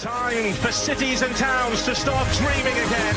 Time for cities and towns to start dreaming again.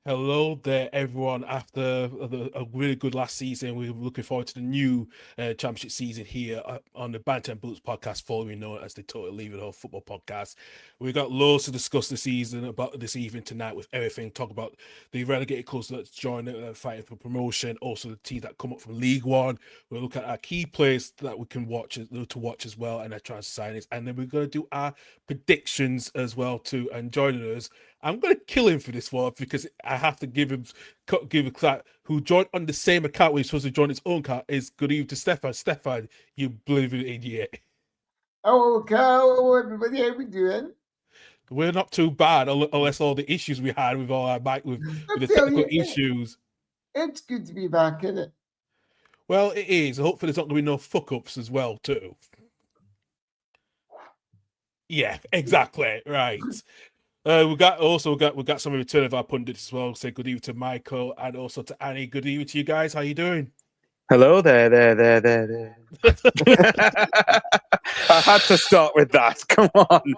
Hello there, everyone. After a really good last season, we're looking forward to the new championship season here on the Banter and Boots podcast, formerly known as the Total Leave It All Football Podcast. We've got loads to discuss this season about this evening tonight with everything. Talk about the relegated clubs that's joining, fighting for promotion. Also, the teams that come up from League One. We'll look at our key players that we can watch as well, and our transfer signings. And then we're going to do our predictions as well too. And joining us, I'm going to kill him for this one because I have to give a clap. Who joined on the same account where he's supposed to join his own account is good evening to Stefan. Stefan, you blooming idiot. Oh, Carl, everybody, how we doing? We're not too bad, unless all the issues we had with all our mic with the technical issues. It's good to be back, isn't it? Well, it is. Hopefully, there's not going to be no fuck ups as well, too. Yeah, exactly. Right. We got some return of our pundits as well. Say good evening to Michael and also to Annie. Good evening to you guys. How you doing? Hello there. I had to start with that. Come on.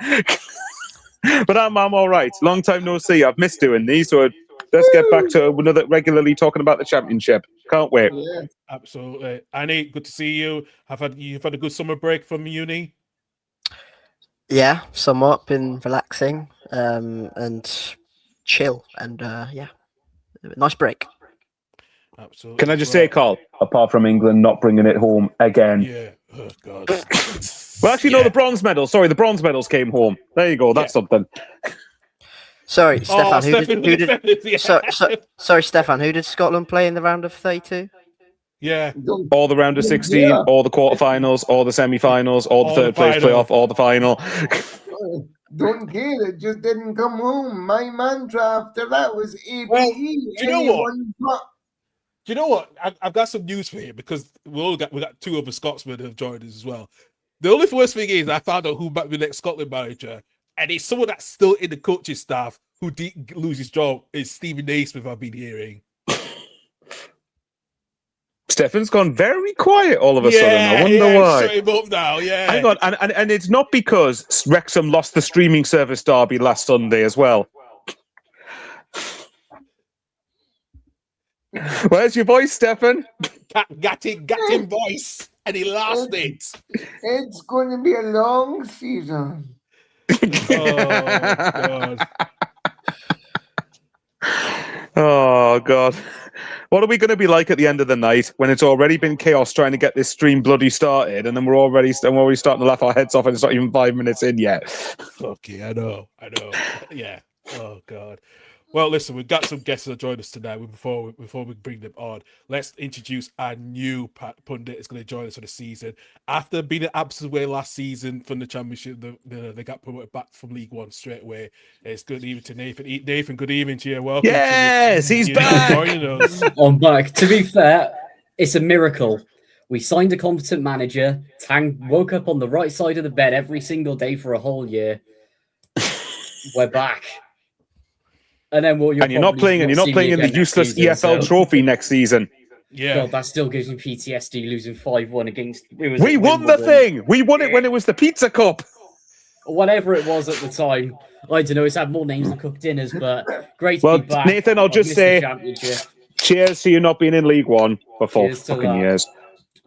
But I'm all right. Long time no see. I've missed doing these, so let's get back to another regularly talking about the championship. Can't wait. Yeah. Absolutely. Annie, good to see you. You've had a good summer break from uni? Yeah, somewhat. Been relaxing and chill, and nice break. Absolutely. Can I just say, Carl, apart from England not bringing it home again? Yeah. Oh, God. Well, actually, no, the bronze medal. Sorry, the bronze medals came home. There you go. That's something. Sorry, Stefan. Sorry, Stefan. Who did Scotland play in the round of 32? Yeah. All the round of 16, all the quarterfinals, all the semi-finals, all the third place playoff, all the final. Don't care. It just didn't come home. My mantra after that was APE. Well, do you know what? I've got some news for you because we got two other Scotsmen who have joined us as well. The only worst thing is I found out who might be the next Scotland manager, and it's someone that's still in the coaching staff who didn't lose his job. It's Stephen Naismith, I've been hearing. Stefan's gone very quiet all of a sudden. I wonder why. Shut him up now, yeah. Hang on, and it's not because Wrexham lost the streaming service derby last Sunday as well. Where's your voice, Stefan? Got him voice, and he lost it. It's going to be a long season. Oh, God. Oh, God. What are we going to be like at the end of the night when it's already been chaos trying to get this stream bloody started, and then we're already starting to laugh our heads off, and it's not even 5 minutes in yet? Fuck yeah, I know. Yeah. Oh, God. Well, listen, we've got some guests that join us tonight. Before we bring them on, let's introduce our new pundit that's going to join us for the season. After being an absolute way last season from the championship, they got promoted back from League One straight away. It's good evening to Nathan. Nathan, good evening to you. Welcome. Yes, he's back. Joining us. I'm back. To be fair, it's a miracle. We signed a competent manager. Tang woke up on the right side of the bed every single day for a whole year. We're back. And then you're not playing in the useless EFL trophy next season. Yeah, God, that still gives me PTSD losing 5-1 against. We won the thing. We won it when it was the Pizza Cup. Whatever it was at the time. I don't know. It's had more names than cooked dinners, but great to be back. Nathan, I'll just say, cheers to you not being in League One for 4 fucking years.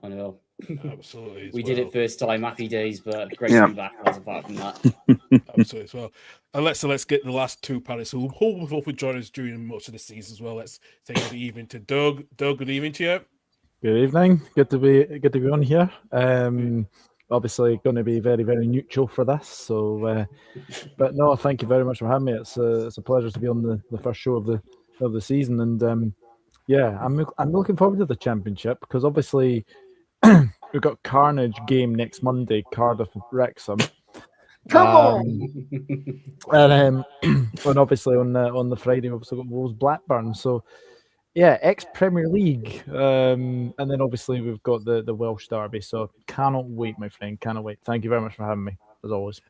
I know. Absolutely. We did it first time, happy days, but great to be back. Apart from that, absolutely as well. And let's get the last two panelists who hopefully join us during much of the season as well. Let's say good evening to Doug. Doug, good evening to you. Good evening. Good to be on here. Obviously, going to be very, very neutral for this. So, but no, thank you very much for having me. It's a pleasure to be on the first show of the season, and Yeah, I'm looking forward to the championship because obviously we've got Carnage game next Monday, Cardiff and Wrexham. Come on. And and obviously on the Friday we've also got Wolves Blackburn. So yeah, ex-Premier League, and then obviously we've got the Welsh derby. So cannot wait, my friend, cannot wait. Thank you very much for having me, as always.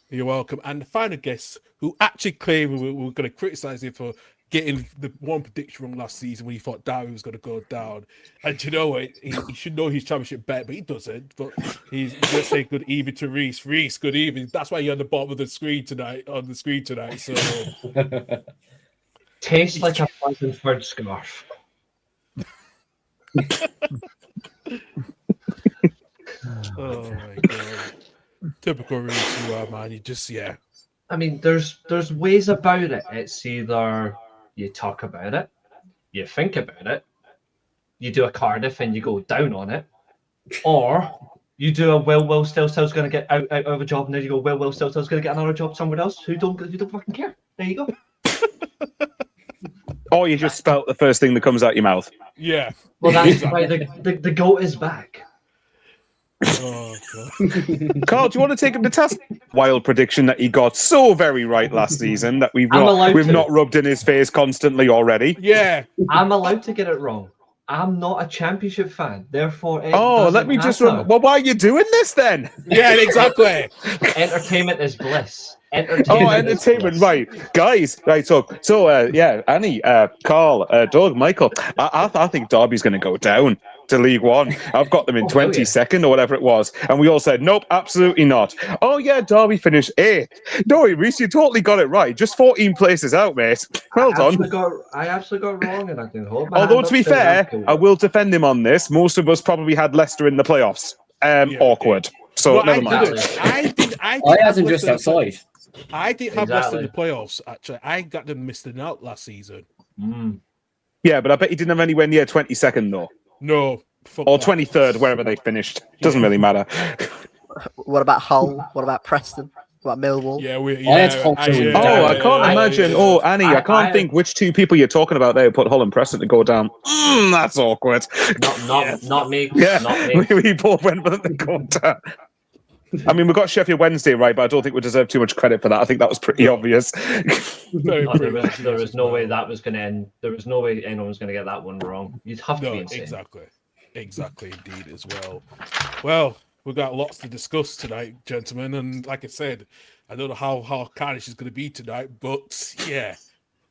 You're welcome. And the final guest who actually claimed we were going to criticize him for getting the one prediction wrong last season when he thought Derby was going to go down. And you know what? He should know his championship bet, but he doesn't. But he's going to say good evening to Reese. Reese, good evening. That's why you're on the bottom of the screen tonight. So Tastes like a Blankenford scarf. oh my god. Typical Reese you are, man. You just I mean, there's ways about it. It's either you talk about it, you think about it, you do a Cardiff and you go down on it, or you do a Will Still's going to get out of a job, and then you go Will Still's going to get another job somewhere else. Who don't fucking care? There you go. Or you just spout the first thing that comes out your mouth. yeah. Well, that's why the goat is back. Oh god. Carl, do you want to take him to task? Wild prediction that he got so very right last season that we've I'm allowed to. not rubbed in his face constantly already. Yeah. I'm allowed to get it wrong. I'm not a championship fan, therefore. Let me just. Well, why are you doing this then? Yeah, exactly. Entertainment is bliss. Entertainment, right, guys, right. So, yeah, Annie, Carl, Doug, Michael. I think Derby's going to go down to League One. I've got them in 22nd or whatever it was, and we all said nope, absolutely not. Oh yeah, Derby finished 8th. No, Reece, you totally got it right. Just 14 places out, mate. Well done. I absolutely got wrong, and I can hold my Although hand to be up fair, cool. I will defend him on this. Most of us probably had Leicester in the playoffs. Awkward. So Well, never mind. I I hasn't just outside. I did have Leicester in the playoffs, actually. I got them missing out last season. Yeah, but I bet he didn't have anywhere near 22nd though. No. Or 23rd, wherever they finished. Doesn't really matter. What about Hull? What about Preston? What about Millwall? I I can't imagine. Annie, I can't think which two people you're talking about there who put Hull and Preston to go down. That's awkward. Not me. Yeah, Not me. we both went for them to go down. I mean, we got Sheffield Wednesday right, but I don't think we deserve too much credit for that. I think that was pretty obvious. There was no way that was going to end. There was no way anyone was going to get that one wrong. You'd have to be insane. Exactly, indeed, as well. Well, we've got lots to discuss tonight, gentlemen, and like I said, I don't know how Cardiff is going to be tonight, but yeah.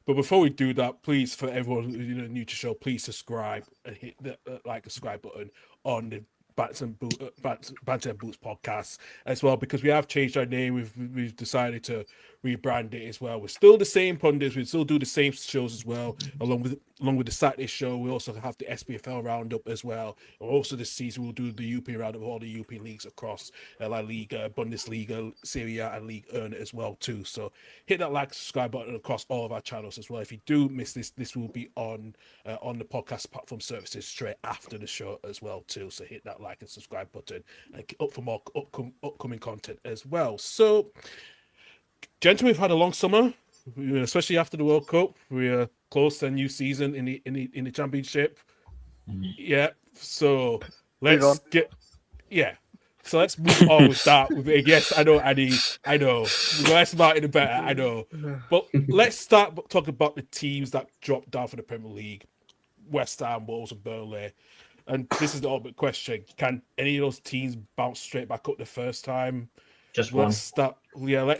But before we do that, please, for everyone new to the show, please subscribe and hit the subscribe button on the Banter and Boots podcast as well, because we have changed our name. We've decided to rebrand it as well. We're still the same pundits. We still do the same shows as well, along with the Saturday show. We also have the SPFL roundup as well. And also this season we'll do the European roundup of all the European leagues across La Liga, Bundesliga, Serie A, and League Earn as well too. So hit that subscribe button across all of our channels as well. If you do miss this will be on the podcast platform services straight after the show as well too. So hit that like and subscribe button and get up for more upcoming content as well. So, gentlemen, we've had a long summer, especially after the World Cup. We are close to a new season in the Championship. Yeah, so let's So let's move on with that. Yes, I know, Annie. I know. Less about it, better. I know. But let's start talking about the teams that dropped down for the Premier League: West Ham, Wolves, and Burnley. And this is the ultimate question: can any of those teams bounce straight back up the first time? Just one. Let's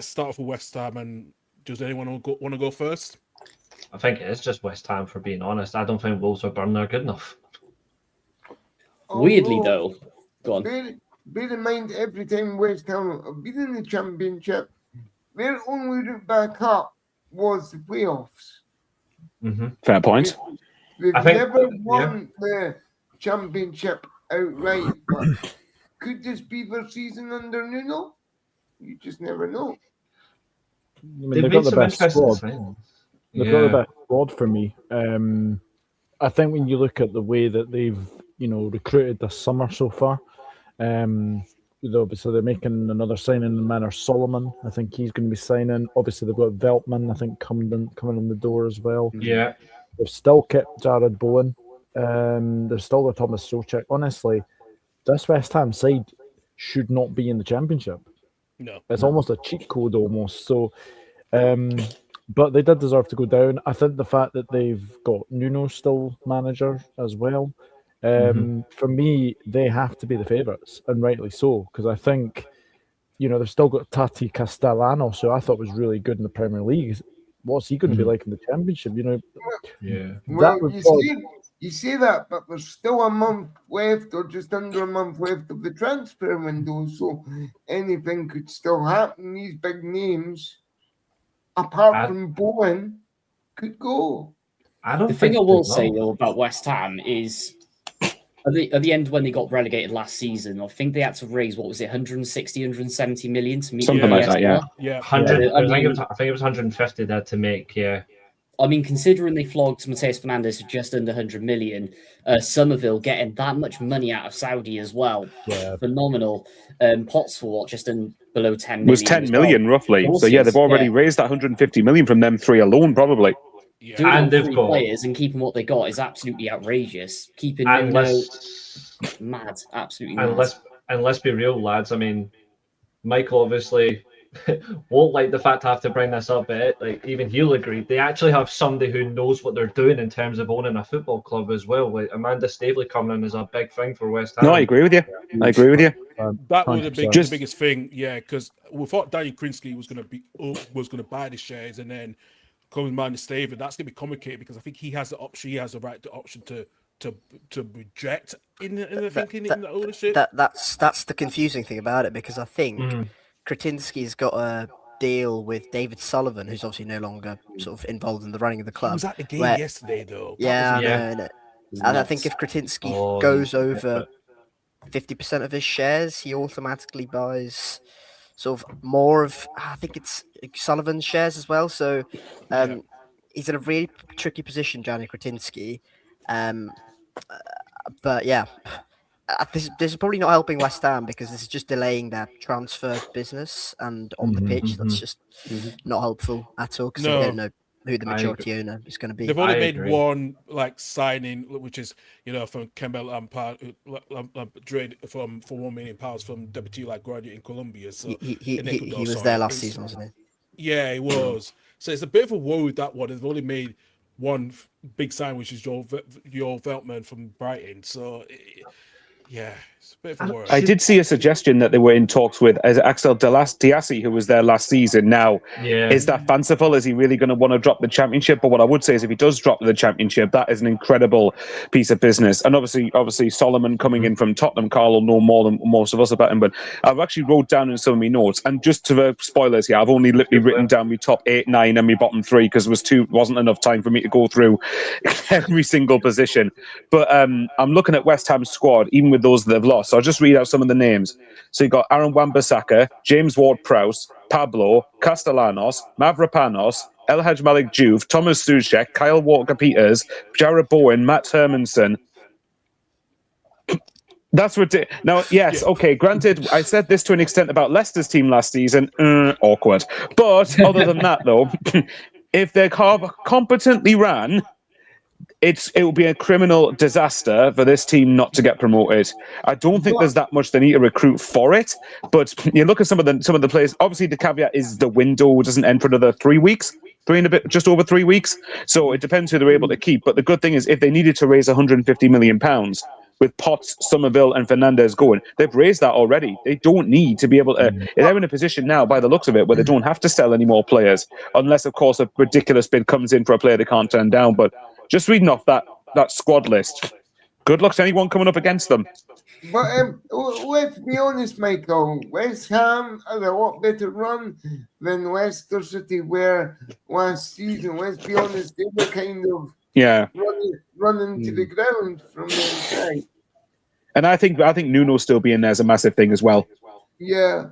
start off with West Ham. And does anyone want to go first? I think it is just West Ham, for being honest. I don't think Wolves or Burnley are good enough. Weirdly, though, go on. Bear in mind, every time West Ham have been in the Championship, their only route back up was the playoffs. Fair point. They've never won the Championship outright, but could this be their season under Nuno? You just never know. I mean, they've got the best squad. They've got the best squad for me. I think when you look at the way that they've, recruited this summer so far, obviously they're making another signing in the manner Solomon. I think he's going to be signing. Obviously they've got Veltman, I think, coming in the door as well. Yeah. They've still kept Jared Bowen. There's still the Thomas Soucek. Honestly, this West Ham side should not be in the Championship. No. It's almost a cheat code almost. So, but they did deserve to go down. I think the fact that they've got Nuno still manager as well, for me, they have to be the favourites, and rightly so, because I think, they've still got Tati Castellanos, who I thought was really good in the Premier League. What's he going to be like in the Championship? Yeah. Well, you say that, but there's still a month left, or just under a month left of the transfer window, so anything could still happen. These big names, apart from Bowen, could go. The thing I will say though about West Ham is at the end when they got relegated last season, I think they had to raise 160, 170 million to meet something like that. Yeah, 100. I think it was 150 they had to make. Yeah. I mean, considering they flogged Mateus Fernandes for just under 100 million, Somerville getting that much money out of Saudi as well, phenomenal. Pots for just below 10 million. It was 10 million roughly. So they've already raised that 150 million from them three alone, probably. Doing and they've got players and keeping what they got is absolutely outrageous. Keeping mad, absolutely mad. And let's be real, lads. I mean, Michael obviously won't like the fact to have to bring this up, but even he'll agree. They actually have somebody who knows what they're doing in terms of owning a football club as well. Like Amanda Staveley coming in is a big thing for West Ham. No, I agree with you. That was the biggest thing, because we thought Daniel Krinsky was going to buy the shares, and then coming Amanda Staveley, that's going to be complicated because I think he has the option. He has the option to reject in the ownership. That's the confusing thing about it, because I think Kretinsky's got a deal with David Sullivan, who's obviously no longer sort of involved in the running of the club. He was at the game yesterday, though. I think if Kretinsky goes over 50% of his shares, he automatically buys sort of more of, I think it's Sullivan's shares as well. So he's in a really tricky position, Gianni Kretinsky. But yeah, this is probably not helping West Ham, because this is just delaying their transfer business, and on the pitch, that's just not helpful at all, because they don't know who the majority owner is going to be. They've only made one signing, which is from Campbell Lampard, Madrid for £1 million from WT LaGuardia in Colombia. So he was there last season, wasn't he? Yeah, he was. So it's a bit of a woe with that one. They've only made one big sign, which is your Veltman from Brighton. So it's a bit of a worry. I did see a suggestion that they were in talks with Axel Diassi, who was there last season. Now, is that fanciful? Is he really going to want to drop the Championship? But what I would say is, if he does drop the Championship, that is an incredible piece of business. And obviously Solomon coming in from Tottenham, Carl will know more than most of us about him. But I've actually wrote down in some of my notes, and just to the spoilers here, I've only literally written down my top 8, 9, and my bottom 3, because wasn't enough time for me to go through every single position. But I'm looking at West Ham's squad, even with those that they've lost. So I'll just read out some of the names. So you've got Aaron Wan-Bissaka, James Ward-Prowse, Pablo, Castellanos, Mavropanos, Elhaj Malik Diouf, Thomas Soucek, Kyle Walker-Peters, Jared Bowen, Matt Hermanson. That's ridiculous. Now, yes, okay, granted, I said this to an extent about Leicester's team last season. Awkward. But other than that, though, if they're competently ran, it will be a criminal disaster for this team not to get promoted. I don't think there's that much they need to recruit for it. But you look at some of the players. Obviously, the caveat is the window doesn't end for another 3 weeks, just over 3 weeks. So it depends who they're able to keep. But the good thing is, if they needed to raise £150 million with Potts, Somerville, and Fernandes going, they've raised that already. They don't need to be able to. They're in a position now, by the looks of it, where they don't have to sell any more players, unless, of course, a ridiculous bid comes in for a player they can't turn down. But just reading off that squad list, good luck to anyone coming up against them. But let's be honest, Michael. West Ham had a lot better run than Leicester City were last season. Let's be honest, they were kind of running to the ground from the inside. And I think Nuno still being there is a massive thing as well. Yeah.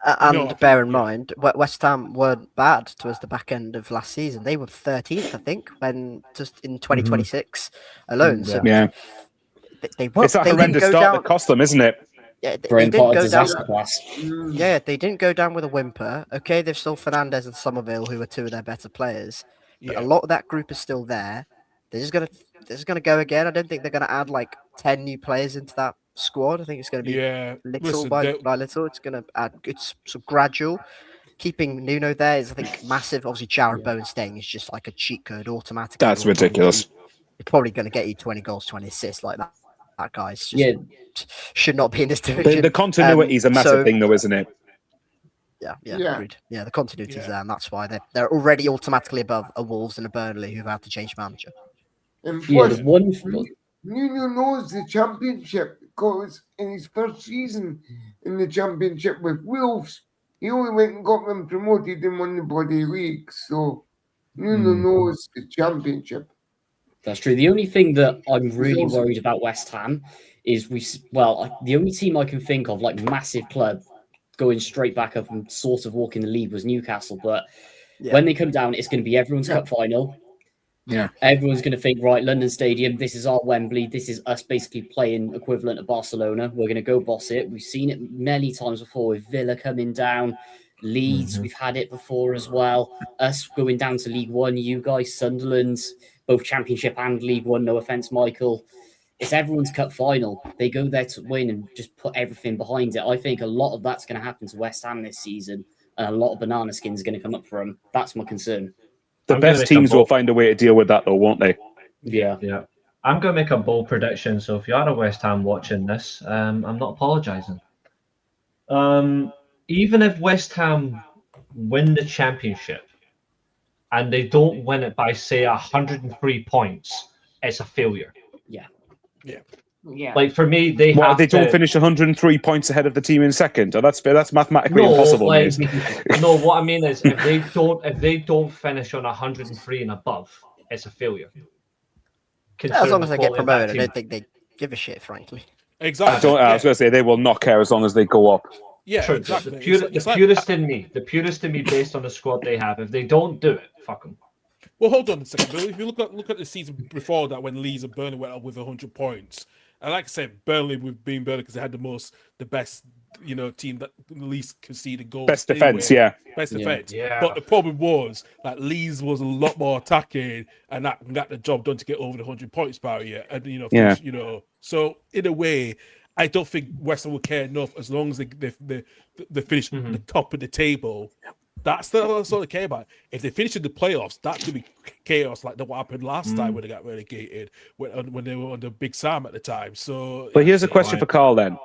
And bear in mind, West Ham weren't bad towards the back end of last season. They were 13th, I think, when just in 2026 alone. So they won't. It's that horrendous start that cost them, isn't it? Yeah, they didn't go down. Yeah, they didn't go down with a whimper. Okay, they've still Fernandes and Somerville, who are two of their better players. But a lot of that group is still there. they're just gonna go again. I don't think they're gonna add like 10 new players into that squad. I think it's gonna be little by little. It's gonna add it's so gradual. Keeping Nuno there is, I think, massive. Obviously, Jared Bowen staying is just like a cheat code automatically. That's ridiculous. It's probably going to get you 20 goals, 20 assists like that. That guy's just should not be in this division. The continuity is a massive thing, though, isn't it? Yeah. Agreed. Yeah, the continuity is there, and that's why they're already automatically above a Wolves and a Burnley who've had to change manager. And plus, Nuno knows the Championship because in his first season in the Championship with Wolves, he only went and got them promoted and won the bloody league. So Nuno knows the Championship. That's true. The only thing that I'm really worried about West Ham is the only team I can think of, like massive club, going straight back up and sort of walking the lead was Newcastle. But when they come down, it's going to be everyone's cup final. Yeah. Everyone's going to think, right, London Stadium, this is our Wembley. This is us basically playing equivalent of Barcelona. We're going to go boss it. We've seen it many times before with Villa coming down. Leeds, we've had it before as well. Us going down to League One, you guys, Sunderland, both Championship and League One, no offence, Michael. It's everyone's cup final. They go there to win and just put everything behind it. I think a lot of that's going to happen to West Ham this season, and a lot of banana skins are going to come up for them. That's my concern. The best teams will find a way to deal with that, though, won't they? Yeah. I'm going to make a bold prediction. So if you are a West Ham watching this, I'm not apologising. Even if West Ham win the Championship and they don't win it by, say, 103 points, it's a failure. Yeah. Like for me, they don't finish 103 points ahead of the team in second. That's mathematically impossible. No, what I mean is if they don't finish on 103 and above, it's a failure. As long as they get promoted, I don't think they give a shit, frankly. Exactly. I was going to say they will not care as long as they go up. Yeah, true. exactly. The purist in me, based on the squad they have, if they don't do it, fuck them. Well, hold on a second, Bill. If you look at the season before that, when Leeds and Burnley went up with 100 points, and like I said, Burnley with being Burnley because they had the best, team that least conceded goals. Best defense, yeah. Best defense. Yeah. But the problem was that Leeds was a lot more attacking, and that got the job done to get over the 100 points barrier. And so in a way, I don't think West Ham will care enough as long as they finish at the top of the table. That's all they care about. If they finish in the playoffs, that could be chaos like what happened last time when they got relegated, when they were under Big Sam at the time. So, but here's a question for Carl then.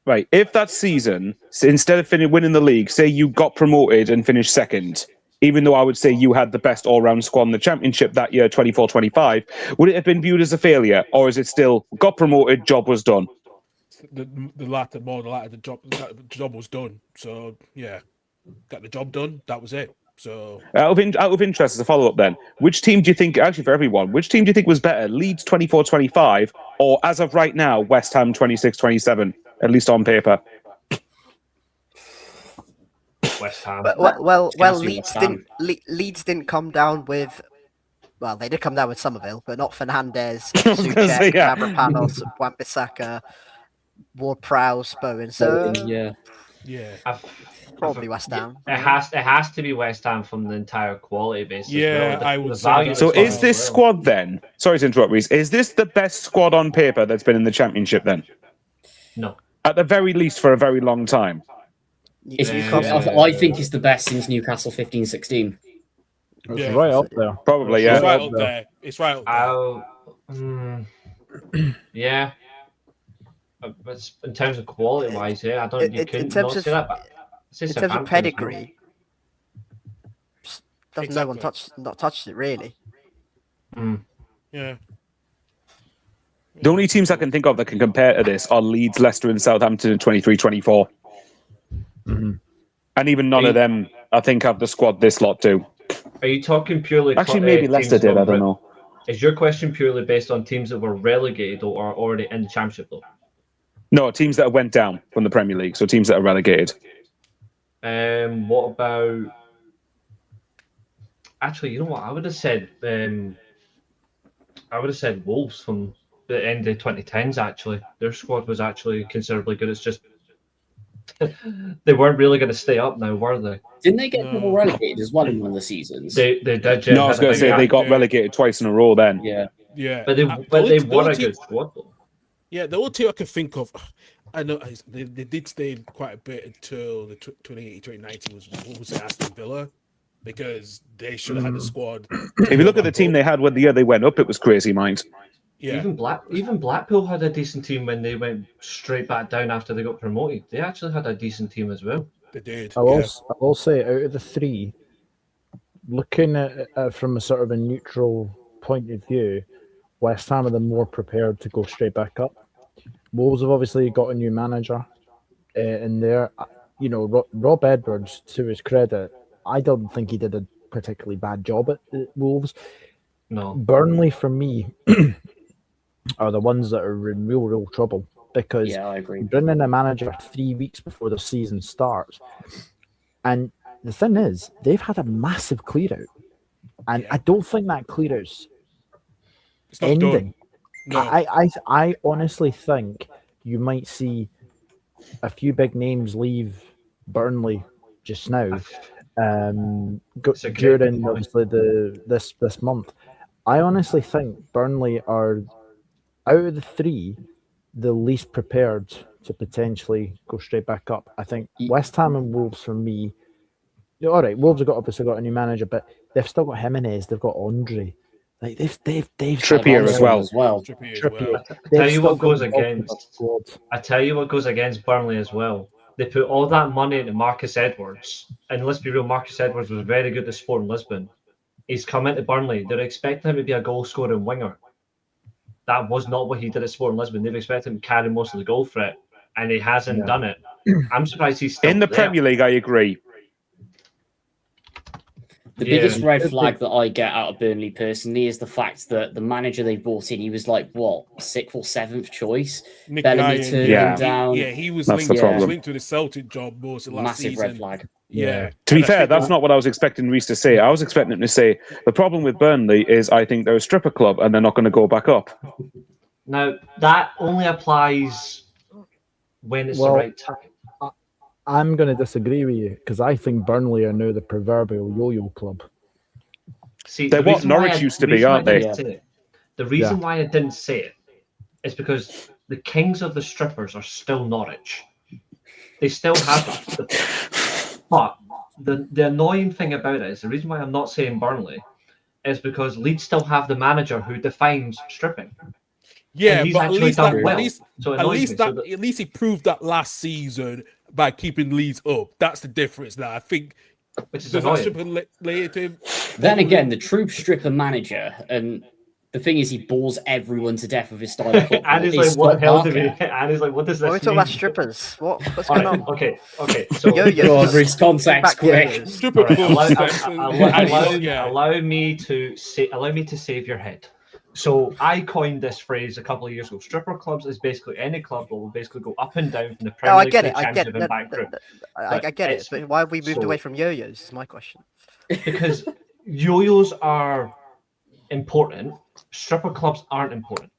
Right, if that season, instead of winning the league, say you got promoted and finished second, even though I would say you had the best all-round squad in the Championship that year, 24-25, would it have been viewed as a failure, or is it still got promoted, job was done? The latter, the job was done. So, yeah. Got the job done. That was it. So, out of interest, as a follow up, then, which team do you think? Actually, for everyone, which team do you think was better, Leeds 24-25, or as of right now, West Ham 26-27? At least on paper. West Ham. Well, Leeds didn't come down with. Well, they did come down with Somerville, but not Fernandez, Souček, Mavropanos, Wan-Bissaka, Ward-Prowse, Bowen. So probably West Ham. It has to be West Ham from the entire quality basis. Yeah, really. I would say. So is this squad then? Sorry to interrupt, Reece. Is this the best squad on paper that's been in the Championship then? No. At the very least, for a very long time. I think it's the best since Newcastle 15-16. It's right up there. Probably, yeah. It's right up there. It's right up there. Yeah. But in terms of quality-wise, yeah, I don't. You couldn't not say that. But in terms of pedigree, no one touched it really. Yeah. The only teams I can think of that can compare to this are Leeds, Leicester, and Southampton in 23-24. And even none of them, I think, have the squad this lot do. Are you talking purely? Actually, maybe Leicester did. I don't know. Is your question purely based on teams that were relegated or are already in the Championship, though? No, teams that went down from the Premier League, so teams that are relegated. What about? Actually, you know what? I would have said Wolves from the end of 2010s. Actually, their squad was actually considerably good. It's just They weren't really going to stay up now, were they? Didn't they get No. double relegated as well in one of the seasons? They did. Jim, No, I was had a going to big say gap. they got Yeah. relegated twice in a row then. Yeah. Yeah, But they the were only a team- good squad though. Yeah, the only team I can think of, I know they did stay quite a bit until the 2018-2019 was Aston Villa, because they should have had the squad. If you look at the team they had when the year they went up, it was crazy, mind. Yeah, Even Blackpool had a decent team when they went straight back down after they got promoted. They actually had a decent team as well. they did. I will say, out of the three, looking at it from a sort of a neutral point of view, West Ham are the more prepared to go straight back up. Wolves have obviously got a new manager in there. You know, Rob Edwards, to his credit, I don't think he did a particularly bad job at Wolves. No, Burnley, for me, are the ones that are in real trouble, because Yeah, I agree. bring in a manager 3 weeks before the season starts. And the thing is, they've had a massive clear out. And I don't think that clear out's It's not ending. done. No, I honestly think you might see a few big names leave Burnley just now. It's a great During point. obviously this month. I honestly think Burnley are, out of the three, the least prepared to potentially go straight back up. I think West Ham and Wolves, for me, all right, Wolves have obviously got a new manager, but they've still got Jimenez, they've got Andre. Like they've Trippier as well. Trippier as Trippier. well. They've Tell you still what got goes the bulk of against- the squad. I tell you what goes against Burnley as well. They put all that money into Marcus Edwards, and let's be real, Marcus Edwards was very good at Sporting Lisbon. He's come into Burnley. They're expecting him to be a goal-scoring winger. That was not what he did at Sporting Lisbon. They've expected him to carry most of the goal threat, and he hasn't done it. I'm surprised he's still In the there. Premier League, I agree. The Yeah. biggest red flag that I get out of Burnley personally is the fact that the manager they brought in, he was like, what, 6th or 7th choice? Nick Bellamy Ryan, turned Yeah. him down. he was That's linked, the he was problem. linked to the Celtic job most of last Massive season. red flag. Yeah. To be And I fair, think that's not what I was expecting Reece to say. I was expecting him to say, the problem with Burnley is I think they're a stripper club and they're not going to go back up. Now, that only applies when it's the Well, right time. I'm going to disagree with you, because I think Burnley are now the proverbial yo-yo club. See, They're the what reason why Norwich I- used to the be, reason why I aren't they? didn't say it- The reason why I didn't say it is because the kings of the strippers are still Norwich. They still have that. But the annoying thing about it is, the reason why I'm not saying Burnley is because Leeds still have the manager who defines stripping. Yeah, And he's but at actually least done that, well. at least, So it at annoys least me. that, So that- at least he proved that last season by keeping Leeds up. That's the difference. Now I think which is does that annoying. stripper later to him? Then again, the true stripper manager, and the thing is, he bores everyone to death with his style of football. And he's is like, what Scott hell do we? Parker. And he's like, what does this Are we mean? talking about strippers? What's All going right, on? okay. So Yo-yos. God, Rhys, context Back quick. yo-yos. Stripper Alright, clubs. allow me to save your head. So I coined this phrase a couple of years ago. Stripper clubs is basically any club that will basically go up and down from the No, Premier I League get to it. the I get Championship it. and back through. I get it. it's- But why have we moved so- away from yo-yos? Is my question. Because yo-yos are important. Stripper clubs aren't important.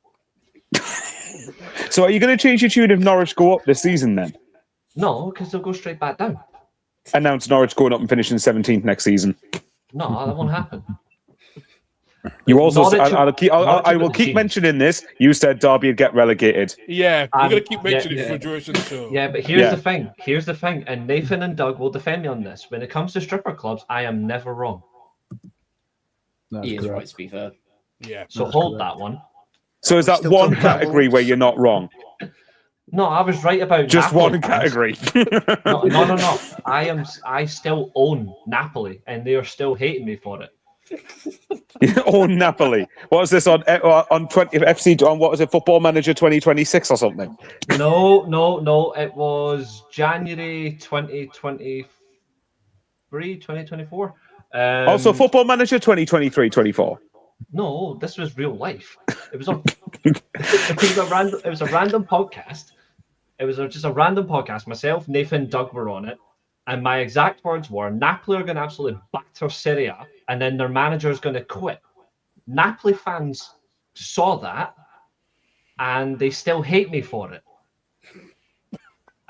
So are you going to change your tune if Norwich go up this season then? No, because they'll go straight back down. Announce Norwich going up and finishing 17th next season. No, that won't happen. You also, Norwich- I will Norwich keep team. mentioning this. You said Derby would get relegated. Yeah, we're gonna keep Yeah, mentioning it yeah. for duration of the show. Yeah, but here's Yeah. the thing. Here's the thing. And Nathan and Doug will defend me on this. When it comes to stripper clubs, I am never wrong. That's He is correct. right, to be fair. Yeah. So hold that one. So is that still one talking about category where Wolves. you're not wrong? No, I was right about Just Napoli one fans. category. No. I still own Napoli, and they are still hating me for it. Oh, Napoli. What was this on 20 FC on what was it, Football Manager 2026 or something? No. It was January 2024. Also Football Manager 2023-24. No, this was real life. It was on. It was a random podcast. It was just a random podcast. Myself, Nathan, Doug were on it, and my exact words were: Napoli are going to absolutely batter Serie A, and then their manager is going to quit. Napoli fans saw that, and they still hate me for it.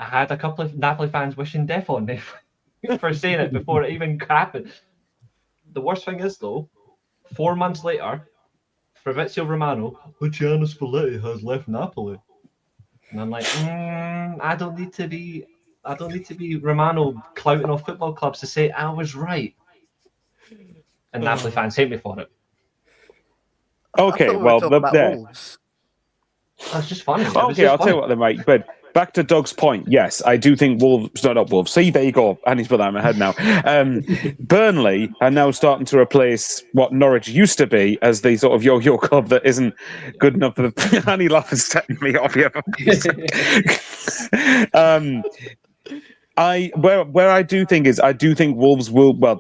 I had a couple of Napoli fans wishing death on me for saying it before it even happened. The worst thing is, though, 4 months later, Fabrizio Romano, Luciano Spalletti has left Napoli. And I'm like, I don't need to be Romano clouting off football clubs to say I was right. And Napoli fans hate me for it. Okay, I thought we were well, talking about there. Wolves. That's just funny. Okay, I'll tell you what then, right. But back to Doug's point, yes, I do think Wolves, not Wolves. See, there you go. I need to put that in my head now. Burnley are now starting to replace what Norwich used to be as the sort of yo-yo club that isn't good enough for the. Annie Laugh is setting me off here. Where I do think Wolves will. Well,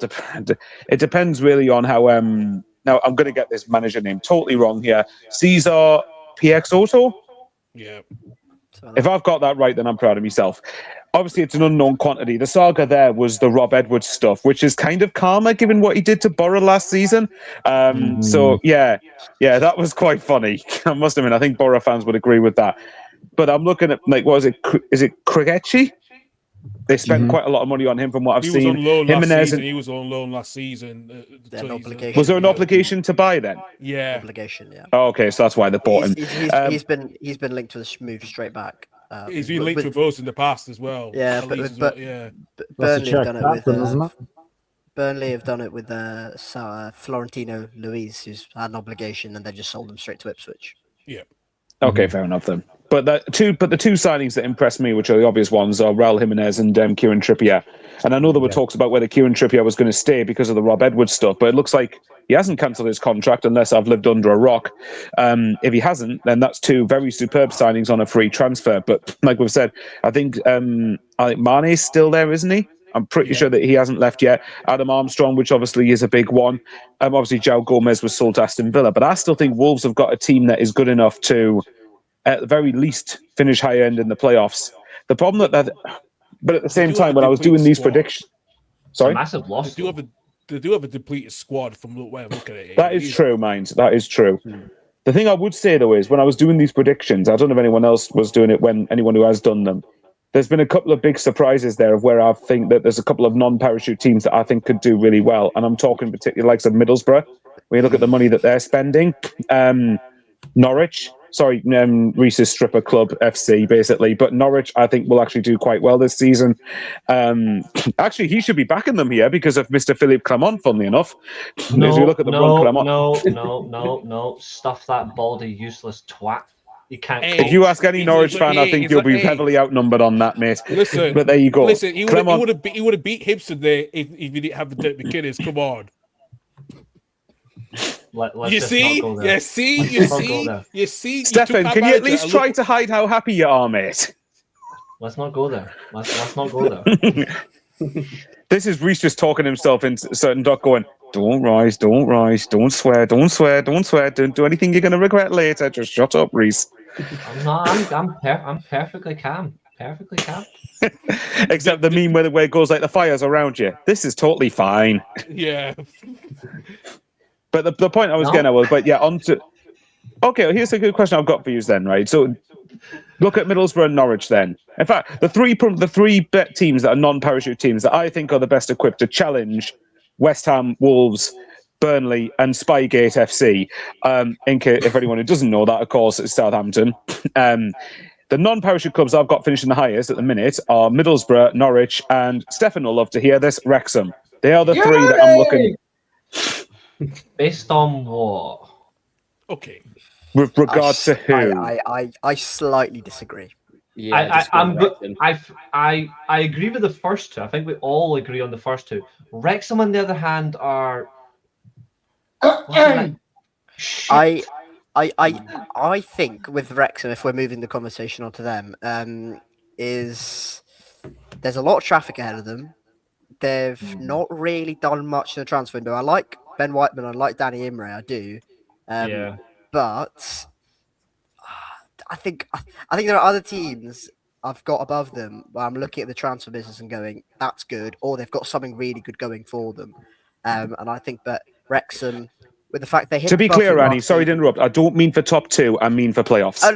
it depends really on how. Now I'm going to get this manager name totally wrong here. Cesar PX Auto. Yeah. If I've got that right, then I'm proud of myself. Obviously, it's an unknown quantity. The saga there was the Rob Edwards stuff, which is kind of karma given what he did to Borough last season. So, yeah, that was quite funny. I must admit, I think Borough fans would agree with that. But I'm looking at, like, what is it? Is it Krikechi? They spent quite a lot of money on him from what I've seen. He was on loan last Jimenez season. He was on loan last season. Obligation. Was there an obligation to buy then? Yeah. Obligation, yeah. Oh, okay, so that's why they bought him. He's been linked to a move straight back. He's been linked with us in the past as well. Yeah, but Burnley have done it with Burnley have done it with Florentino Luis, who's had an obligation, and they've just sold them straight to Ipswich. Yeah. Okay, fair enough then. But the two signings that impressed me, which are the obvious ones, are Raul Jimenez and Kieran Trippier. And I know there were talks about whether Kieran Trippier was going to stay because of the Rob Edwards stuff, but it looks like he hasn't cancelled his contract unless I've lived under a rock. If he hasn't, then that's two very superb signings on a free transfer. But like we've said, I think Mane's still there, isn't he? I'm pretty sure that he hasn't left yet. Adam Armstrong, which obviously is a big one. Obviously, João Gomez was sold to Aston Villa. But I still think Wolves have got a team that is good enough to, at the very least, finish high end in the playoffs. The problem but at the same time, when I was doing these predictions, sorry, massive loss. They do have a depleted squad from the way I'm looking at it. That is true, mind. That is true. The thing I would say though is when I was doing these predictions, I don't know if anyone else was doing it. When anyone who has done them, there's been a couple of big surprises there of where I think that there's a couple of non-parachute teams that I think could do really well, and I'm talking particularly likes of Middlesbrough. When you look at the money that they're spending, Norwich. Sorry, Reese's Stripper Club FC, basically. But Norwich, I think, will actually do quite well this season. Actually, he should be backing them here because of Mr. Philippe Clement, funnily enough. As we look at the No. Stuff that baldy, useless twat. You can't. If you ask any Norwich fan, I think you'll be heavily outnumbered on that, mate. Listen, but there you go. Listen, he would have beat Hibs today if he didn't have the Dirk McKinnis. Come on. You see? Stefan, can you at least try to hide how happy you are, mate? Let's not go there. Let's not go there. This is Reese just talking himself into certain doc going, don't rise, don't swear, don't do anything you're going to regret later. Just shut up, Reese. I'm perfectly calm. Except the meme where it goes like the fire's around you. This is totally fine. Yeah. But the point I was getting at was, okay, here's a good question I've got for you then, right? So look at Middlesbrough and Norwich then. In fact, the three teams that are non-parachute teams that I think are the best equipped to challenge West Ham, Wolves, Burnley and Spygate FC. If anyone who doesn't know that, of course, it's Southampton. The non-parachute clubs I've got finishing the highest at the minute are Middlesbrough, Norwich, and Stefan will love to hear this, Wrexham. They are the three that I'm looking... Based on what? Okay. With regard to who? I slightly disagree. Yeah, I agree with the first two. I think we all agree on the first two. Wrexham, on the other hand, are. I think with Wrexham, if we're moving the conversation onto them, is there's a lot of traffic ahead of them. They've not really done much in the transfer window. I like Ben Whiteman, I like Danny Imre, I do. But I think there are other teams I've got above them where I'm looking at the transfer business and going, that's good, or they've got something really good going for them. And I think that Wrexham, with the fact they hit. To be above clear, them Annie, last sorry to season. interrupt. I don't mean for top 2. I mean for playoffs. Oh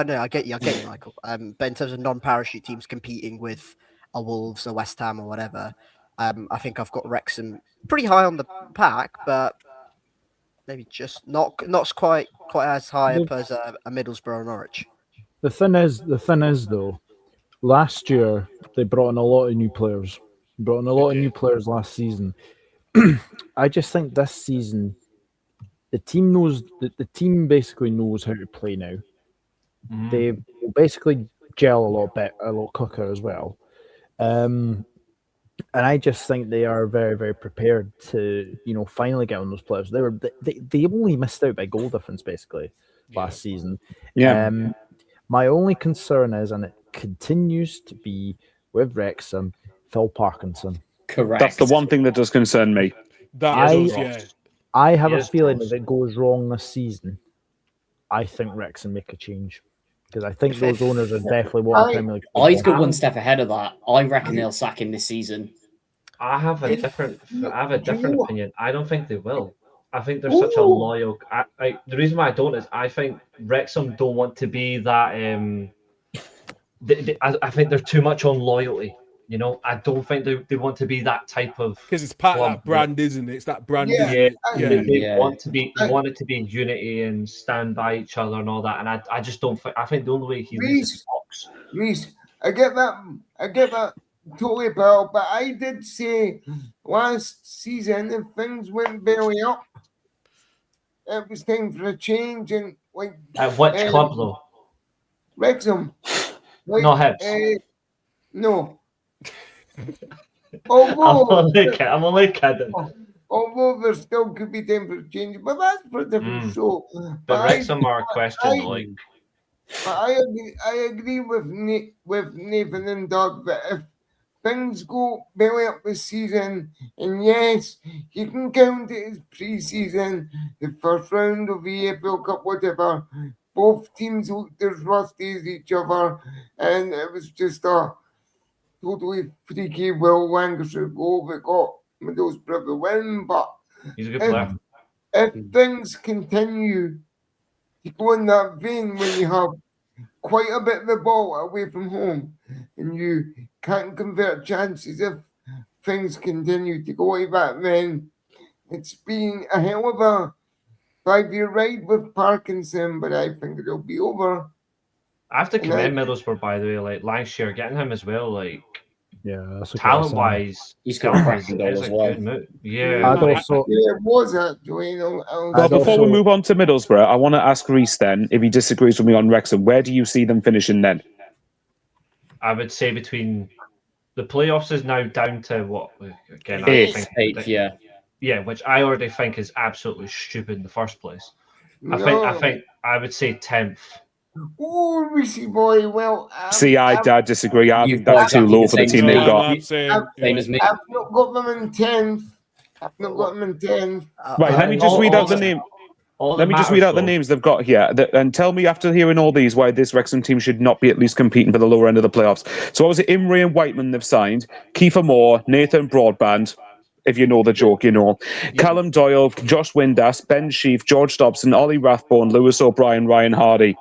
no, I get you, Michael. But in terms of non-parachute teams competing with a Wolves, a West Ham, or whatever, I think I've got Wrexham pretty high on the pack, but maybe just not quite as high up as a Middlesbrough or Norwich. The thing is though, last year they brought in a lot of new players. Last season. I just think this season the team basically knows how to play now. They will basically gel a lot quicker as well. And I just think they are very, very prepared to, finally get on those players. They only missed out by goal difference basically last season. Yeah. My only concern is, and it continues to be with Wrexham, Phil Parkinson. Correct. That's the one thing that does concern me. I have a feeling if it goes wrong this season, I think Wrexham make a change. Because I think those owners are definitely what the Premier League. I'd go one step ahead of that. I reckon they'll sack him this season. I have a different opinion. I don't think they will. I think they're such a loyal. The reason why I don't is I think Wrexham don't want to be that. I think they're too much on loyalty. I don't think they want to be that type of. Because it's part of that brand, isn't it? It's that brand. They want to be. They want it to be in unity and stand by each other and all that. And I just don't think. I think the only way he loses Fox. Reese, I get that totally, pal. But I did say last season if things went belly up, it was time for a change. And at which club though? Wrexham. No Hibs. No. Although I'm only kidding. Although there still could be time for a change, but that's for a different show. But Wrexham are a question. I agree with Nathan and Doug that if things go belly up this season, and yes, you can count it as pre-season, the first round of the EFL Cup, whatever. Both teams looked as rusty as each other, and it was just a totally freaky Will Lancashire goal that got Middlesbrough the win. But he's a good player. If things continue to go in that vein when you have quite a bit of the ball away from home and you can't convert chances, if things continue to go like that, then it's been a hell of a 5-year ride with Parkinson, but I think it'll be over. I have to commend Middlesbrough, by the way, Lancashire, getting him as well, talent-wise, he's got a cracking goal as well. Yeah. It was actually. Well, before we move on to Middlesbrough, I want to ask Reese then, if he disagrees with me on Wrexham, where do you see them finishing then? I would say between the playoffs is now down to what? Again, eighth, yeah. Yeah, which I already think is absolutely stupid in the first place. I think I would say 10th. Oh, Rishi boy, well... I disagree. I think that's too low for the team they've got. Same as me. I've not got them in 10th. Right, let me just read out the name. Let me just read out the names they've got here, and tell me after hearing all these why this Wrexham team should not be at least competing for the lower end of the playoffs. So obviously Imre and Whiteman they've signed, Kiefer Moore, Nathan Broadband, if you know the joke, Callum Doyle, Josh Windass, Ben Sheaf, George Dobson, Ollie Rathbone, Lewis O'Brien, Ryan Hardy.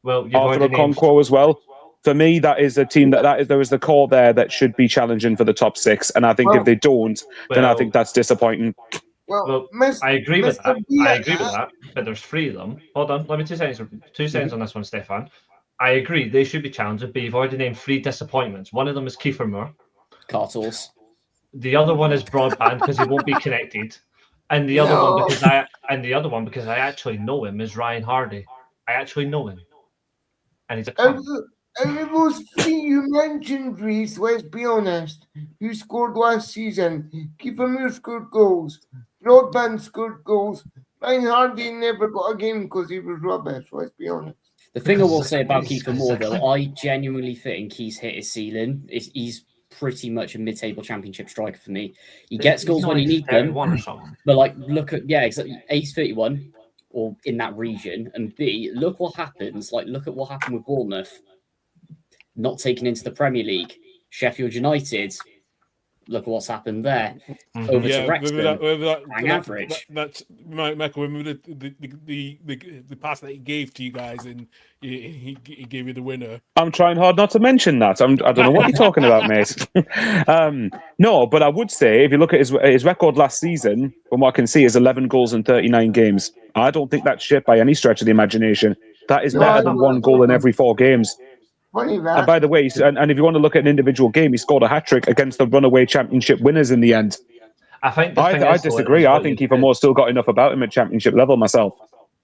Well, Arthur Okonkwo as well. For me, that is a team there is the core there that should be challenging for the top 6, and I think if they don't, then I think that's disappointing. Well, I agree with that. I agree with that. But there's 3 of them. Hold on, let me 2 seconds on this one, Stefan. I agree they should be challenging, but you've already named 3 disappointments. One of them is Kiefer Moore. Cartles. The other one is Broadband because he won't be connected, and the other one because I actually know him is Ryan Hardy. I actually know him, and he's a cunt. Out of those 3 you mentioned, Reese, let's be honest, who scored last season? Kiefer Moore scored goals. Broadband scored goals. Ryan Hardy never got a game because he was rubbish, let's be honest. The thing I will say about Kiefer Moore, though, I genuinely think he's hit his ceiling. He's pretty much a mid-table championship striker for me. He gets goals when he needs them. But look at exactly. A's 31 or in that region, and B, look what happens. Look at what happened with Bournemouth, not taken into the Premier League. Sheffield United look at what's happened there. Over to Wrexham, average. That's Michael. Remember the pass that he gave to you guys, and he gave you the winner. I'm trying hard not to mention that. I don't know what you're talking about, mate. No, but I would say if you look at his record last season, from what I can see, is 11 goals in 39 games. I don't think that's shit by any stretch of the imagination. That is better than 1 goal in every 4 games. Funny that. And by the way, and if you want to look at an individual game, he scored a hat-trick against the runaway championship winners in the end. I think I disagree. I think Kiefer Moore's still got enough about him at championship level myself.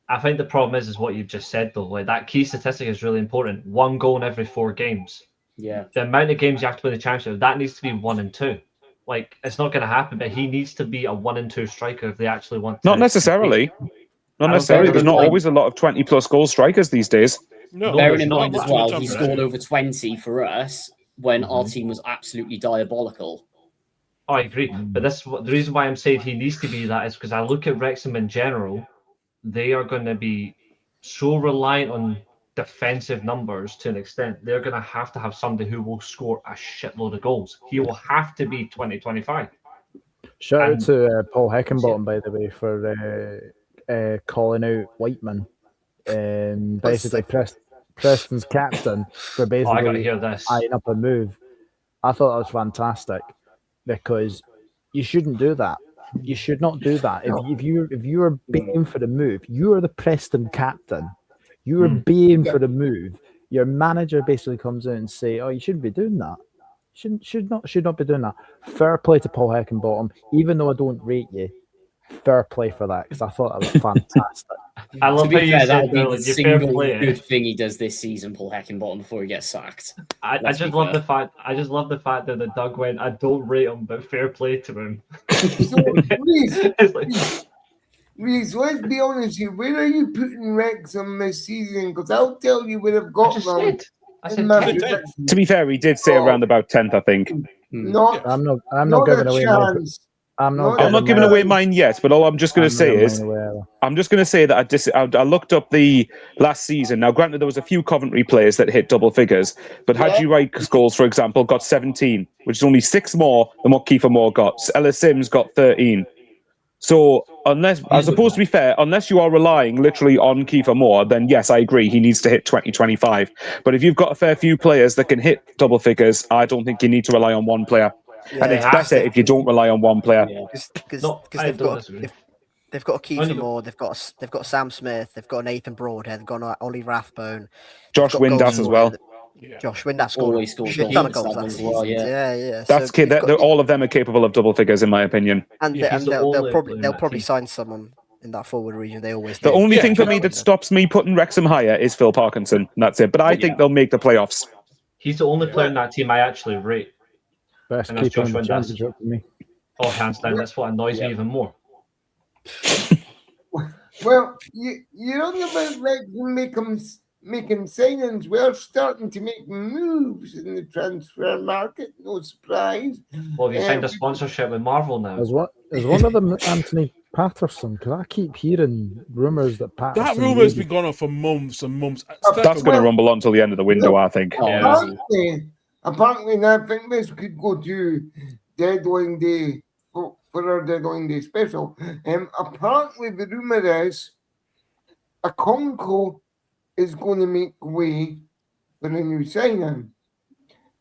I think the problem is what you've just said, though. Like, that key statistic is really important. 1 goal in every 4 games. Yeah. The amount of games you have to win the championship, that needs to be 1 and 2. Like, it's not going to happen, but he needs to be a 1 and 2 striker if they actually want to. Not necessarily. Not necessarily. There's not always a lot of 20-plus goal strikers these days. No, bearing in mind as well, he scored over 20 for us when our team was absolutely diabolical. Oh, I agree. But the reason why I'm saying he needs to be that is because I look at Wrexham in general, they are going to be so reliant on defensive numbers to an extent. They're going to have somebody who will score a shitload of goals. He will have to be 20-25. Shout out to Paul Heckenbottom, by the way, for calling out Whiteman. Basically Preston's captain for basically I gotta hear this. eyeing up a move. I thought that was fantastic because you shouldn't do that. You should not do that. If you are baying for the move, you are the Preston captain. You are baying for the move. Your manager basically comes in and say, "Oh, you shouldn't be doing that. Should not be doing that." Fair play to Paul Heckenbottom, even though I don't rate you. Fair play for that because I thought that was fantastic. I love how you that'll said be that, the single good thing he does this season, Paul Heckenbottom, before he gets sacked. I just love the fact that the Doug went, I don't rate him, but fair play to him. So, Reese, let's be honest here. Where are you putting Wrexham this season? Because I'll tell you where I've got them. To be fair, he did say around about 10th, I think. I'm not giving away mine. I'm not giving away mine yet, but all I'm just going to say is, that I looked up the last season. Now, granted, there was a few Coventry players that hit double figures, but Hadji Wright's goals, for example, got 17, which is only 6 more than what Kiefer Moore got. Ellis Sims got 13. So, unless you are relying literally on Kiefer Moore, then yes, I agree, he needs to hit 20-25. But if you've got a fair few players that can hit double figures, I don't think you need to rely on one player. Yeah, and it's better if you don't rely on one player. Because they've got a Kiefer Moore, they've got Sam Smith, they've got Nathan Broadhead, they've got Ollie Rathbone, Josh Windass as well. Josh Windass always scored goals that season. Yeah. That's all of them are capable of double figures, in my opinion. And they'll probably sign someone in that forward region. They always do. The only thing for me that stops me putting Wrexham higher is Phil Parkinson. And that's it. But I think they'll make the playoffs. He's the only player in that team I actually rate. Best keeper in the championship for me. Oh, hands down. That's what annoys me even more. Well, you're on about Wrexham making signings. We're starting to make moves in the transfer market. No surprise. Well, you signed a sponsorship with Marvel now. Is one of them Anthony Patterson? Because I keep hearing rumours that Patterson... That rumour's been going on for months and months. That's going to rumble on till the end of the window, I think. Apparently, I think this could go to Deadline Day for our Deadline Day special. Apparently, the rumour is a Conco is going to make way for a new signing.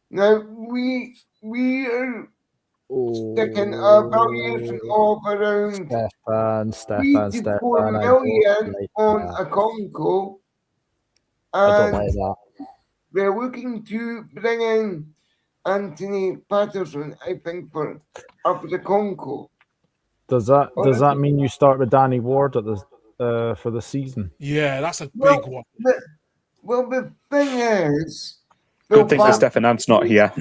Now, we are sticking a valuation of around Stefan 3 to 4 million on a Conco. I don't like that. They're looking to bring in Anthony Patterson, I think, for the Conco. Does that mean you start with Danny Ward at for the season? Yeah, that's a big one. The thing is, good thing that Stefan Ant's not here.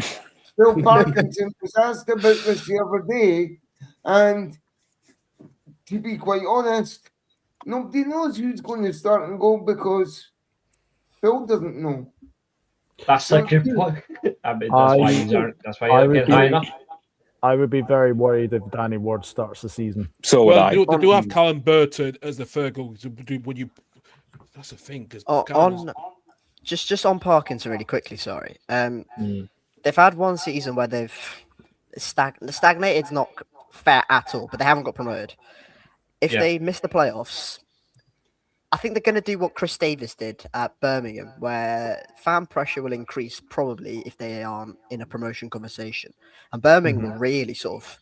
Phil Parkinson was asked about this the other day, and to be quite honest, nobody knows who's going to start and go because Phil doesn't know. That's a good point. I mean, that's why you're getting high enough. I would be very worried if Danny Ward starts the season. So would I. They do have Callum Burton as the third goal. That's the thing. Just on Parkinson really quickly. Sorry. They've had one season where they've Stagnated's not fair at all, but they haven't got promoted. If they miss the playoffs, I think they're going to do what Chris Davis did at Birmingham, where fan pressure will increase probably if they aren't in a promotion conversation. And Birmingham were really sort of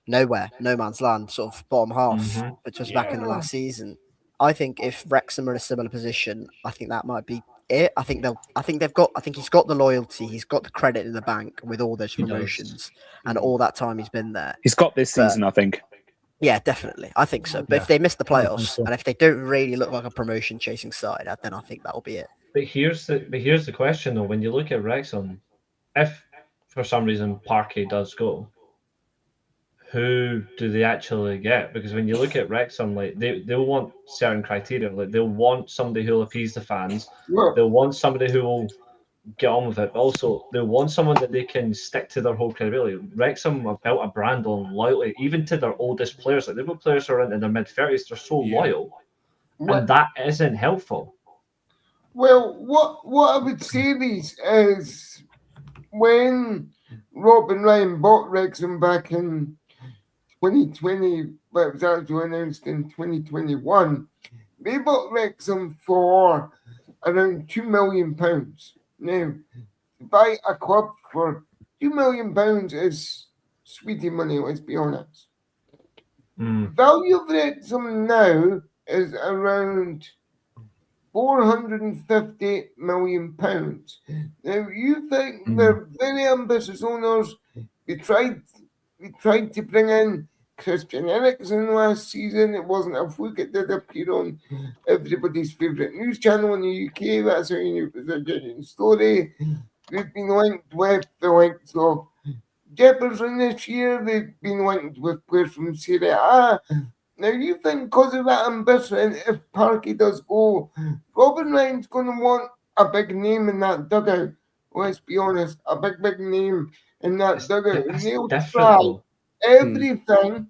nowhere, no man's land, sort of bottom half, which was back in the last season. I think if Wrexham are in a similar position, I think that might be it. I think he's got the loyalty, he's got the credit in the bank with all those promotions and all that time he's been there. He's got this season, I think. Yeah, definitely. I think so. But if they miss the playoffs and if they don't really look like a promotion chasing side, then I think that'll be it. But here's the question though. When you look at Wrexham, if for some reason Parkey does go, who do they actually get? Because when you look at Wrexham, like they'll want certain criteria. Like they'll want somebody who'll appease the fans. They'll want somebody who will get on with it. But also they'll want someone that they can stick to their whole credibility. Wrexham have built a brand on loyalty, even to their oldest players. Like they've got players who are in their mid-30s. They're so loyal, and that isn't helpful. Well, what I would say is when Rob and Ryan bought Wrexham back in 2020, but it was actually announced in 2021, they bought Wrexham for around £2 million. Now, to buy a club for £2 million is sweetie money, let's be honest. Value of Wrexham now is around £450 million. Now, you think they're very ambitious owners. We tried to bring in Christian Eriksen last season. It wasn't a fluke. It did appear on everybody's favourite news channel in the UK. That's how you knew it was a genuine story. We've been linked with the likes of Jefferson this year. They've been linked with players from Serie A. Now, you think because of that ambition, if Parkey does go, Robin Ryan's going to want a big name in that dugout. Let's be honest, a big name in that dugout. And they'll try everything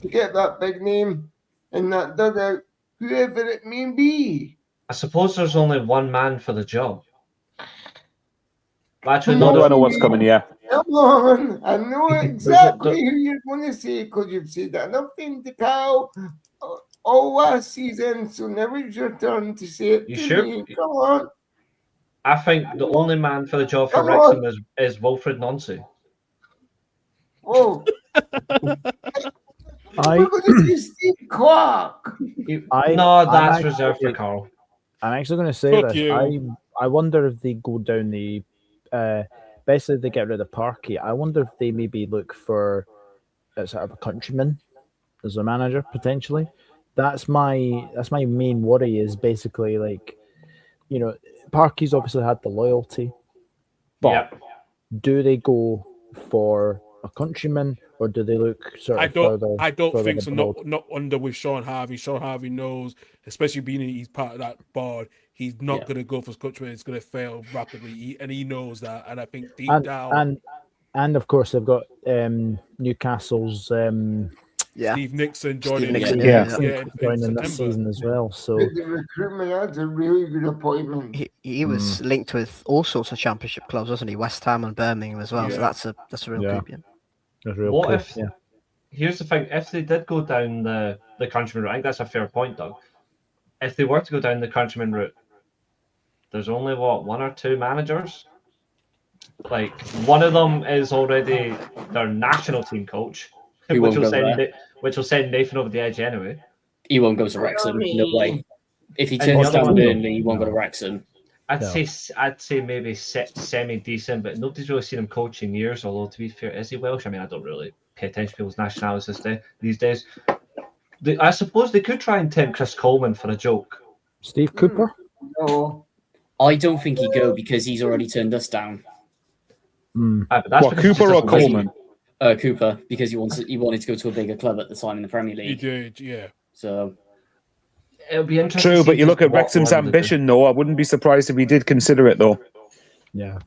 to get that big name in that dugout, whoever it may be. I suppose there's only one man for the job. Actually, no, I know what's coming, Come on, I know exactly who you're going to say because you've said that enough time to Cal all last season, so now it's your turn to say it to me. Come on. I think the only man for the job for Wrexham is Wilfred Nancy. Whoa. We're going to see Steve Clark. That's reserved for Carl. I'm actually going to say this. I wonder if they go down the... basically, they get rid of Parkey. I wonder if they maybe look for sort of a countryman as a manager potentially. That's my main worry. Is basically like, you know, Parkey's obviously had the loyalty, but do they go for a countryman or do they look sort of further? I don't think so. Not under with Sean Harvey. Sean Harvey knows, especially being he's part of that board. He's not going to go for countryman. It's going to fail rapidly, and he knows that. And I think deep down, and of course they've got Newcastle's Steve Nixon joining this season as well. So the recruitment, that's a really good appointment. He was linked with all sorts of championship clubs, wasn't he? West Ham and Birmingham as well. So that's a real coup. Here's the thing: if they did go down the countryman route, I think that's a fair point, Doug. If they were to go down the countryman route, there's only one or two managers. Like one of them is already their national team coach, which will send Nathan over the edge anyway. He won't go to Wrexham. No way. If he turns down Burnley, he won't go to Wrexham. I'd say maybe semi decent, but nobody's really seen him coach in years. Although to be fair, is he Welsh? I mean, I don't really pay attention to people's nationalities these days. I suppose they could try and tempt Chris Coleman for a joke. Steve Cooper? No. I don't think he'd go because he's already turned us down. Cooper or Coleman? Cooper, because he wanted to go to a bigger club at the time in the Premier League. He did, yeah. So it'll be interesting. True, but you look at Wrexham's ambition, though. I wouldn't be surprised if he did consider it, though. Yeah.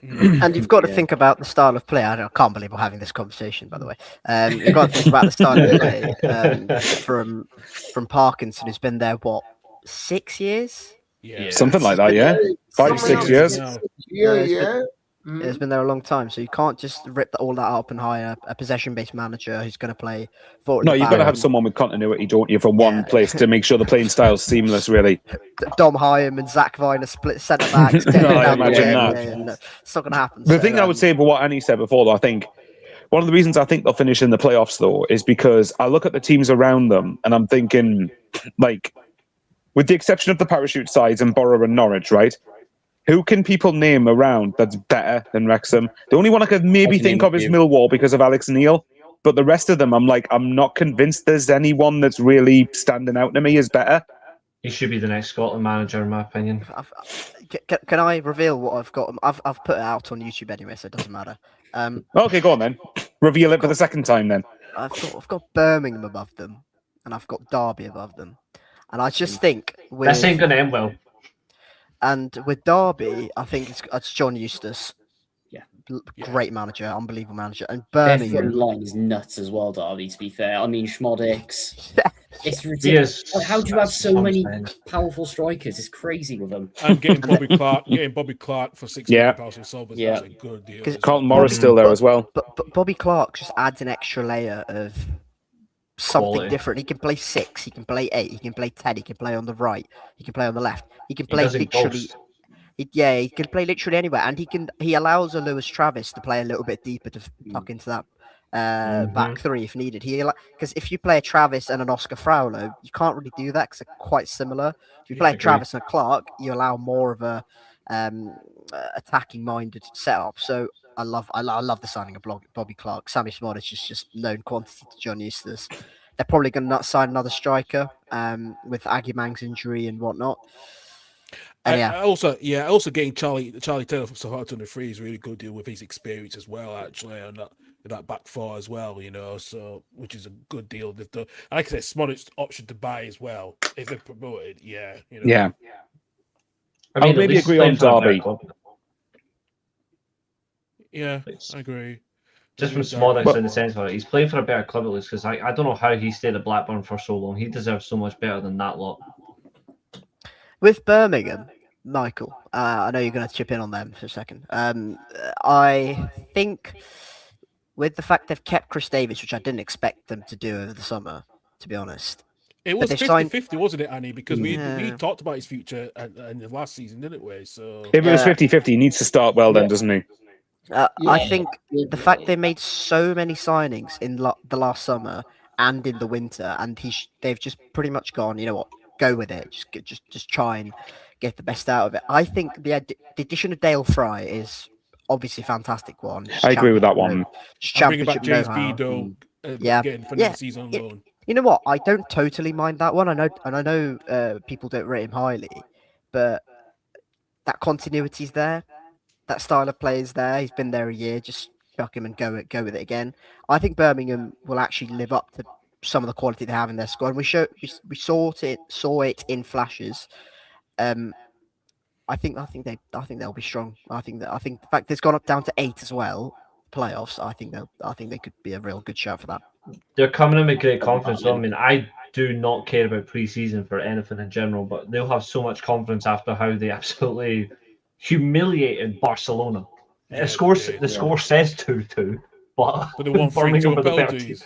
And you've got to think about the style of play. I can't believe we're having this conversation, by the way. You've got to think about the style of play from Parkinson, who's been there, 6 years? Yeah. Something like that, 5-6 years. Yeah. It's been there a long time, so you can't just rip all that up and hire a possession-based manager who's going to play forward. No, at the you've got to back. have someone with continuity, don't you, from one Yeah. place to make sure the playing style's seamless, really. Dom Hyam and Zach Viner split centre backs. No, I down the imagine wing, that. no, it's not going to happen. The So, thing I would say, but what Annie said before, though, I think one of the reasons I think they'll finish in the playoffs, though, is because I look at the teams around them and I'm thinking, like, with the exception of the parachute sides and Borough and Norwich, right? Who can people name around that's better than Wrexham? The only one I could maybe think of is Millwall because of Alex Neil. But the rest of them, I'm not convinced there's anyone that's really standing out to me as better. He should be the next Scotland manager, in my opinion. can I reveal what I've got? I've put it out on YouTube anyway, so it doesn't matter. Okay, go on then. Reveal it for the second time then. I've got Birmingham above them, and I've got Derby above them, and I just think This ain't going to end well. And with Derby, I think it's John Eustace. Yeah. Great manager, unbelievable manager. And Their Birmingham. front line is nuts as well, Derby, to be fair. I mean, Schmodix. It's ridiculous. Yes, Like, how do you have so many something. powerful strikers? It's crazy with them. And getting Bobby Clark for £6 million for Sobers, Yeah. that's a good deal. Because Carlton Morris still there as well. But Bobby Clark just adds an extra layer of something Quality. different. He can play 6, he can play 8, he can play 10, he can play on the right, he can play on the left, he can He play doesn't literally. ghost. He can play literally anywhere, and he allows a Lewis Travis to play a little bit deeper to tuck into that back three if needed. Because if you play a Travis and an Oscar Fraulo, you can't really do that because they're quite similar. If you play a Agreed. Travis and a Clark, you allow more of a attacking minded setup. So I love the signing of Bobby Clark. Sammy Smodic is just known quantity to John Eustace. They're probably going to sign another striker with Aguimang's injury and whatnot. And Also getting Charlie Taylor from Southampton the free is a really good deal with his experience as well, actually, and that back four as well, so which is a good deal. Like I said, Smodic's option to buy as well if they're promoted. Yeah. Yeah. I mean, I'll maybe at least agree play on for a better Derby. club. Yeah, I agree. Just from Derby. Smodic in the sense of it, he's playing for a better club at least, because I don't know how he stayed at Blackburn for so long. He deserves so much better than that lot. with Birmingham, Michael, I know you're going to chip in on them for a second. I think with the fact they've kept Chris Davis, which I didn't expect them to do over the summer, to be honest. It was they've 50-50, wasn't it, Annie? Because we Yeah. talked about his future in the last season, didn't we? So If it was Yeah. 50-50, he needs to start well then, doesn't he? I think the fact they made so many signings in the last summer and in the winter, and they've just pretty much gone, you know what, go with it, just try and get the best out of it. I think the addition of Dale Fry is obviously a fantastic one. I agree with that one. I'm bringing back Championship James know-how. Beadle, Yeah. getting for Yeah. another season on loan. You know what? I don't totally mind that one. I know people don't rate him highly, but that continuity's there. That style of play is there. He's been there a year. Just chuck him and go with it again. I think Birmingham will actually live up to some of the quality they have in their squad. We saw it in flashes. I think they'll be strong. I think the fact it's gone up down to 8 as well, playoffs. I think they could be a real good shout for that. They're coming in with great confidence. I mean, I do not care about pre-season for anything in general, but they'll have so much confidence after how they absolutely humiliated Barcelona. Yeah, The score says 2-2, but they won 3-2 Birmingham were on the better team. penalties.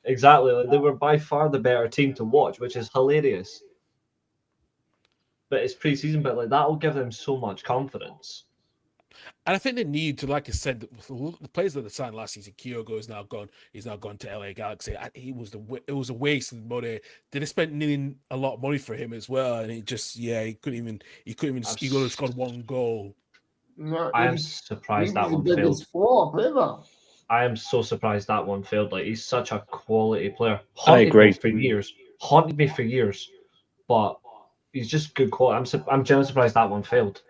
Exactly, like, they were by far the better team to watch, which is hilarious. But it's pre-season, but like that will give them so much confidence. And I think they need to, like I said, the players that they signed last season, Kyogo is now gone. He's now gone to LA Galaxy. It was a waste of money. They spent nearly a lot of money for him as well, and he couldn't even. He could have scored one goal. No, I am surprised that one the failed. biggest flop ever. I am so surprised that one failed. Like, he's such a quality player. I agree. Haunted me for years, but he's just good quality. I'm genuinely surprised that one failed.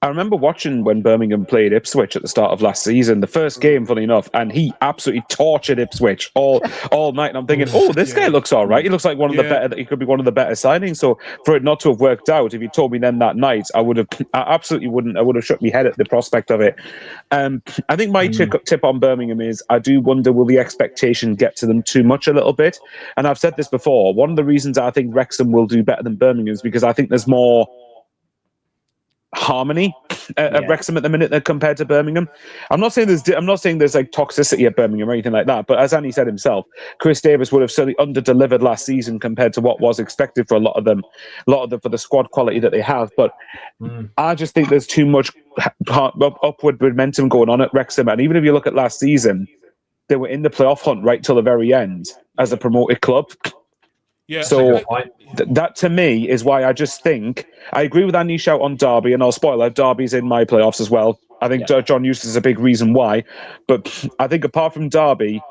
I remember watching when Birmingham played Ipswich at the start of last season, the first game, funny enough, and he absolutely tortured Ipswich all night. And I'm thinking, this guy looks all right. He looks like one of the better. He could be one of the better signings. So for it not to have worked out, if you told me then that night, I absolutely wouldn't. I would have shook my head at the prospect of it. I think my tip on Birmingham is I do wonder, will the expectation get to them too much a little bit? And I've said this before. One of the reasons I think Wrexham will do better than Birmingham is because I think there's more harmony at Yeah. Wrexham at the minute compared to Birmingham. I'm not saying there's like toxicity at Birmingham or anything like that, but as Annie said himself, Chris Davis would have certainly under-delivered last season compared to what was expected for a lot of them for the squad quality that they have. But I just think there's too much upward momentum going on at Wrexham, and even if you look at last season, they were in the playoff hunt right till the very end as a promoted club. Yeah. So that to me is why I just think I agree with Andy's shout on Derby, and I'll spoil it. Derby's in my playoffs as well. I think John Eustace is a big reason why, but I think apart from Derby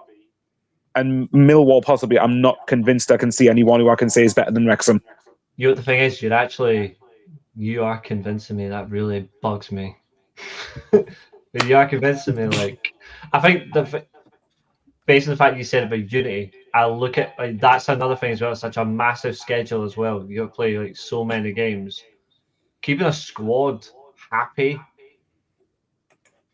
and Millwall, possibly, I'm not convinced I can see anyone who I can say is better than Wrexham. The thing is, you are convincing me. That really bugs me. You are convincing me. Like, I think based on the fact you said about unity, I look at that's another thing as well. It's such a massive schedule as well. You got to play like so many games. Keeping a squad happy,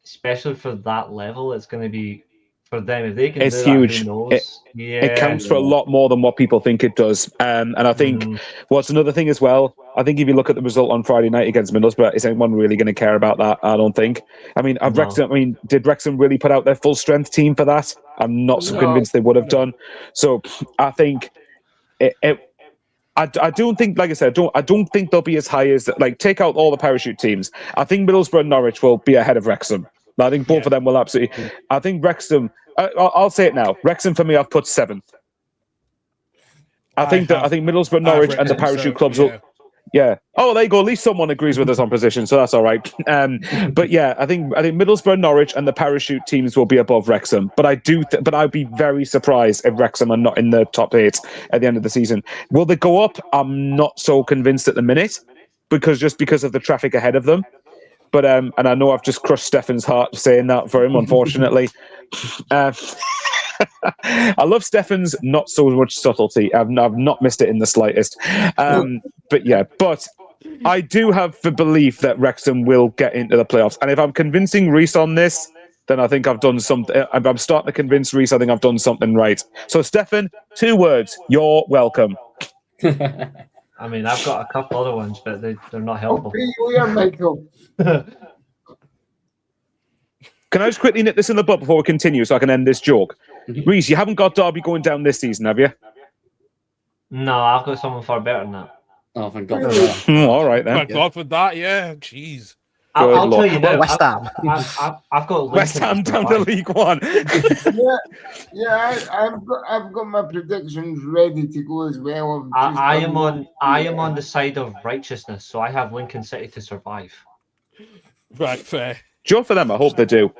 especially for that level, it's going to be for them if they can. It's do huge. That, who knows? It counts for a lot more than what people think it does. And I think what's another thing as well, I think if you look at the result on Friday night against Middlesbrough, is anyone really going to care about that? I don't think. I mean, did Wrexham really put out their full strength team for that? I'm not so convinced they would have done. So I think I don't think, like I said, I don't think they'll be as high as, like, take out all the parachute teams. I think Middlesbrough and Norwich will be ahead of Wrexham. I think both of them will absolutely. I think Wrexham. I'll say it now. Wrexham for me, I've put 7th. I think Middlesbrough, Norwich, and the parachute clubs will. Yeah. Oh, there you go. At least someone agrees with us on position, so that's all right. But yeah, I think Middlesbrough, Norwich, and the parachute teams will be above Wrexham. But but I'd be very surprised if Wrexham are not in the top 8 at the end of the season. Will they go up? I'm not so convinced at the minute, because of the traffic ahead of them. But and I know I've just crushed Stefan's heart saying that for him, unfortunately. I love Stefan's not so much subtlety. I've not missed it in the slightest. But I do have the belief that Wrexham will get into the playoffs. And if I'm convincing Reese on this, then I think I've done something. If I'm starting to convince Reese, I think I've done something right. So, Stefan, 2 words. You're welcome. I mean, I've got a couple other ones, but they're not helpful. Michael. Can I just quickly nip this in the butt before we continue so I can end this joke? Reese, you haven't got Derby going down this season, have you? No, I've got someone far better than that. Oh, thank God for that. All right, then. Thank God for that, yeah. Jeez. I'll tell you now. West Ham. I've got West Ham down to League One. I've got my predictions ready to go as well. I am on the side of righteousness, so I have Lincoln City to survive. Right, fair. Joe, for them, I hope they do.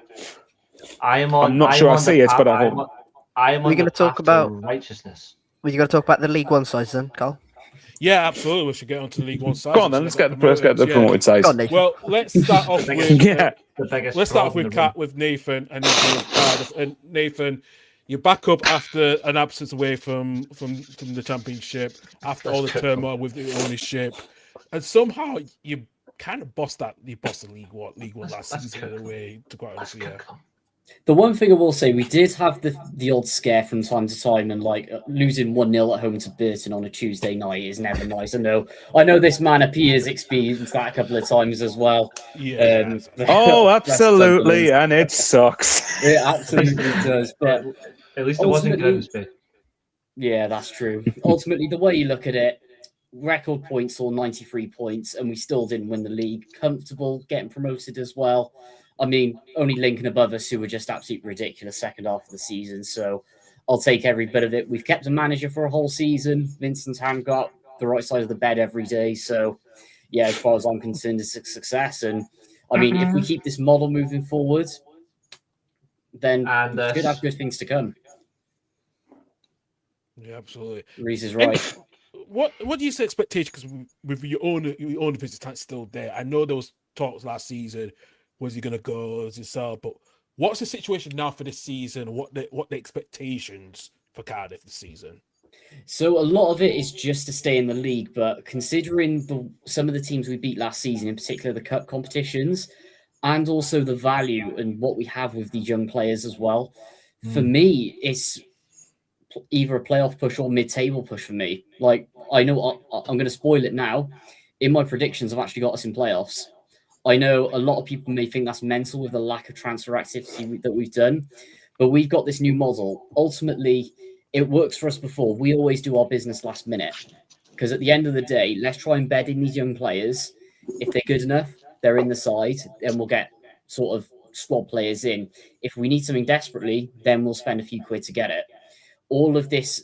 I'm not sure I see it, but I hope. I am on the path to righteousness. Were you going to talk about the League One sides then, Carl? Yeah, absolutely. We should get onto League One side. Go on then. Let's get the promoted side. Well, let's start off with let's start off with Nathan and Cardiff. And Nathan, you're back up after an absence away from the Championship, after all the turmoil with the ownership, and somehow you kind of bossed the League One last season in a way, to quite honestly. Yeah. The one thing I will say, we did have the odd scare from time to time, and like losing 1-0 at home to Burton on a Tuesday night is never nice. I know this man appears experienced that a couple of times as well. Yeah. Oh, absolutely, and it sucks. It absolutely does. But at least it wasn't Grimsby. Yeah, that's true. Ultimately, the way you look at it, record points or 93 points, and we still didn't win the league. Comfortable getting promoted as well. I mean, only Lincoln above us, who were just absolutely ridiculous second half of the season. So I'll take every bit of it. We've kept a manager for a whole season. Vincent's hand got the right side of the bed every day. So, yeah, as far as I'm concerned, it's a success. And, I mean, if we keep this model moving forward, then we could have good things to come. Yeah, absolutely. Reese is right. What do you say expectation? Because with your own visitors still there, I know there was talks last season. Was he going to go? Was he sell? But what's the situation now for this season? What the expectations for Cardiff this season? So a lot of it is just to stay in the league, but considering some of the teams we beat last season, in particular the cup competitions, and also the value and what we have with the young players as well, for me, it's either a playoff push or mid-table push for me. Like, I know I'm going to spoil it now. In my predictions, I've actually got us in playoffs. I know a lot of people may think that's mental with the lack of transfer activity that we've done, but we've got this new model. Ultimately, it works for us before. We always do our business last minute because at the end of the day, let's try and bed in these young players. If they're good enough, they're in the side, then we'll get sort of squad players in. If we need something desperately, then we'll spend a few quid to get it. All of this,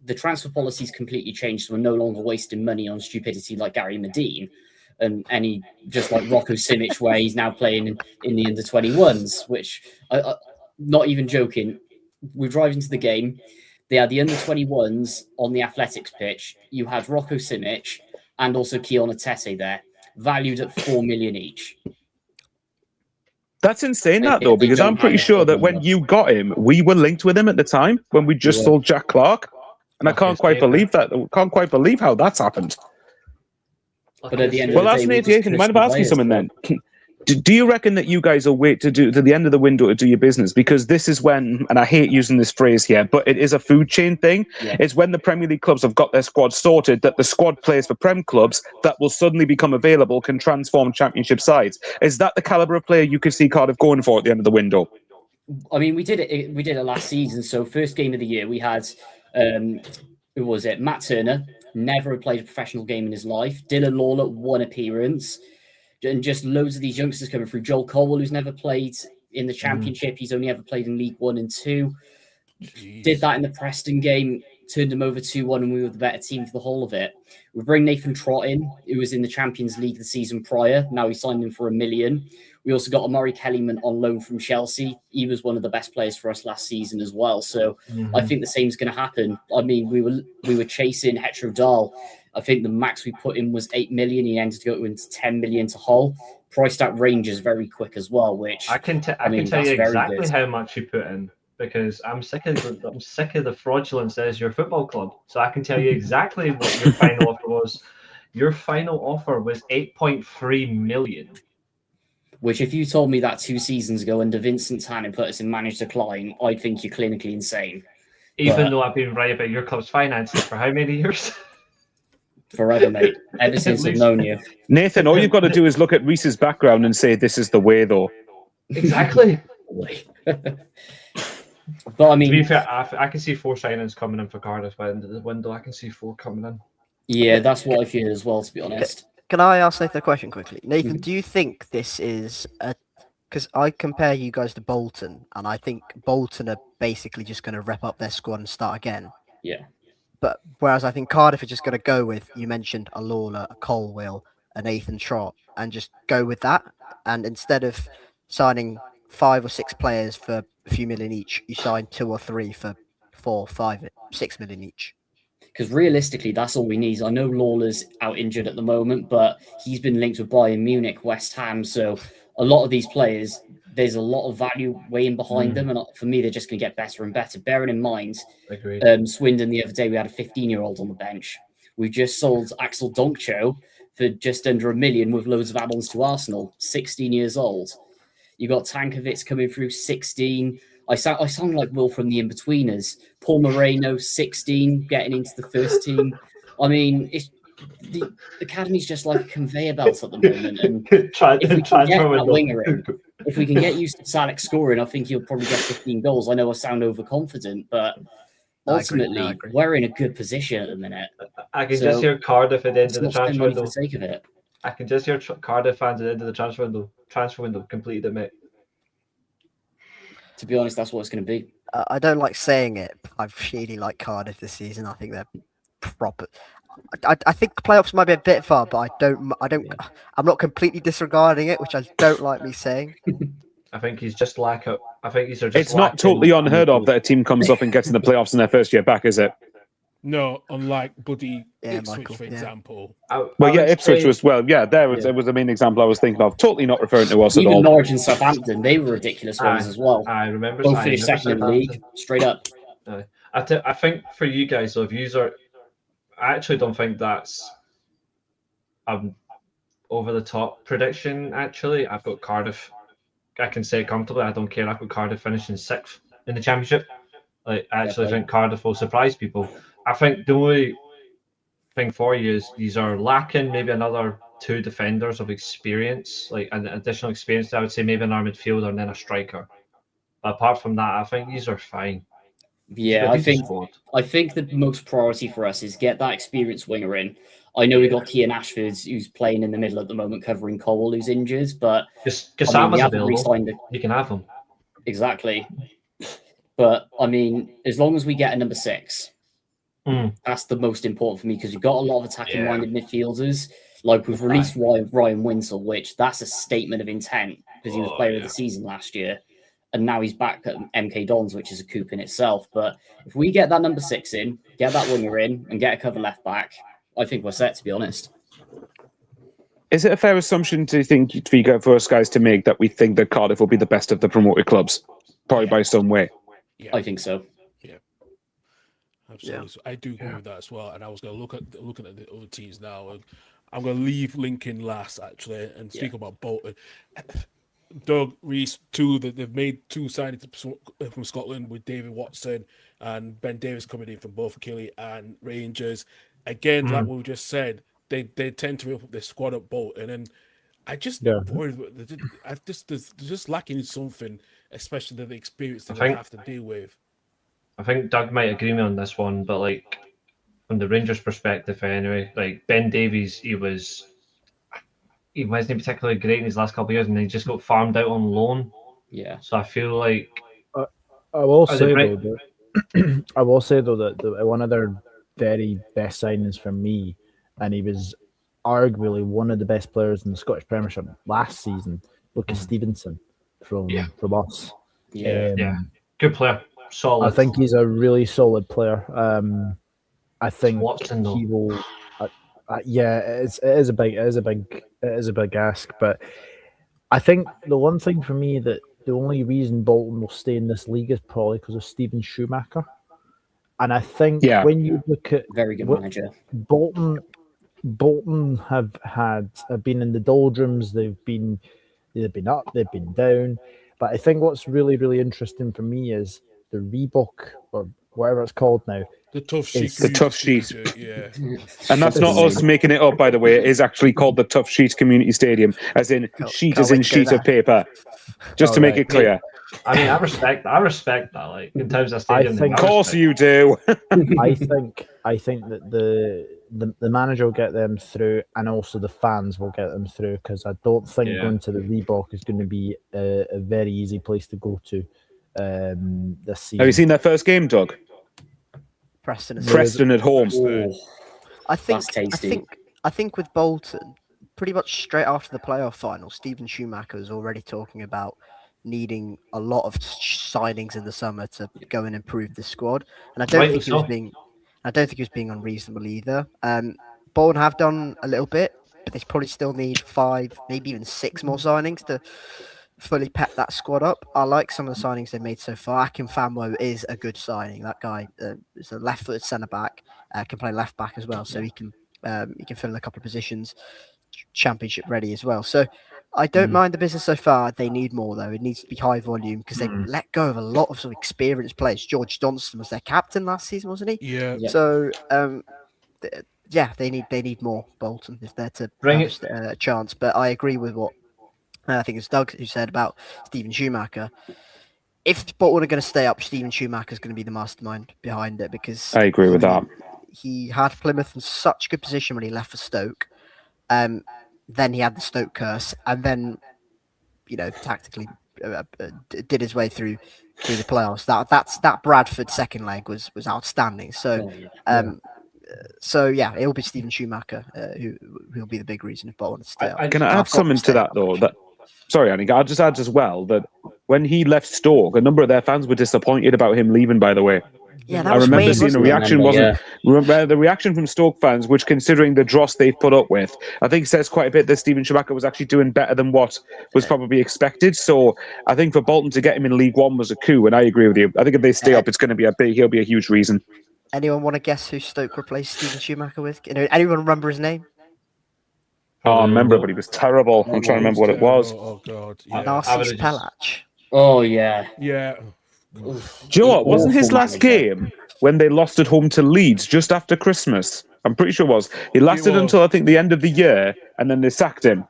the transfer policy's completely changed, so we're no longer wasting money on stupidity like Gary Medine and any just like Rocco Simic, where he's now playing in the under-21s, which, not even joking, we're driving to the game. They had the under-21s on the athletics pitch. You had Rocco Simic and also Keon Atete there, valued at 4 million each. That's insane, that though, because I'm pretty sure that when you got him, we were linked with him at the time when we just sold Jack Clark, and I can't quite believe that. Can't quite believe how that's happened. But at the end Well, of that's the an day, 88. Do you mind if I ask you something then? Do you reckon that you guys will wait to the end of the window to do your business? Because this is when, and I hate using this phrase here, but it is a food chain thing. Yeah. It's when the Premier League clubs have got their squad sorted that the squad players for Prem clubs that will suddenly become available can transform Championship sides. Is that the calibre of player you could see Cardiff going for at the end of the window? I mean, we did it last season. So first game of the year, we had, who was it? Matt Turner, never had played a professional game in his life. Dylan Lawler, 1 appearance. And just loads of these youngsters coming through. Joel Colwell, who's never played in the Championship. He's only ever played in League 1 and 2. Jeez. Did that in the Preston game, turned him over 2-1, and we were the better team for the whole of it. We bring Nathan Trott in, who was in the Champions League the season prior. Now we signed him for $1 million. We also got Amari Kellyman on loan from Chelsea. He was one of the best players for us last season as well. So I think the same is going to happen. I mean, we were chasing Hetro Dahl. I think the max we put in was 8 million. He ended up into 10 million to Hull. Priced at Rangers very quick as well, which I can tell you exactly how much you put in because I'm sick of the fraudulence as your football club. So I can tell you exactly what your final offer was. Your final offer was 8.3 million. Which, if you told me that 2 seasons ago under Vincent Tan and put us in managed decline, I'd think you're clinically insane. Even though I've been right about your club's finances for how many years? Forever, mate. Ever since I've known you. Nathan, all you've got to do is look at Reese's background and say, this is the way, though. Exactly. But I mean, to be fair, I can see 4 signings coming in for Cardiff by the end of the window. I can see 4 coming in. Yeah, that's what I feel as well, to be honest. Can I ask Nathan a question quickly? Nathan, do you think this is because I compare you guys to Bolton, and I think Bolton are basically just going to rep up their squad and start again. Yeah. But whereas I think Cardiff are just going to go with, you mentioned a Lawler, a Colwell, a Nathan Trott, and just go with that. And instead of signing 5 or 6 players for a few million each, you sign 2 or 3 for 4, 5, 6 million each. Because realistically, that's all we need. I know Lawler's out injured at the moment, but he's been linked with Bayern Munich, West Ham. So a lot of these players, there's a lot of value weighing behind them. And for me, they're just going to get better and better. Bearing in mind, Swindon the other day, we had a 15-year-old on the bench. We just sold Axel Donkcho for just under $1 million with loads of add-ons to Arsenal, 16 years old. You got Tankovic coming through, 16. I sound like Will from the In-Betweeners. Paul Moreno, 16, getting into the first team. I mean, the academy's just like a conveyor belt at the moment. And if we can get that winger in, if we can get used to Alex scoring, I think he'll probably get 15 goals. I know I sound overconfident, but ultimately, we're in a good position at the minute. I can just hear Cardiff at the end of the transfer window. For the sake of it. I can just hear Cardiff fans at the end of the transfer window completed, mate. To be honest, that's what it's going to be. I don't like saying it, but I really like Cardiff this season. I think they're proper. I think the playoffs might be a bit far, but I'm not completely disregarding it, which I don't like me saying. I think he's just lacking. It's not totally unheard of that a team comes up and gets in the playoffs in their first year back, is it? No, unlike Buddy Ipswich, Michael, for example. Ipswich was it was the main example I was thinking of. Totally not referring to us at all. Even Norwich and Southampton, they were ridiculous ones as well. I remember. Both finished second in the league, straight up. I think for you guys, though, I actually don't think that's over the top prediction. Actually, I've got Cardiff. I can say comfortably. I don't care. I've got Cardiff finishing 6th in the Championship. I actually think Cardiff will surprise people. I think the only thing for you is these are lacking maybe another two defenders of experience, like an additional experience. I would say maybe an arm midfielder and then a striker. But apart from that, I think these are fine. Yeah, I think the most priority for us is get that experienced winger in. I know we got Kean Ashford, who's playing in the middle at the moment, covering Cole, who's injured, but Gassama's available. You can have him. Exactly. But I mean, as long as we get a number 6, that's the most important for me, because we've got a lot of attacking-minded midfielders. Like we've released Ryan Winsell, which that's a statement of intent because he was player of the season last year. And now he's back at MK Dons, which is a coup in itself. But if we get that number 6 in, get that winger in, and get a cover left back, I think we're set, to be honest. Is it a fair assumption, do you think, for us guys to make that we think that Cardiff will be the best of the promoted clubs? Probably by some way. Yeah. I think so. Yeah. Absolutely. So I do agree with that as well. And I was going to looking at the other teams now. And I'm going to leave Lincoln last, actually, and speak about Bolton. Doug Reese, they've made 2 signings from Scotland with David Watson and Ben Davis coming in from both Achille and Rangers. Again, like what we just said, they tend to up their squad at Bolton, and I just worried. They're just lacking something, especially the experience that they have to deal with. I think Doug might agree with me on this one, but like from the Rangers' perspective, anyway, like Ben Davies, he wasn't particularly great in his last couple of years, and then he just got farmed out on loan. Yeah. So I feel like I will say though that one of their very best signings for me, and he was arguably one of the best players in the Scottish Premiership last season, Lucas Stevenson from us. Good player, solid. I think he's a really solid player. I think Watson, he will. It is a big ask, but I think the one thing for me that the only reason Bolton will stay in this league is probably because of Steven Schumacher. And I think when you look at very good manager, Bolton have been in the doldrums. They've been up, they've been down. But I think what's really, really interesting for me is the Reebok, or whatever it's called now. The tough sheet. The tough sheet. Yeah. And that's not us making it up, by the way. It is actually called the Tough Sheet Community Stadium, as in sheet of paper. Just to make it clear. I mean, I respect that. Like in terms of stadium, of course you do. I think that the manager will get them through, and also the fans will get them through, because I don't think going to the Reebok is going to be a very easy place to go to this season. Have you seen their first game, Doug? Preston at home. I think with Bolton, pretty much straight after the playoff final, Steven Schumacher was already talking about needing a lot of signings in the summer to go and improve the squad, and I don't think he was being unreasonable either. Bolton have done a little bit, but they probably still need 5, maybe even 6 more signings to fully pep that squad up. I like some of the signings they've made so far. Akin Famwo is a good signing. That guy is a left-footed centre back, can play left back as well, so he can fill in a couple of positions. Championship ready as well. So I don't mind the business so far. They need more though. It needs to be high volume, because they let go of a lot of experienced players. George Johnston was their captain last season, wasn't he? Yeah. So they need more, Bolton, if they're to bring a chance. But I agree with what I think it's Doug who said about Steven Schumacher. If Bolton are going to stay up, Steven Schumacher is going to be the mastermind behind it, because I agree with that. He had Plymouth in such good position when he left for Stoke. Then he had the Stoke curse, and then tactically did his way through the playoffs. That Bradford second leg was outstanding. So it'll be Steven Schumacher who will be the big reason if Bolton stay up. Can I add something to that though? Sorry, Annie, I'll just add as well that when he left Stoke, a number of their fans were disappointed about him leaving, by the way. Yeah, I remember seeing a reaction. The reaction from Stoke fans, which, considering the dross they've put up with, I think says quite a bit that Steven Schumacher was actually doing better than what was probably expected. So I think for Bolton to get him in League One was a coup, and I agree with you. I think if they stay up, it's going to be he'll be a huge reason. Anyone want to guess who Stoke replaced Steven Schumacher with? Anyone remember his name? Oh, I remember, but he was terrible. I'm trying to remember what it was. Oh God, yeah. Narcis Pelach. Oh yeah. Do you know what? Wasn't his last game when they lost at home to Leeds just after Christmas? I'm pretty sure it was. He lasted was. until I think the end of the year, and then they sacked him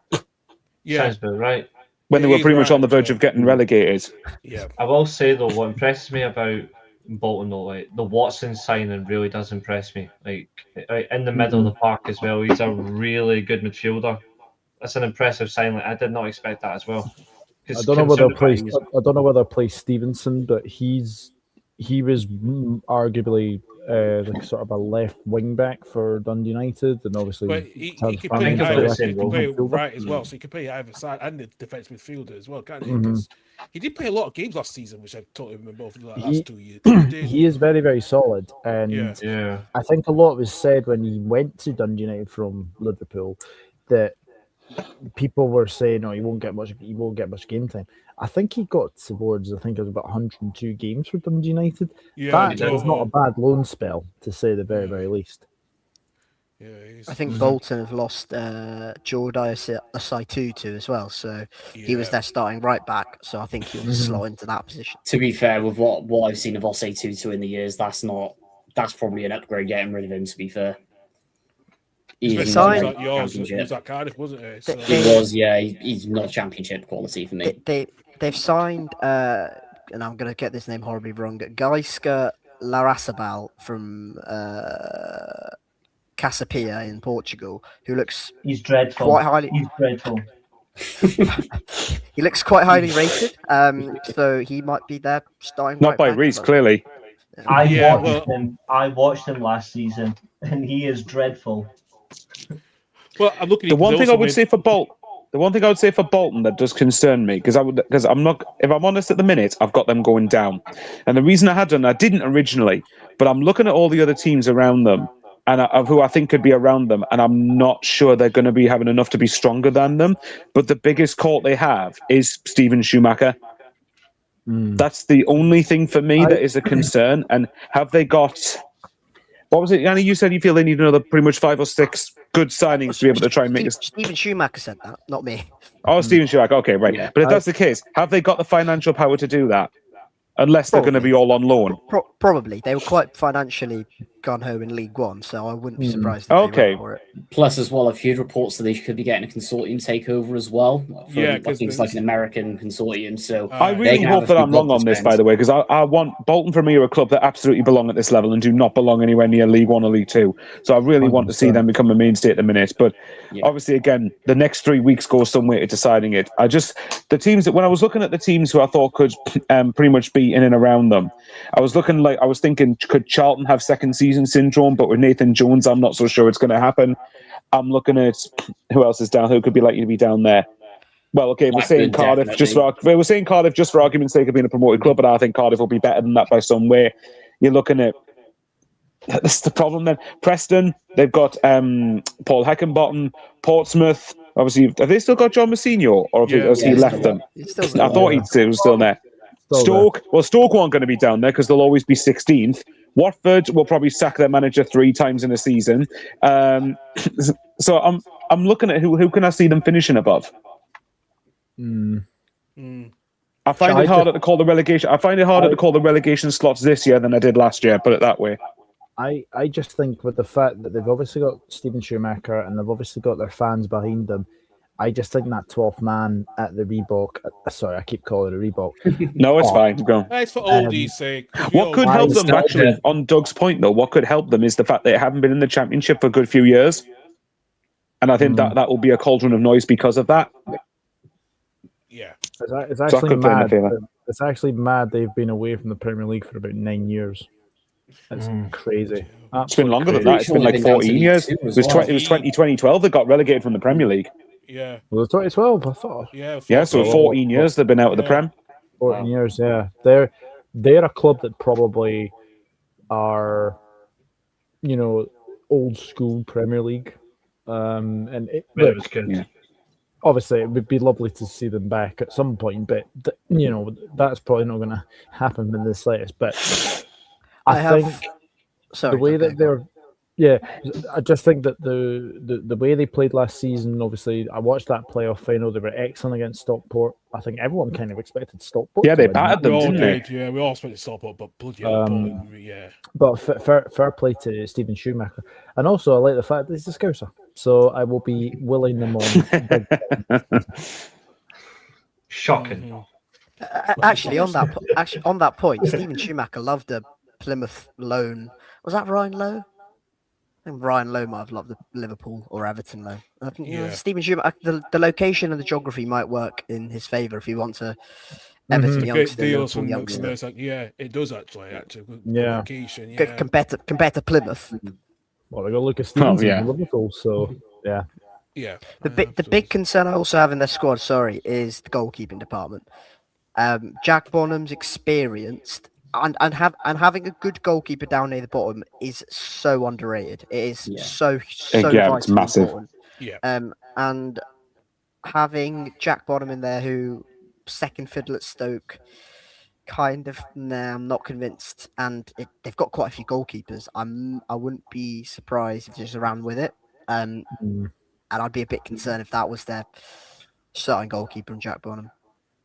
Yeah, Sounds about right. when they Yeah, were he's pretty much right, on the verge so- of getting relegated. yeah. I will say though, what impresses me about Bolton though, like the Watson signing really does impress me. Like in the middle of the park as well, he's a really good midfielder. That's an impressive sign. Like, I did not expect that as well. I don't know whether considering play. I don't know whether play Stevenson, but he was arguably like sort of a left wing back for Dundee United, and obviously But he has could family play think of as a it either, the left same he could role. play midfielder. right as well, so he could play either side and the defense midfielder as well, can't he? Mhm. 'Cause he did play a lot of games last season, which I totally remember over the He- last 2 years. He did. He is very, very solid, and Yeah. Yeah. I think a lot was said when he went to Dundee United from Liverpool that people were saying, "Oh, he won't get much game time." I think he got towards, I think it was about 102 games for Dundee United. Yeah, That he is did. not a bad loan spell, to say the very, Yeah. very least. Yeah, he's, I think Bolton have lost Jordi Asaitu too as well, so he was yeah. their starting right back. So I think he'll slot into that position. To be fair, with what I've seen of Osei Tutu in the years, that's probably an upgrade getting rid of him. To be fair, Especially he's signed- not He was championship. at Cardiff, wasn't he? So, They- He was, yeah. He's not championship quality for me. They've signed, and I'm going to get this name horribly wrong, Gaisca Larrazabal from Casapia in Portugal, who looks He's dreadful. quite highly. He's dreadful. He looks quite highly rated, so he might be their starting. Not right by back, Reece, but- clearly. Yeah, I watched him last season, and he is dreadful. well, I'm looking. The at one thing I would made- say for Bolton that does concern me, because I'm not, if I'm honest at the minute, I've got them going down. And the reason I didn't originally, but I'm looking at all the other teams around them and of who I think could be around them, and I'm not sure they're going to be having enough to be stronger than them. But the biggest court they have is Steven Schumacher. That's the only thing for me that is a concern. And have they got... What was it, Yanni? You said you feel they need another pretty much 5 or 6 good signings to be able to try and make this... Steven Schumacher said that, not me. Oh, Steven Schumacher. Okay, right. Yeah. But if that's the case, have they got the financial power to do that? Unless they're going to be all on loan. Probably. They were quite financially gone home in League One, so I wouldn't be surprised if they Okay. went for it. Plus, as well, I've heard reports that they could be getting a consortium takeover as well. From, Yeah, I 'cause think it's like an American consortium. So I they really can hope have a that few I'm wrong bob on to this, spend. by the way, because I want Bolton for me are a club that absolutely belong at this level and do not belong anywhere near League One or League Two. So I really want to see 100%. them become a mainstay at the minute. But Yeah. obviously, again, the next 3 weeks go some way to deciding it. The teams that when I was looking at the teams who I thought could pretty much be in and around them, I was thinking, could Charlton have second season syndrome? But with Nathan Jones, I'm not so sure it's going to happen. I'm looking at who else is down, who could be likely to be down there. Well, okay, we're saying Blackburn, Cardiff just for argument's sake of being a promoted club, but I think Cardiff will be better than that by some way. You're looking at that's the problem then. Preston, they've got Paul Heckenbottom, Portsmouth. Obviously, have they still got John Mousinho, or has he Yeah, left still them? It's still I thought he was still there. Stoke weren't going to be down there because they'll always be 16th. Watford will probably sack their manager 3 times in a season. So I'm looking at who can I see them finishing above. I find it harder to call the relegation. I find it harder to call the relegation slots this year than I did last year. Put it that way. I just think with the fact that they've obviously got Steven Schumacher and they've obviously got their fans behind them, I just think that 12th man at the Reebok. Sorry, I keep calling it a Reebok. No, it's fine. Go. It's for oldies' sake. What could help them, nostalgia. actually, on Doug's point, though, what could help them is the fact that they haven't been in the Championship for a good few years. And I think that will be a cauldron of noise because of that. Yeah. It's So I actually could play in mad. their favour. It's actually mad they've been away from the Premier League for about 9 years. That's crazy. It's been longer than that. It's been like 14 years. It was 2012 they got relegated from the Premier League. Yeah. Well, it was 2012, I thought. Yeah. Yeah, so 14 years they've been out of the Prem. 14 years, yeah. They're a club that probably are, old school Premier League. And It was good. Yeah. obviously it would be lovely to see them back at some point, but that's probably not going to happen in the slightest. But I think sorry, the way okay, that they're Yeah, I just think that the way they played last season, obviously, I watched that playoff final. They were excellent against Stockport. I think everyone kind of expected Stockport. Yeah, to they win. battered We them, all didn't they? did, yeah. We all expected Stockport, but bloody hell, Bolton, yeah. But fair play to Stephen Schumacher, and also I like the fact that he's a Scouser, so I will be willing them on. Shocking. Actually, on that point, Stephen Schumacher loved a Plymouth loan. Was that Ryan Lowe? I think Ryan Lowe might have loved the Liverpool or Everton loan. I think, Yeah. Stephen Schumacher, the location and the geography might work in his favour if you want to Everton Great youngster, deals Liverpool from youngster. it's like, yeah, it does actually. Good Yeah. location, yeah. Compared to Plymouth. Well, they got Lucas Stevens yeah. in Liverpool, so yeah. Yeah. The big concern I also have in their squad, is the goalkeeping department. Jack Bonham's experienced and having a good goalkeeper down near the bottom is so underrated. It is so Yeah, it's vitally massive. important. Yeah. And having Jack Bonham in there, who second fiddle at Stoke, kind of I'm not convinced. And they've got quite a few goalkeepers. I wouldn't be surprised if they just ran with it. And I'd be a bit concerned if that was their starting goalkeeper and Jack Bonham.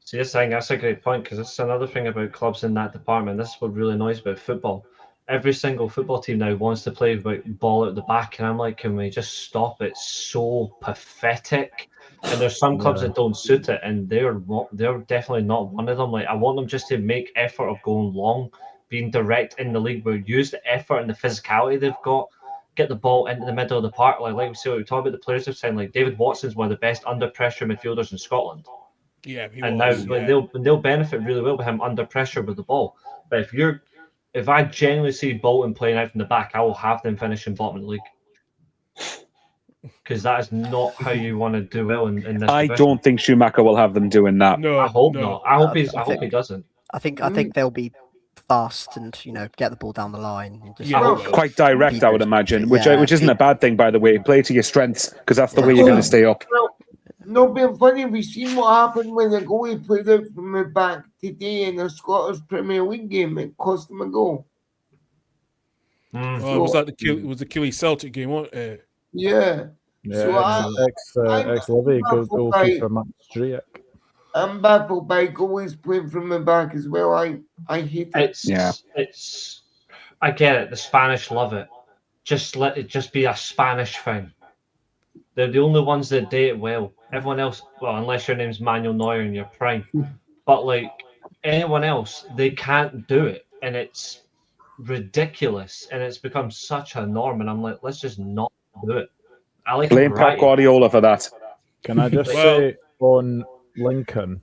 So you're saying that's a great point, because this is another thing about clubs in that department. This is what really annoys about football. Every single football team now wants to play with ball out the back, and I'm like, can we just stop? It's so pathetic. And there's some clubs that don't suit it, and they're definitely not one of them. Like, I want them just to make effort of going long, being direct in the league, where use the effort and the physicality they've got, get the ball into the middle of the park. Like we see what we talk about the players have signed. Like David Watson's one of the best under pressure midfielders in Scotland. Yeah, And now they'll benefit really well with him under pressure with the ball. But if I genuinely see Bolton playing out from the back, I will have them finishing bottom of the league. Because that is not how you want to do well in this. I division. don't think Schumacher will have them doing that. No, I hope not. I hope he doesn't. I think they'll be fast and get the ball down the line. And just Quite direct, I would imagine, which Yeah. isn't a bad thing, by the way. Play to your strengths, because that's the way you're going to stay up. No, being funny, we've seen what happened when the goalie played out from the back today in a Scottish Premier League game. It cost him a goal. It was like the Killie Celtic game, wasn't it? Yeah. Yeah, ex-Livy goalkeeper Matt Striak. I'm baffled by goalies playing from the back as well. I hate it. It's I get it. The Spanish love it. Just let it just be a Spanish thing. They're the only ones that do it well. Everyone else, well, unless your name's Manuel Neuer in your prime, but like anyone else, they can't do it, and it's ridiculous, and it's become such a norm. And I'm like, let's just not do it. I like Blame Pep Guardiola for that. Can I just say on Lincoln?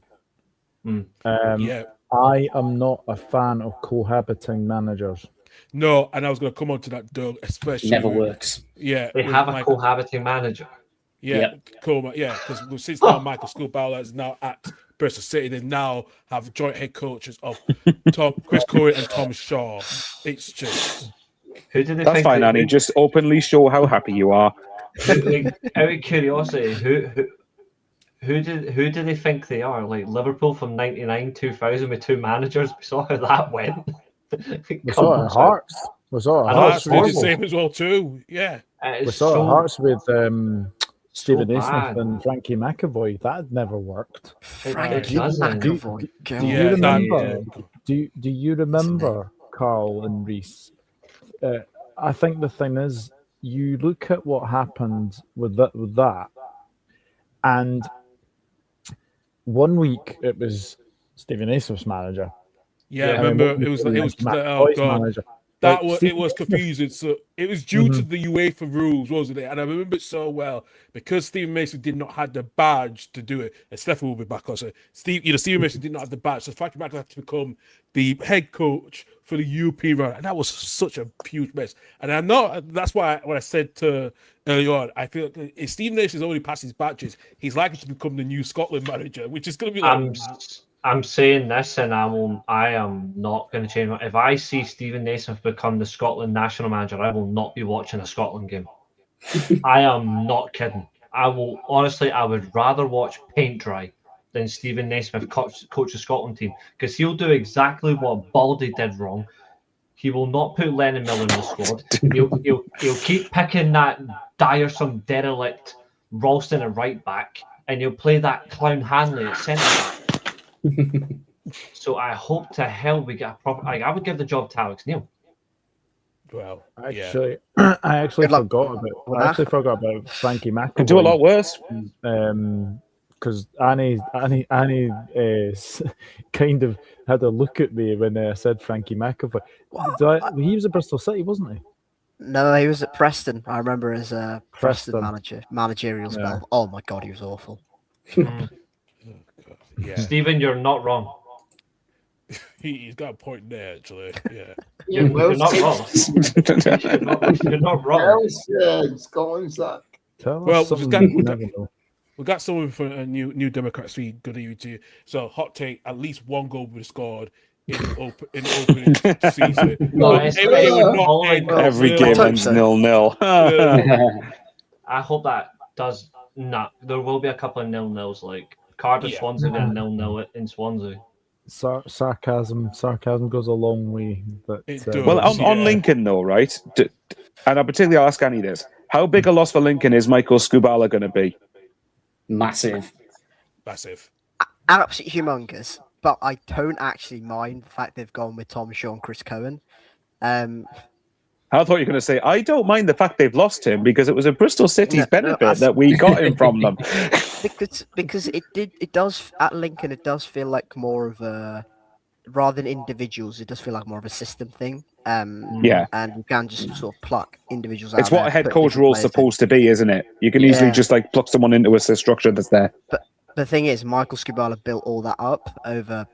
I am not a fan of cohabiting managers. No, and I was going to come on to that, Doug, especially. Never works. Yeah. They have a cohabiting manager. Yeah, cool. Yeah, because since now Michael Schoolbauer is now at Bristol City, they now have joint head coaches of Chris Curry and Tom Shaw. It's just. Who did they That's think fine, Annie. Just openly show how happy you are. Out of curiosity, who did they think they are? Like Liverpool from 99, 2000 with two managers. We saw how that went. We saw it at Hearts. We saw it at Hearts Hearts. did the same as well too. Yeah. We saw it at Hearts with Stephen so Naismith bad. and Frankie McAvoy. That had never worked. Frankie doesn't. McAvoy. Do you remember? Do you remember Carl and Reese? I think the thing is, you look at what happened with that, and 1 week it was Stephen Naismith's manager. Yeah, I remember it was oh god. Manager. That Like, was it was confusing. So it was due to the UEFA rules, wasn't it? And I remember it so well because Stephen Mason did not have the badge to do it. And Stefan will be back also. Stephen Mason did not have the badge, so Frankie McAvoy had to become the head coach for the European run, and that was such a huge mess. And I know that's why when I said to earlier on, I feel like if Stephen Mason's already passed his badges, he's likely to become the new Scotland manager, which is going to be like. I'm saying this, and I am not going to change my. If I see Stephen Naismith become the Scotland national manager, I will not be watching a Scotland game. I am not kidding. I would rather watch paint dry than Stephen Naismith coach the Scotland team, because he'll do exactly what Baldy did wrong. He will not put Lennon Miller in the squad. He'll keep picking that tiresome derelict Ralston at right back, and he'll play that clown Hanley at centre back. So I hope to hell we get a proper. I would give the job to Alex Neil. Well, Actually, I actually forgot about Frankie McAvoy. Can do a lot worse. Because Annie kind of had a look at me when I said Frankie McAvoy. He was at Bristol City, wasn't he? No, he was at Preston. I remember as a Preston Preston. managerial spell. Oh my god, he was awful. Yeah. Stephen, you're not wrong. He's got a point there, actually. Yeah. You're not wrong. You're not wrong. Scotland's that. Well, we got someone for a new Democrats feed. Good evening to you. So, hot take: at least one goal was scored in the opening season. Every game ends 0-0. I hope that does not. There will be a couple of 0-0s, like Cardiff, Swansea, and 0-0 in Swansea. Sarcasm goes a long way. But well, on Lincoln though, right? And I particularly ask Annie this: how big a loss for Lincoln is Michael Skubala going to be? Massive. Absolutely humongous. But I don't actually mind the fact they've gone with Tom Shaw and Chris Cohen. I thought you were going to say, I don't mind the fact they've lost him because it was a Bristol City's benefit that we got him from them. because it does at Lincoln, it does feel like more of a, rather than individuals, it does feel like more of a system thing. Yeah. And you can just sort of pluck individuals out. It's what a head coach role is supposed to be, isn't it? You can easily just like pluck someone into a structure that's there. But the thing is, Michael Skubala built all that up over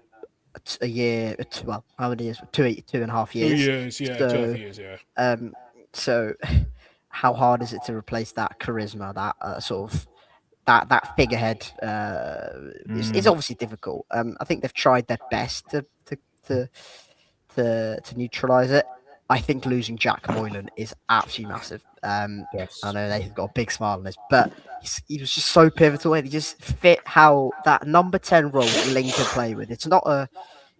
a year. Well, how many years? 2.5 years. 2 years, yeah. So, 2.5 years, yeah. So, how hard is it to replace that charisma, that sort of that figurehead? Is obviously difficult. I think they've tried their best to neutralize it. I think losing Jack Moylan is absolutely massive. Yes. I know they've got a big smile on this, but he was just so pivotal. He just fit how that number 10 role that Lincoln play with. It's not a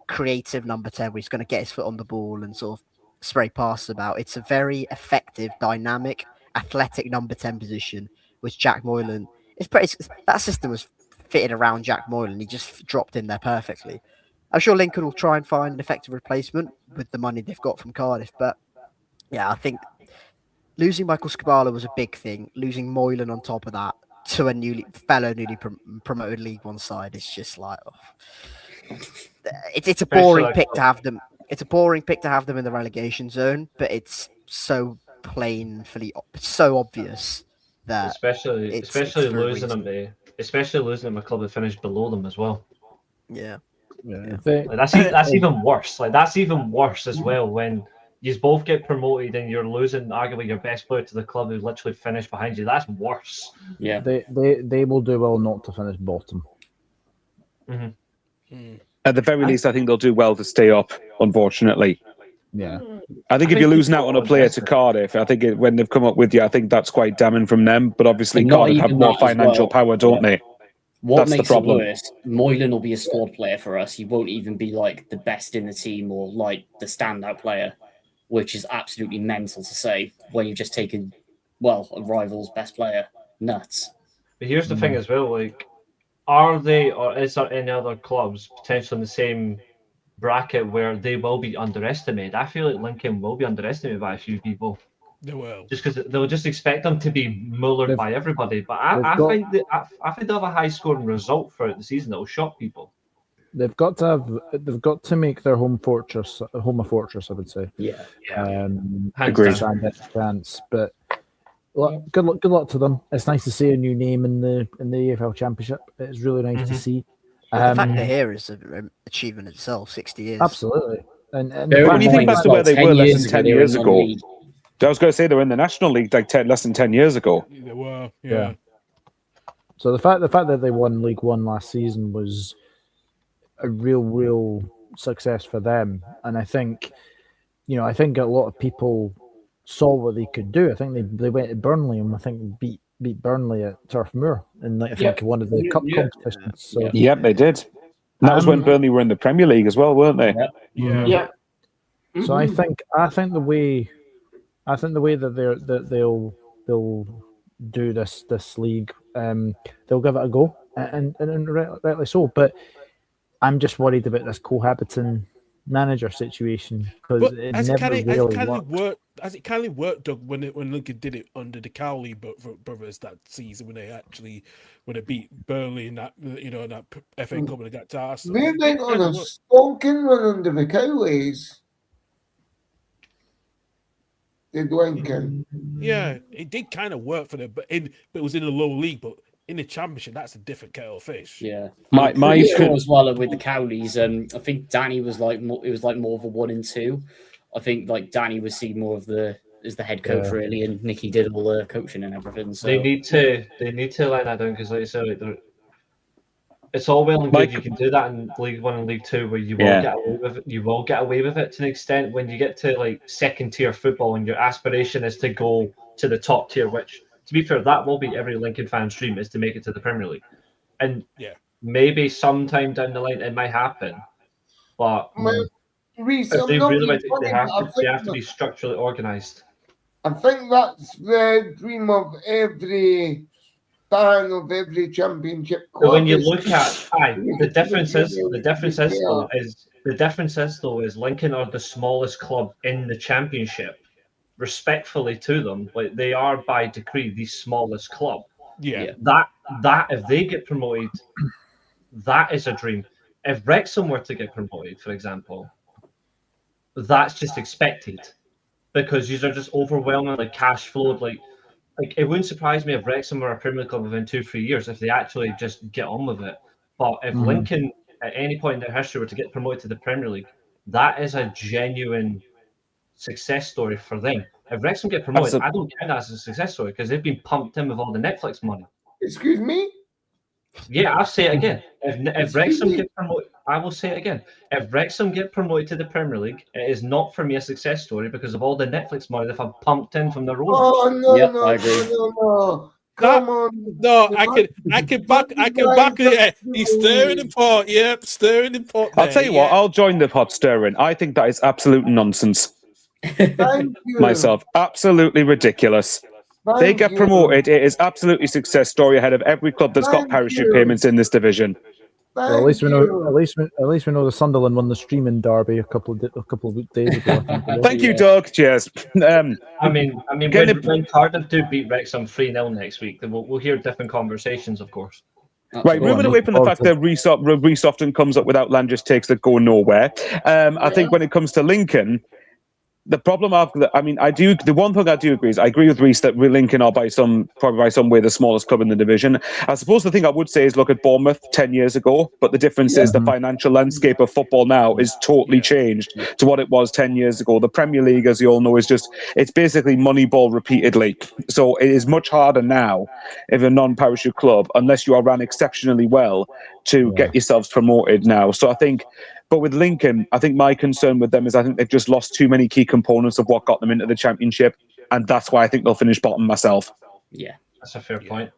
creative number 10 where he's going to get his foot on the ball and sort of spray passes about. It's a very effective, dynamic, athletic number 10 position, which Jack Moylan is pretty. That system was fitted around Jack Moylan. He just dropped in there perfectly. I'm sure Lincoln will try and find an effective replacement with the money they've got from Cardiff. But yeah, I think losing Michael Skubala was a big thing. Losing Moylan on top of that to a newly promoted League One side is just like, it's a boring pick to have them. It's a boring pick to have them in the relegation zone, but it's so so obvious that especially losing them a club that finished below them as well. Yeah. Like, that's even worse. Like that's even worse as well when you both get promoted and you're losing arguably your best player to the club who literally finished behind you. That's worse. Yeah. They will do well not to finish bottom. At the very least, I think they'll do well to stay up, unfortunately. Yeah. I think if you're losing out on a player to Cardiff, I think when they've come up with you, I think that's quite damning from them. But obviously, Cardiff have more financial power, don't they? What That's makes the problem. it worse, Moylan will be a squad player for us. He won't even be like the best in the team or like the standout player, which is absolutely mental to say when you've just taken, well, a rival's best player. Nuts. But here's the thing as well, like, are they or is there any other clubs potentially in the same bracket where they will be underestimated? I feel like Lincoln will be underestimated by a few people. They will. Just because they'll just expect them to be mullered by everybody. But I think they'll have a high scoring result throughout the season that will shock people. They've got to make their home fortress a fortress, I would say. Yeah. Agreed. Chance, but good luck to them. It's nice to see a new name in the EFL Championship. It's really nice to see. The fact they're here is an achievement itself. 60 years. Absolutely. And when you think back to where they were less than 10 years ago, I was going to say they were in the National League like less than 10 years ago. They were, yeah. So the fact that they won League One last season was a real success for them, and I think a lot of people saw what they could do. I think they went to Burnley and I think beat Burnley at Turf Moor in one of the cup competitions. So. Yep, they did. And that was when Burnley were in the Premier League as well, weren't they? Yeah. So I think the way that they'll do this league, they'll give it a go, and rightly so. But I'm just worried about this cohabiting manager situation because it never really worked. Has it kind of worked, Doug, when Lincoln did it under the Cowley brothers that season when they beat Burnley in that in that FA Cup and they got to Arsenal? They went on a stonking run under the Cowleys. Did Lincoln? Yeah, it did kind of work for them, but it was in the lower league. But in the Championship, that's a different kettle of fish. Yeah, my sure as well with the Cowleys. I think Danny was more of a 1 and 2. I think like Danny was seen more of as the head coach really, and Nicky did all the coaching and everything. So they need to let that down because, like I said, it's all well and good. You can do that in League 1 and League 2, where you will get away with it. You will get away with it to an extent. When you get to like second tier football, and your aspiration is to go to the top tier, which, to be fair, that will be every Lincoln fan's dream, is to make it to the Premier League. And maybe sometime down the line it might happen, but Reece, if they really want it, they have to be structurally organised. I think that's the dream of every fan of every Championship club. But when you look at the difference is Lincoln are the smallest club in the Championship. Respectfully to them, like they are by decree the smallest club. Yeah. That if they get promoted, that is a dream. If Wrexham were to get promoted, for example, that's just expected because these are just overwhelmingly cash flowed. Like it wouldn't surprise me if Wrexham were a Premier League club within 2-3 years if they actually just get on with it. But if Lincoln at any point in their history were to get promoted to the Premier League, that is a genuine success story for them. If Wrexham get promoted, I don't count that as a success story because they've been pumped in with all the Netflix money. Excuse me? Yeah, I'll say it again. If Wrexham get promoted, I will say it again. If Wrexham get promoted to the Premier League, it is not for me a success story because of all the Netflix money they've had pumped in from their owners. Oh no, Yep, no, I agree. no. Come on. No, I can back it. He's stirring the pot. Yep, stirring the pot. I'll tell you what, I'll join the pot stirring. I think that is absolute nonsense. Thank you. Myself, absolutely ridiculous. They get promoted. It is absolutely success story ahead of every club that's got parachute payments in this division. Well, at least we know. At least we know the Sunderland won the streaming derby a couple of days ago. I think. Thank you, Doug. Cheers. I mean, when Cardiff do beat Wrexham 3-0 next week, then we'll hear different conversations, of course. Right, moving away from the fact that Reece often comes up with outlandish takes that go nowhere. I think when it comes to Lincoln, the problem the one thing I do agree is I agree with Reece that Lincoln are probably by some way the smallest club in the division. I suppose the thing I would say is look at Bournemouth 10 years ago, but the difference is the financial landscape of football now is totally changed to what it was 10 years ago. The Premier League, as you all know, it's basically Moneyball repeatedly. So it is much harder now if a non-parachute club, unless you are run exceptionally well, to get yourselves promoted now. So I think. But with Lincoln, I think my concern with them is I think they've just lost too many key components of what got them into the Championship, and that's why I think they'll finish bottom myself. Yeah, that's a fair point.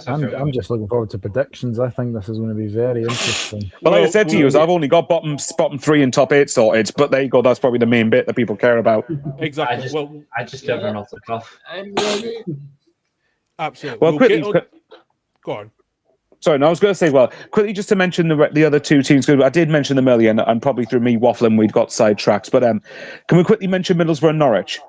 I'm just looking forward to predictions. I think this is going to be very interesting. Well, like I said to you, I've only got bottom 3 and top 8 sorted, but there you go. That's probably the main bit that people care about. Exactly. I just do everyone off the cuff. Absolutely. Well, quickly, go on. Sorry, no, I was going to say, quickly just to mention the other two teams. I did mention them earlier, and probably through me waffling, we'd got sidetracked. But can we quickly mention Middlesbrough and Norwich?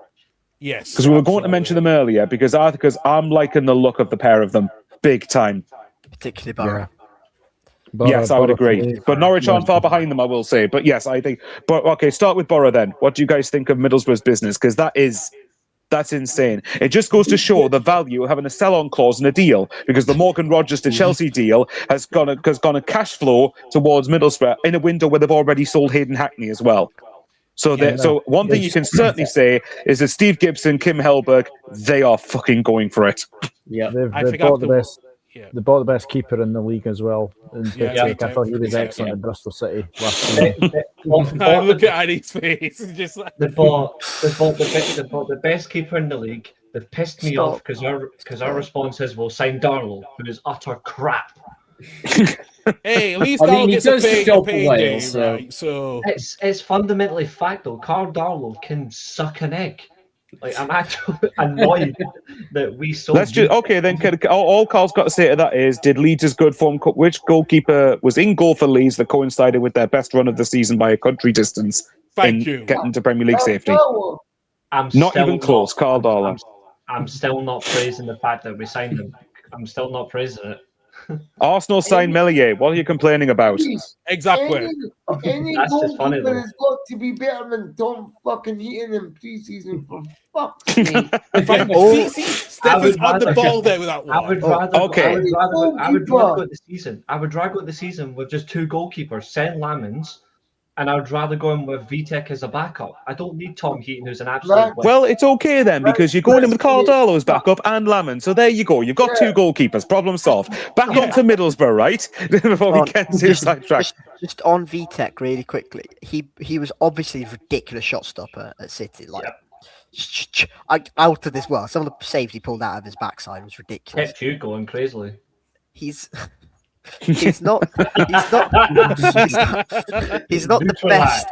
Yes. Because we were going to mention them earlier, because I'm liking the look of the pair of them, big time. Particularly Borough. Yes, I would agree. But Norwich aren't far behind them, I will say. But yes, I think. But okay, start with Borough then. What do you guys think of Middlesbrough's business? Because that's insane. It just goes to show the value of having a sell-on clause in a deal, because the Morgan Rogers to Chelsea deal has gone a cash flow towards Middlesbrough in a window where they've already sold Hayden Hackney as well. So one thing you can certainly say is that Steve Gibson, Kim Helberg, they are fucking going for it. Yeah, they've bought the best. Yeah. They bought the best keeper in the league as well. I thought he was excellent at Bristol City last season. Look at Annie's face. Just like... They bought the best keeper in the league. They've pissed me off because our response is we'll sign Darlow, who is utter crap. Hey, at least I mean, Darlow he gets a does the pay, job for payday, Wales, so- right? So It's fundamentally fact though. Carl Darlow can suck an egg. Like I'm actually annoyed that we sold. Let's just okay then. All Carl's got to say to that is, did Leeds' good form? Which goalkeeper was in goal for Leeds that coincided with their best run of the season by a country distance thank in you. getting to Premier League safety? I'm Not still even close, Carl Darlow. I'm still not praising the fact that we signed him. I'm still not praising it. Arsenal signed Melier. What are you complaining about? Exactly. Any That's just funny, goalkeeper though. has got to be better than Tom fucking Heaton in pre-season, for fuck's sake. Steph is on the ball there with that I one. would rather. okay. I would rather go at the season. I would rather go at the season with just 2 goalkeepers, Sen Lamens, and I would rather go in with Vitek as a backup. I don't need Tom Heaton, who's an absolute. Well, it's okay then, because you're going in with Carl Darlow as backup and Lamond. So there you go. You've got 2 goalkeepers. Problem solved. Back on to Middlesbrough, right? Before we get too sidetracked. Just on VTech really quickly. He was obviously a ridiculous shot stopper at City. Like out of this world. Some of the saves he pulled out of his backside was ridiculous. Kept you going crazily. He's not the best.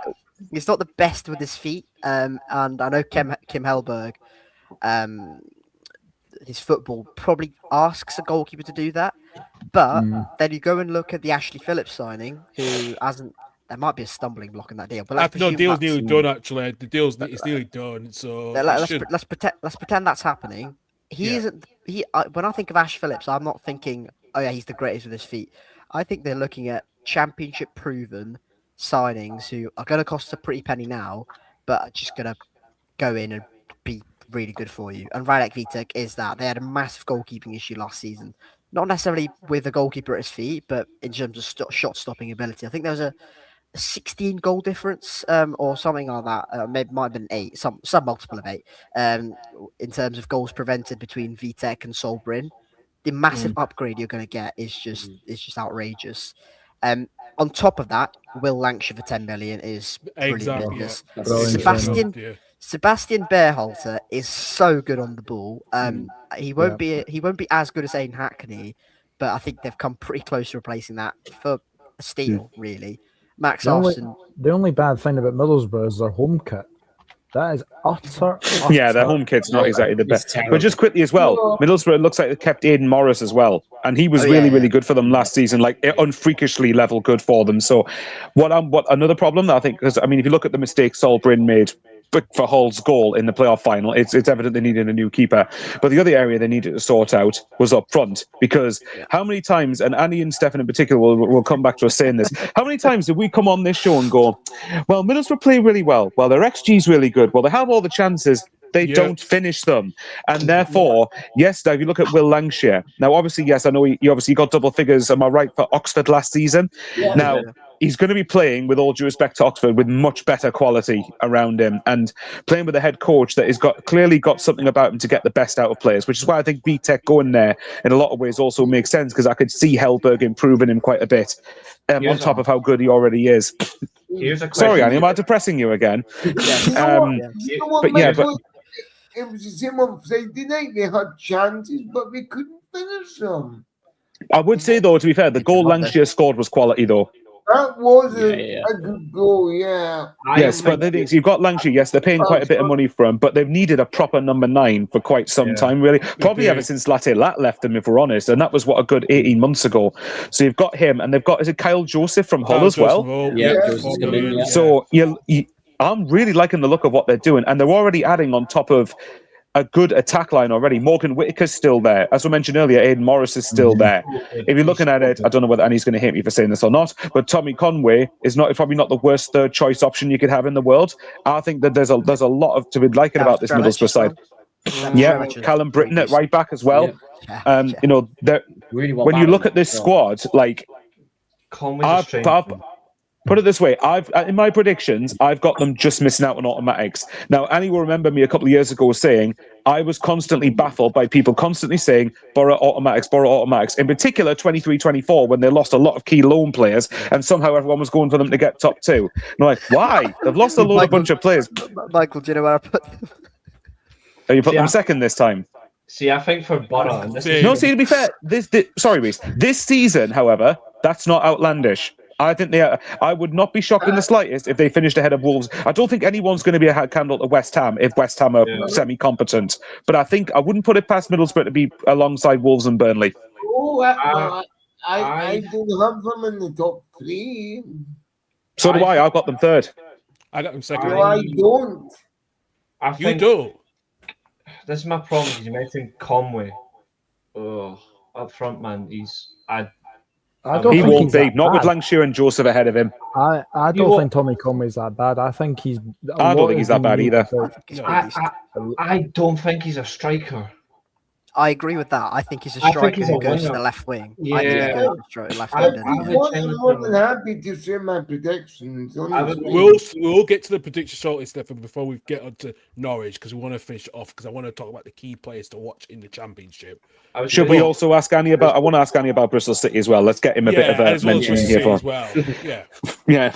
He's not the best with his feet. And I know Kim Hellberg, his football probably asks a goalkeeper to do that. But then you go and look at the Ashley Phillips signing, who hasn't. There might be a stumbling block in that deal, but let's No, deal's presume nearly done. Actually, the deal's it's nearly done. So let's pretend that's happening. He isn't. When I think of Ash Phillips, I'm not thinking, oh yeah, he's the greatest with his feet. I think they're looking at championship proven signings who are going to cost a pretty penny now, but are just going to go in and be really good for you. And Radek Vitek is that. They had a massive goalkeeping issue last season. Not necessarily with the goalkeeper at his feet, but in terms of shot stopping ability. I think there was a 16 goal difference or something like that. Maybe might have been 8, some multiple of 8 in terms of goals prevented between Vitek and Solbrin. The massive upgrade you're going to get is just outrageous. On top of that, Will Lancashire for 10 million is brilliant. Sebastian Berhalter is so good on the ball. He won't be as good as Aiden Hackney, but I think they've come pretty close to replacing that for a steal, really. Max Austin. The only bad thing about Middlesbrough is their home kit. That is utter. Yeah, their home kit's not exactly the best. But just quickly as well, Middlesbrough, it looks like they kept Aidan Morris as well. And he was really good for them last season, like unfreakishly level good for them. So what another problem that I think, because I mean, if you look at the mistakes Solbrin made for Hull's goal in the playoff final, it's evident they needed a new keeper. But the other area they needed to sort out was up front, because how many times, and Annie and Stefan in particular will come back to us saying this, how many times did we come on this show and go, well, Middlesbrough play really well, well, their XG's really good, well, they have all the chances, they don't finish them. And therefore, yes, now if you look at Will Lancashire, now obviously, yes, I know he obviously got double figures, am I right, for Oxford last season? Now, he's going to be playing, with all due respect to Oxford, with much better quality around him, and playing with a head coach that has clearly got something about him to get the best out of players, which is why I think BTEC going there in a lot of ways also makes sense, because I could see Hellberg improving him quite a bit on top of how good he already is. Here's a question. Sorry, Annie, am I depressing you again? It was the same on Friday night. They had chances, but we couldn't finish them. I would say, though, to be fair, the goal Lancashire scored was quality, though. That was a good goal, Yes, but the thing is, you've got Lancashire, yes, they're paying quite a bit of money for him, but they've needed a proper number 9 for quite some time, really. Probably ever since Latte Lat left them, if we're honest, and that was, a good 18 months ago. So you've got him, and they've got, is it Kyle Joseph from Hull as well? Joseph's come in, So I'm really liking the look of what they're doing, and they're already adding on top of a good attack line already. Morgan Whitaker's still there. As we mentioned earlier, Aidan Morris is still there. If you're looking at it, I don't know whether Annie's going to hate me for saying this or not, but Tommy Conway is probably not the worst third choice option you could have in the world. I think that there's a lot to be liking about this Middlesbrough side. Yeah, Callum Britton at right back as well. You know, when you look at this squad, like, put it this way, in my predictions, I've got them just missing out on automatics. Now, Annie will remember me a couple of years ago saying I was constantly baffled by people constantly saying borrow automatics. In particular, 23-24, when they lost a lot of key loan players, and somehow everyone was going for them to get top 2. And I'm like, why? They've lost a bunch of players. Michael, do you know where I put them? Oh, you put them second this time? See, I think for Borough... No, see, to be fair, sorry, Reece. This season, however, That's not outlandish. I think they are. I would not be shocked in the slightest if they finished ahead of Wolves. I don't think anyone's going to be a candle to West Ham if West Ham are semi-competent. But I wouldn't put it past Middlesbrough to be alongside Wolves and Burnley. Oh, I don't have them in the top 3. So do I. I've got them third. I got them second. No, I don't. I You think do. this is my problem. You mentioned Conway. Up front, man. He won't be. Not with Lancashire and Joseph ahead of him. I don't think Tommy Conway's that bad. I think he's. I don't think he's that bad either. I don't think he's a striker. I agree with that. I think he's a striker who goes to the left wing. Yeah. I think he goes to left I'm wing. more than happy to share my predictions. We'll get to the prediction shortly, Stefan, before we get on to Norwich, because we want to finish it off, because I want to talk about the key players to watch in the Championship. Should we also ask Annie about? I want to ask Annie about Bristol City as well. Let's get him a bit of a mention here for. As well. Yeah. Yeah.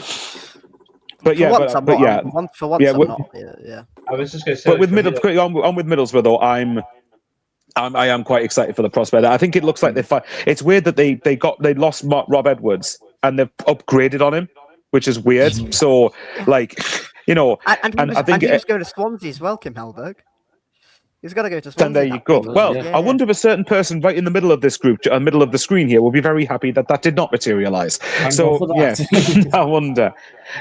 But For once, I'm not. Yeah. I was just going to say. But with Middlesbrough, on with Middlesbrough though, I am quite excited for the prospect. I think it looks like it's weird that they lost Rob Edwards and they've upgraded on him, which is weird. So, like, you know, and I think he was going to Swansea as well, Kim Hellberg. He's got to go to Swansea. And there you go. Well, I wonder if a certain person right in the middle of this group, middle of the screen here, will be very happy that did not materialize. So, yes, I wonder.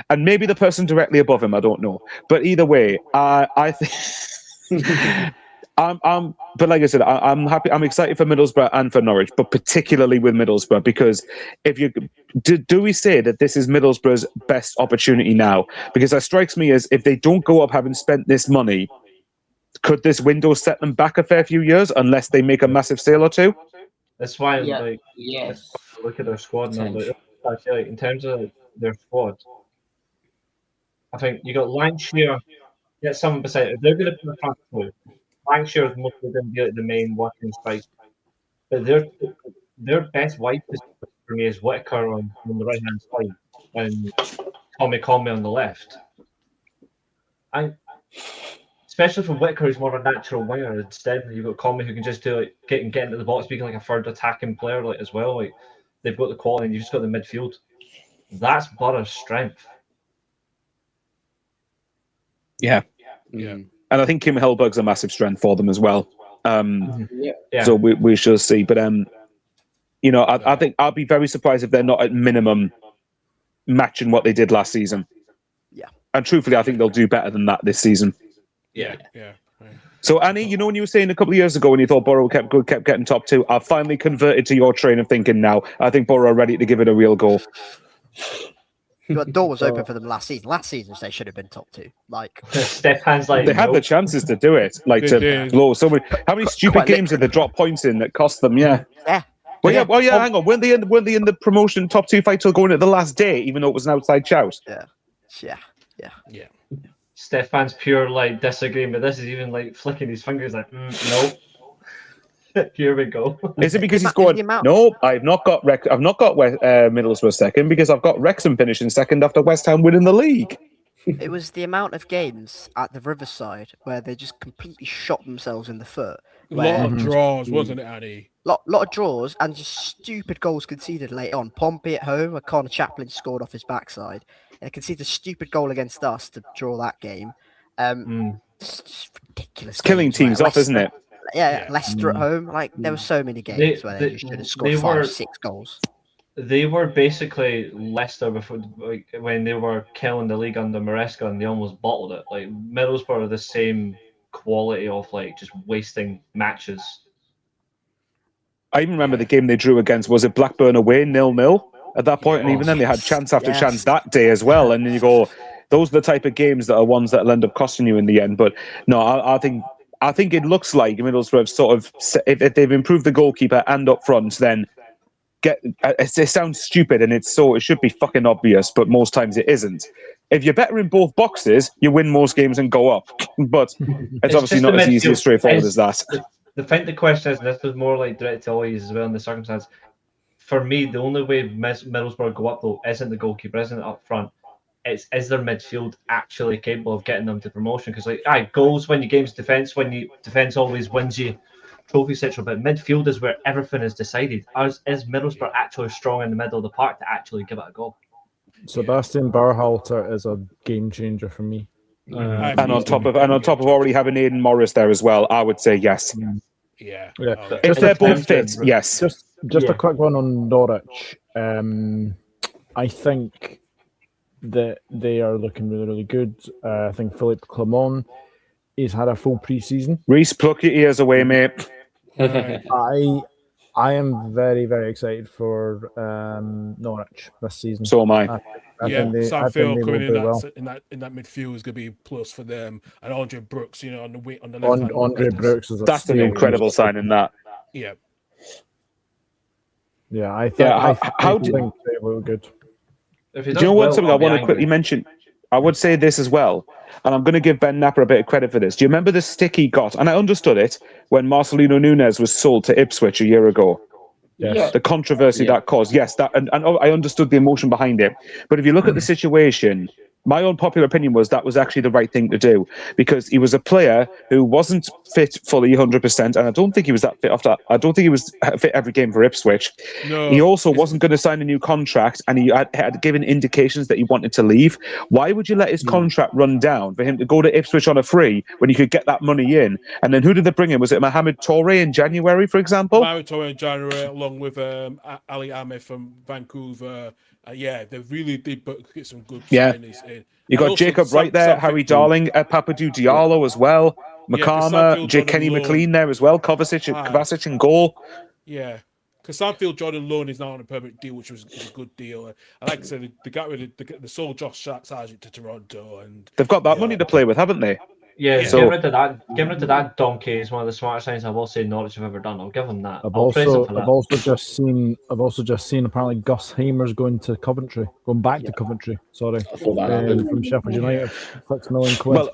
And maybe the person directly above him, I don't know. But either way, I think. But like I said, I'm happy. I'm excited for Middlesbrough and for Norwich, but particularly with Middlesbrough, because if you do we say that this is Middlesbrough's best opportunity now? Because that strikes me as if they don't go up having spent this money, could this window set them back a fair few years unless they make a massive sale or two? That's why, yes. Look at their squad now. I feel like in terms of their squad, I think you got Lancashire. Get someone beside it. They're going to put the front two. Lancashire is mostly going to be like the main working strike, but their best wide position for me is Whittaker on the right hand side and Tommy Conway on the left. And especially for Whittaker, who's more of a natural winger. Instead, you've got Conway who can just do like get into the box, being like a third attacking player, like as well. Like they've got the quality, and you've just got the midfield. That's Borough's strength. Yeah. And I think Kim Hellberg's a massive strength for them as well. So we shall see. But you know, I think I'll be very surprised if they're not at minimum matching what they did last season. Yeah. And truthfully, I think they'll do better than that this season. Yeah. So Annie, you know, when you were saying a couple of years ago when you thought Borough kept getting top 2, I've finally converted to your train of thinking now. I think Borough are ready to give it a real go. The door was open for them last season. Last season, they should have been top 2. Like Stefan's like they had the chances to do it, like to blow so many. How many stupid games did they drop points in that cost them? Yeah. Well, hang on. Weren't they in the promotion top 2 fight till going at the last day, even though it was an outside shout? Yeah. Stefan's pure like disagreement. This is even like flicking his fingers like, no. Here we go. Is it because he's going? No, I've not got Middlesbrough second because I've got Wrexham finishing second after West Ham winning the league. It was the amount of games at the Riverside where they just completely shot themselves in the foot. A lot of draws, wasn't it, Annie? Lot of draws and just stupid goals conceded late on. Pompey at home, where Connor Chaplin scored off his backside. They conceded a stupid goal against us to draw that game. It's just ridiculous. Killing teams off, isn't it? Yeah, Leicester at home. Like there were so many games where they should have scored 5-6 goals. They were basically Leicester before, like, when they were killing the league under Maresca, and they almost bottled it. Like Middlesbrough are the same quality of like just wasting matches. I even remember the game they drew against. Was it Blackburn away 0-0 at that point? And even then they had chance after chance that day as well. And then you go, those are the type of games that are ones that will end up costing you in the end. But no, I think it looks like Middlesbrough have sort of, if they've improved the goalkeeper and up front, then it sounds stupid and it should be fucking obvious, but most times it isn't. If you're better in both boxes, you win most games and go up. But it's obviously not as easy or straightforward as that. The question is, and this was more like direct to Ollie's as well in the circumstance, for me, the only way Middlesbrough go up though isn't the goalkeeper, isn't it up front. Is their midfield actually capable of getting them to promotion? Because goals win you games, defense always wins you trophy situation, but midfield is where everything is decided. Is Middlesbrough actually strong in the middle of the park to actually give it a go? Sebastian Berhalter is a game changer for me. I And on think top he's of gonna be already having Aidan Morris there as well, I would say yes. Yeah. Yeah. Oh, If they're both fit, tempted, yes. Just a quick one on Norwich. I think that they are looking really, really good. I think Philippe Clement, he's had a full pre-season. Reece, pluck your ears away, mate. I am very, very excited for Norwich this season. So am I. I yeah, think they Sam will Phil coming in do well. in that midfield is going to be a plus for them, and Andre Brooks, on the left hand. Andre Brooks is That's an incredible signing. That. Yeah. Yeah, I think. How think they will good. If he Do does you know well, what? Something I I'll be want to angry. quickly mention. I would say this as well, and I'm going to give Ben Napper a bit of credit for this. Do you remember the stick he got? And I understood it when Marcelino Nunes was sold to Ipswich a year ago. Yes. The controversy that caused. Yes, that and I understood the emotion behind it. But if you look at the situation, my own popular opinion was that was actually the right thing to do, because he was a player who wasn't fit fully 100%, and I don't think he was that fit after. I don't think he was fit every game for Ipswich. No, he also wasn't going to sign a new contract, and he had given indications that he wanted to leave. Why would you let his contract run down for him to go to Ipswich on a free when you could get that money in? And then who did they bring in? Was it Mohamed Toure in January, for example? Mohamed Toure in January, along with Ali Ahmed from Vancouver. They really did get some good signings in. You got Jacob Wright there, Harry Darling, Papadou Diallo as well, Makama, Kenny McLean there as well, Kovacic in goal. Yeah, because Sanfield Jordan loan is now on a permanent deal, which is a good deal. And like I said, they got rid of the sold Josh Sargent to Toronto, and they've got that money to play with, haven't they? Yeah, So- getting rid of that. Getting rid of that donkey is one of the smartest things I will say Norwich have ever done. I'll give them that. I've I'll praise them also for that. I've also just seen apparently Gus Hamer's going to Coventry, going back to Coventry. Sorry, I thought that happened. from Sheffield United, £6 million. Well,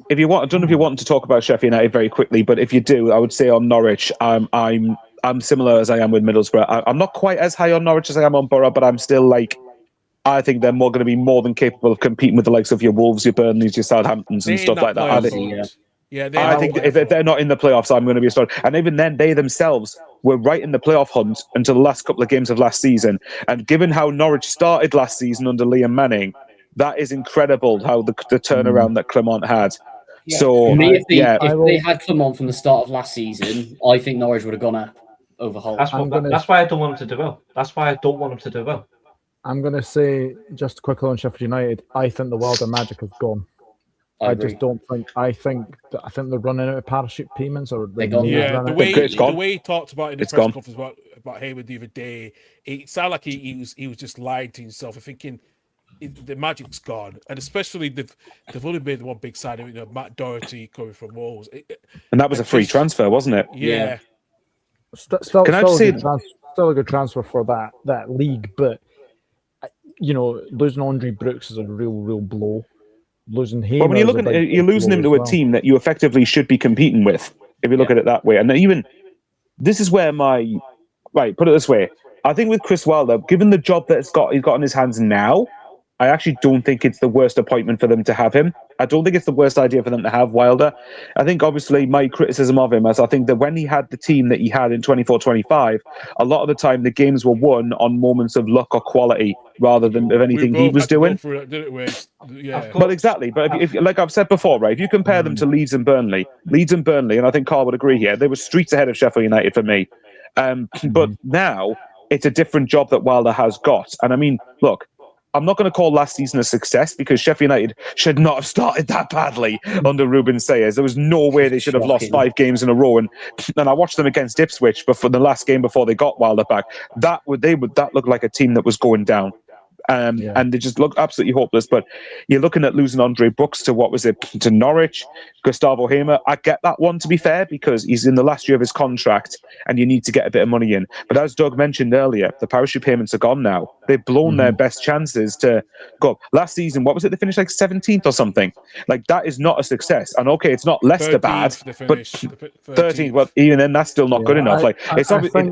if you want, I don't know if you want to talk about Sheffield United very quickly, but if you do, I would say on Norwich, I'm similar as I am with Middlesbrough. I'm not quite as high on Norwich as I am on Borough, but I'm still I think they're going to be more than capable of competing with the likes of your Wolves, your Burnleys, your Southamptons, and stuff like that. I think if they're not in the playoffs, I'm going to be astonished. And even then, they themselves were right in the playoff hunt until the last couple of games of last season. And given how Norwich started last season under Liam Manning, that is incredible how the turnaround that Clement had. Yeah. So, For me, if they had Clement from the start of last season, I think Norwich would have gone up over Hull. That's why I don't want them to do well. That's why I don't want them to do well. I'm going to say, just quickly on Sheffield United, I think the Wilder magic has gone. I just don't think. I think they're running out of parachute payments, or they're gone. Yeah, the way he talked about it in the press conference about Hayward the other day, it sounded like he was just lying to himself, thinking the magic's gone, and especially they've only made one big signing, Matt Doherty coming from Wolves, and that was a free transfer, wasn't it? Yeah. Still a good transfer for that league, but losing Andre Brooks is a real blow. Losing him. Well, when you're losing him to a team that you effectively should be competing with, if you look at it that way. And even this is where put it this way. I think with Chris Wilder, given the job that he's got in his hands now, I actually don't think it's the worst appointment for them to have him. I don't think it's the worst idea for them to have Wilder. I think, obviously, my criticism of him is I think that when he had the team that he had in 24-25, a lot of the time the games were won on moments of luck or quality rather than of anything he was doing. Well, exactly. But if like I've said before, right, if you compare them to Leeds and Burnley, and I think Carl would agree here, they were streets ahead of Sheffield United for me. But now it's a different job that Wilder has got. And I mean, look, I'm not going to call last season a success because Sheffield United should not have started that badly under Ruben Sayers. There was no way they should have lost 5 games in a row. And I watched them against Ipswich before the last game before they got Wilder back. That looked like a team that was going down. And they just look absolutely hopeless. But you're looking at losing Andre Brooks to Norwich, Gustavo Hamer. I get that one, to be fair, because he's in the last year of his contract and you need to get a bit of money in. But as Doug mentioned earlier, the parachute payments are gone now. They've blown their best chances to go up. Last season, what was it? They finished 17th or something. That is not a success. And okay, it's not Leicester bad, but 13th. Well, even then, that's still not good enough. It's obviously.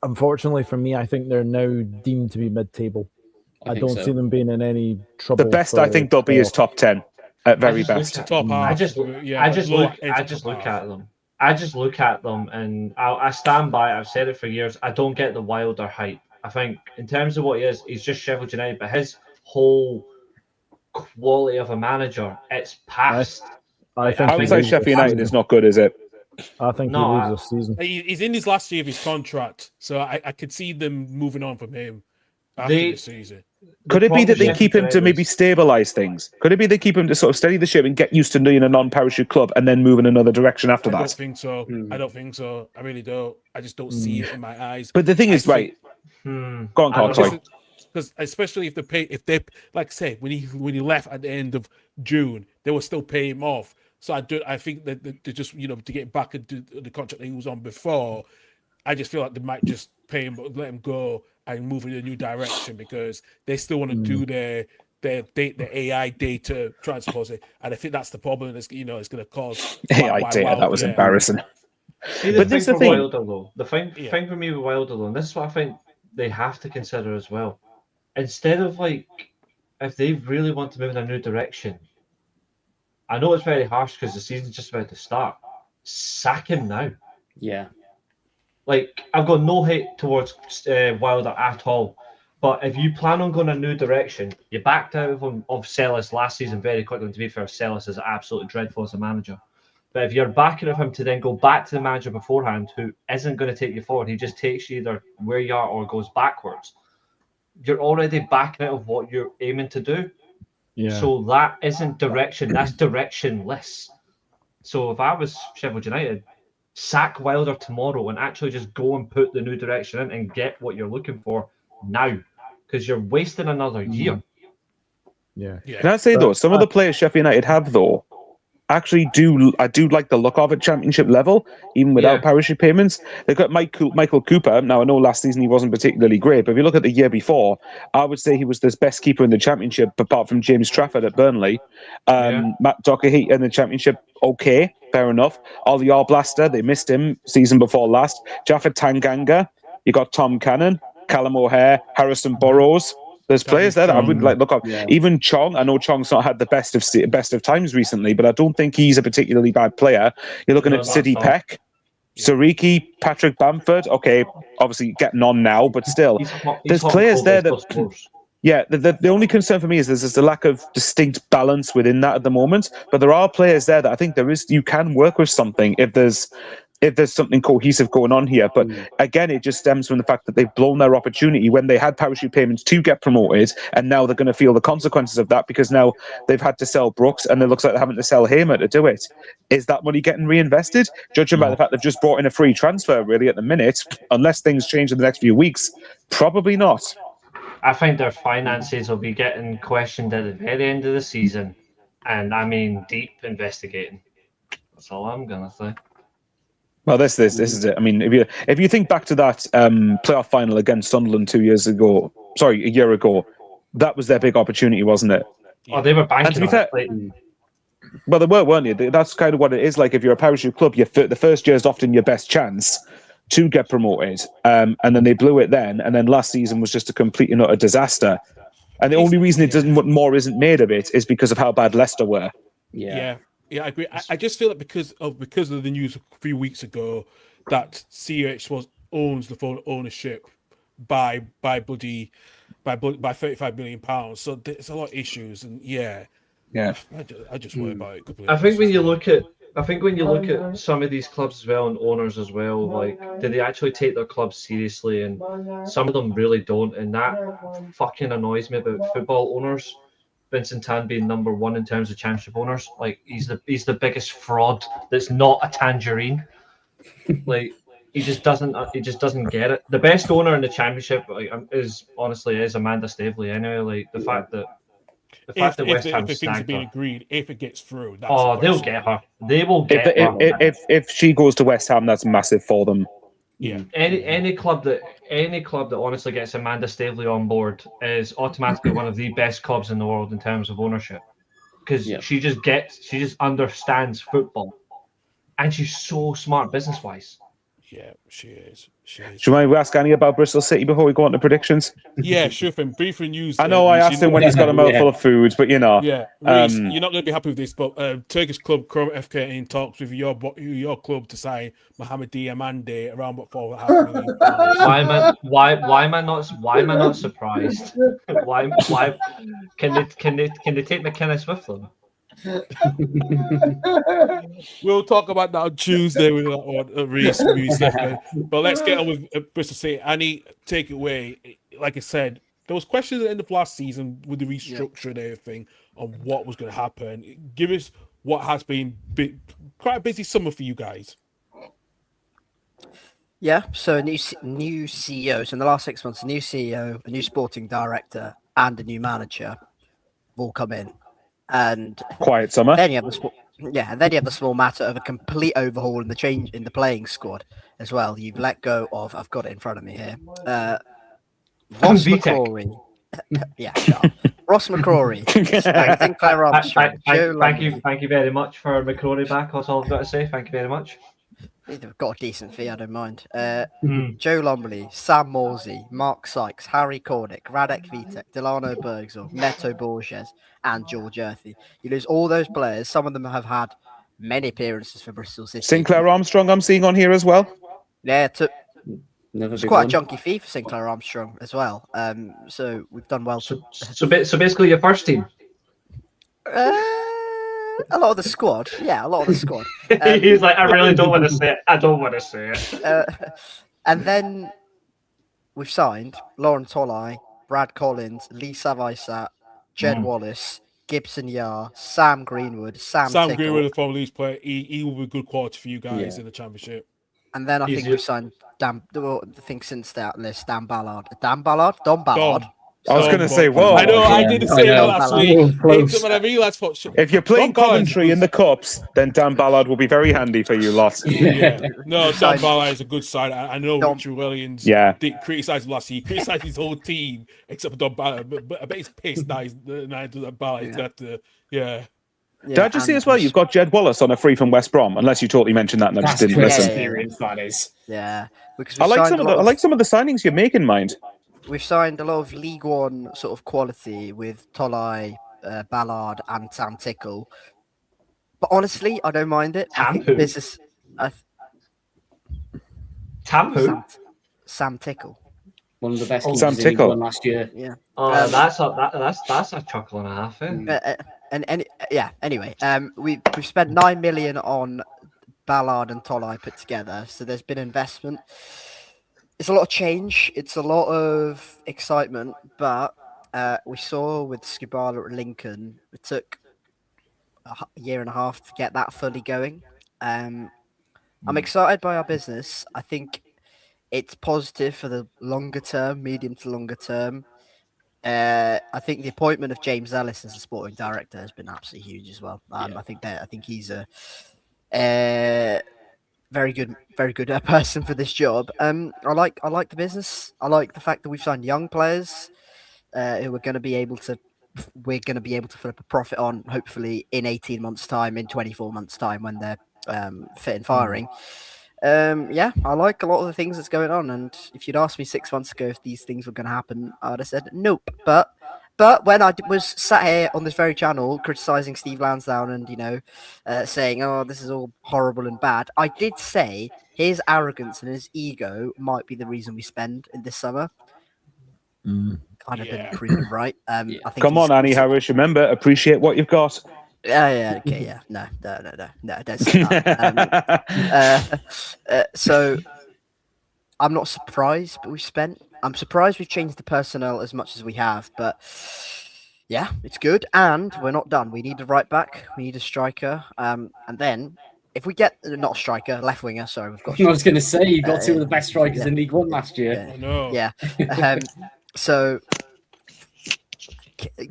Unfortunately for me, I think they're now deemed to be mid-table. I don't see them being in any trouble. The best I think they'll be is top 10 at very best. I just look at them. I just look at them and I stand by it. I've said it for years. I don't get the Wilder hype. I think in terms of what he is, he's just Sheffield United, but his whole quality of a manager, it's past. I think I he would say leaves Sheffield this United season. is not good, is it? I think No, he leaves this season. He's in his last year of his contract, so I could see them moving on from him after this season. Could it be that they problem keep him to Sheffield maybe stabilise things? Could it be they keep him to sort of steady the ship and get used to being a non-parachute club and then move in another direction after I don't that? think so. I don't think so. I really don't. I just don't see it in my eyes. But the thing is, right? Go on, Carl. Sorry. Because especially if they like I say when he left at the end of June, they were still paying him off. So I think that they just to get back into the contract that he was on before. I just feel like they might just pay him, let him go, and move in a new direction because they still want to do their AI data transfers, and I think that's the problem. It's it's going to cause AI data. That was embarrassing. See, But this is the thing. Wilder, though. The thing for me with Wilder, though, and this is what I think they have to consider as well. Instead of if they really want to move in a new direction, I know it's very harsh because the season's just about to start. Sack him now. Yeah. I've got no hate towards Wilder at all. But if you plan on going a new direction, you backed out of him of Sellis last season very quickly. And to be fair, Sellis is absolutely dreadful as a manager. But if you're backing of him to then go back to the manager beforehand, who isn't going to take you forward, he just takes you either where you are or goes backwards. You're already backing out of what you're aiming to do. Yeah. So that isn't direction. That's directionless. So if I was Sheffield United, sack Wilder tomorrow and actually just go and put the new direction in and get what you're looking for now, because you're wasting another year. Yeah. Can I say though, some of the players Sheffield United have though, actually I do like the look of it championship level, even without parachute payments. They've got Michael Cooper. Now I know last season he wasn't particularly great, but if you look at the year before, I would say he was the best keeper in the championship, apart from James Trafford at Burnley. Matt Doherty in the championship, okay, fair enough. Ollie Arblaster, they missed him season before last. Jaffet Tanganga, you got Tom Cannon, Callum O'Hare, Harrison Burrows. There's players there that I would look up. Yeah. Even Chong, I know Chong's not had the best of times recently, but I don't think he's a particularly bad player. You're looking at Sidney Peck, Sariki, Patrick Bamford. Okay, obviously getting on now, but still, there's players there that. Yeah, the only concern for me is there's a lack of distinct balance within that at the moment. But there are players there that I think you can work with something if there's something cohesive going on here. But again, it just stems from the fact that they've blown their opportunity when they had parachute payments to get promoted, and now they're going to feel the consequences of that because now they've had to sell Brooks and it looks like they're having to sell Hamer to do it. Is that money getting reinvested? Judging by the fact they've just brought in a free transfer really at the minute, unless things change in the next few weeks, probably not. I think their finances will be getting questioned at the very end of the season, and I mean deep investigating. That's all I'm gonna say. Well, this is it. I mean, if you think back to that playoff final against Sunderland a year ago, that was their big opportunity, wasn't it? Oh, they were banking. And to be fair, well, they were, weren't you? That's kind of what it is. Like if you're a parachute club, the first year is often your best chance to get promoted, and then they blew it then, and then last season was just a complete and utter disaster. And the only reason more isn't made of it is because of how bad Leicester were. Yeah, I agree. I just feel that because of the news a few weeks ago that CH owns the full ownership by 35 million pounds. So there's a lot of issues, and I just worry about it completely. I think when you look at some of these clubs as well and owners as well, like, do they actually take their clubs seriously? And some of them really don't, and that fucking annoys me about football owners. Vincent Tan being number one in terms of championship owners, like he's the biggest fraud that's not a tangerine. Like he just doesn't get it. The best owner in the championship is Amanda Staveley. Anyway, like the fact that West Ham if things are being agreed, if it gets through, they'll get her. They will get her. If she goes to West Ham, that's massive for them. Yeah. Any club that honestly gets Amanda Staveley on board is automatically one of the best clubs in the world in terms of ownership, because she just understands football, and she's so smart business wise. Yeah, she is. She is. Do you mind we ask Annie about Bristol City before we go on to predictions? Yeah, sure thing. Briefing news. I know I asked him when he's got a mouthful of food, but you know. Yeah, Reece, you're not going to be happy with this, but Turkish club Chrome FK in talks with your club to sign Mohamed Diamande around what $4.5 million. Why am I not surprised? Why can they take McInnes with them? We'll talk about that on Tuesday with that one, Reece. But let's get on with Bristol City. Annie, take it away. Like I said, there was questions at the end of last season with the restructure and everything on what was going to happen. Give us what has been quite a busy summer for you guys. Yeah, so new CEO. So in the last 6 months, a new CEO, a new sporting director, and a new manager will come in. And quiet summer. Then you have the small matter of a complete overhaul in the change in the playing squad as well. You've let go of. I've got it in front of me here. Ross McCrory. Yeah, sure. Ross McCrory. Sinclair Armstrong. Thank you very much for McCrory back. That's all I've got to say. Thank you very much. They've got a decent fee, I don't mind. Joe Lomberly, Sam Morsey, Mark Sykes, Harry Cornick, Radek Vitek, Delano Bergzor, Neto Borges, and George Earthy. You lose all those players. Some of them have had many appearances for Bristol City. Sinclair Armstrong, I'm seeing on here as well. Yeah, it's quite a chunky fee for Sinclair Armstrong as well. So we've done well. So basically, your first team. A lot of the squad. Yeah, a lot of the squad. He's like, I really don't want to say it. I don't want to say it. And then we've signed Lauren Tolai, Brad Collins, Lee Savaisat, Jed Wallace, Gibson Yar, Sam Greenwood, Sam Greenwood, the former Leeds player. He will be good quality for you guys in the Championship. And then I think we've signed Dan Ballard. Don Ballard. I was going to say, whoa. I know, I didn't say that last week. When I realised if you're playing Coventry in the Cups, then Dan Ballard will be very handy for you lot. Yeah. No, Dan Ballard is a good side. I know Richard Williams did criticise him last year. He criticised his whole team except for Don Ballard. But I bet he's pissed now that Ballard. Did I just see as well, you've got Jed Wallace on a free from West Brom, unless you totally mentioned that and I just didn't listen. That is. Yeah. I like some of the signings you make in mind. We've signed a lot of League One sort of quality with Tolai, Ballard, and Sam Tickle. But honestly, I don't mind it. Sam who? Sam Tickle. One of the best Sam keepers in League Tickle. One last year. Yeah. That's a chuckle and a half. Anyway, we've spent 9 million on Ballard and Tolai put together. So there's been investment. It's a lot of change. It's a lot of excitement, but we saw with Skubala at Lincoln, it took a year and a half to get that fully going. I'm excited by our business. I think it's positive for the longer term, medium to longer term. I think the appointment of James Ellis as the sporting director has been absolutely huge as well. I think he's a very good person for this job. I like the business. I like the fact that we've signed young players who we're going to be able to flip a profit on, hopefully in 18 months' time, in 24 months' time when they're fit and firing. I like a lot of the things that's going on. And if you'd asked me 6 months ago if these things were going to happen, I'd have said nope. But when I was sat here on this very channel criticising Steve Lansdowne and, saying, oh, this is all horrible and bad, I did say his arrogance and his ego might be the reason we spend in this summer. Kind of been proven right. I think Come on, Annie Harris, remember, appreciate what you've got. Okay. No, don't say that. So I'm not surprised, but I'm surprised we've changed the personnel as much as we have, but yeah, it's good. And we're not done. We need a right back. We need a striker. And then if we get not a striker, left winger. Sorry, we've got. I was going to say you got two of the best strikers in League One last year. Yeah. So.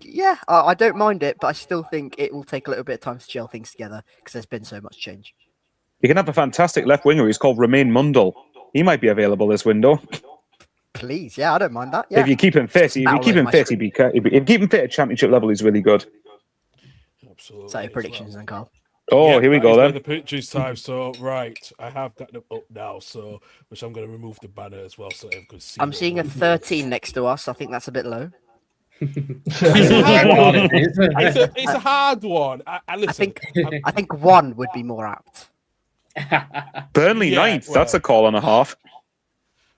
Yeah, I don't mind it, but I still think it will take a little bit of time to gel things together because there's been so much change. You can have a fantastic left winger. He's called Romain Mundell. He might be available this window. Please, I don't mind that. Yeah. If you keep him fit, if you keep him fit at championship level, he's really good. Absolutely. So predictions then, Carl. Oh, Yep, here we that go is where then. the pictures time. So right, I have got them up now. So which I'm going to remove the banner as well, so everyone can see. I'm what seeing a we're doing. 13 next to us. I think that's a bit low. It's a hard one. It's a hard one. I listen. I think 1 would be more apt. Burnley Yeah, ninth. That's a call and a half.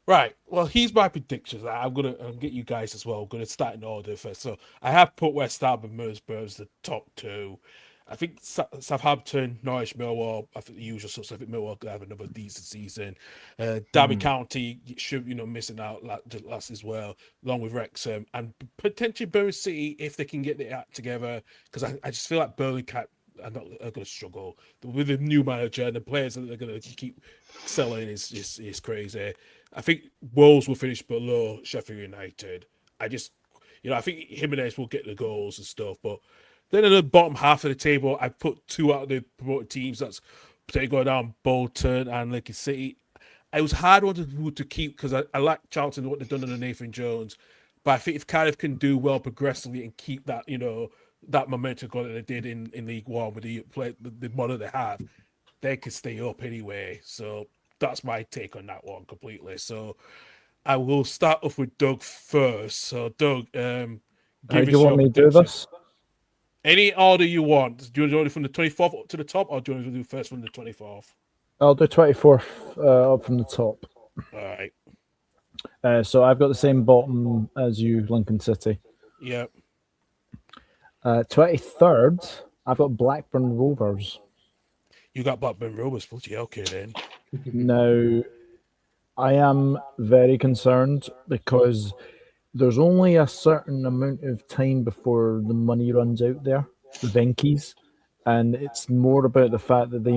Right. Well, here's my predictions. I'm gonna get you guys as well. I'm gonna start in order first. So I have put West Ham and Middlesbrough as the top 2. I think Southampton, Norwich, Millwall. I think the usual stuff. So I think Millwall could have another decent season. Derby County should, missing out last as well, along with Wrexham and potentially Burnley City if they can get the act together. Because I just feel like Burnley are going to struggle with the new manager and the players that they're going to keep selling is crazy. I think Wolves will finish below Sheffield United. I think Jimenez will get the goals and stuff, but then in the bottom half of the table, I put 2 out of the promoted teams. That's potentially going down Bolton and League City. It was hard one to keep because I like Charlton, what they've done under Nathan Jones. But I think if Cardiff can do well progressively and keep that, that momentum going that they did in League One with the model they have, they can stay up anyway. So that's my take on that one completely. So I will start off with Doug first. So Doug, How do you want me to do this? Any order you want. Do you want to do it from the 24th up to the top, or do you want to do first from the 24th? I'll do 24th up from the top. All right. So I've got the same bottom as you, Lincoln City. Yep. 23rd, I've got Blackburn Rovers. You got Blackburn Rovers, bloody okay then. Now, I am very concerned because there's only a certain amount of time before the money runs out there, the Venkies, and it's more about the fact that they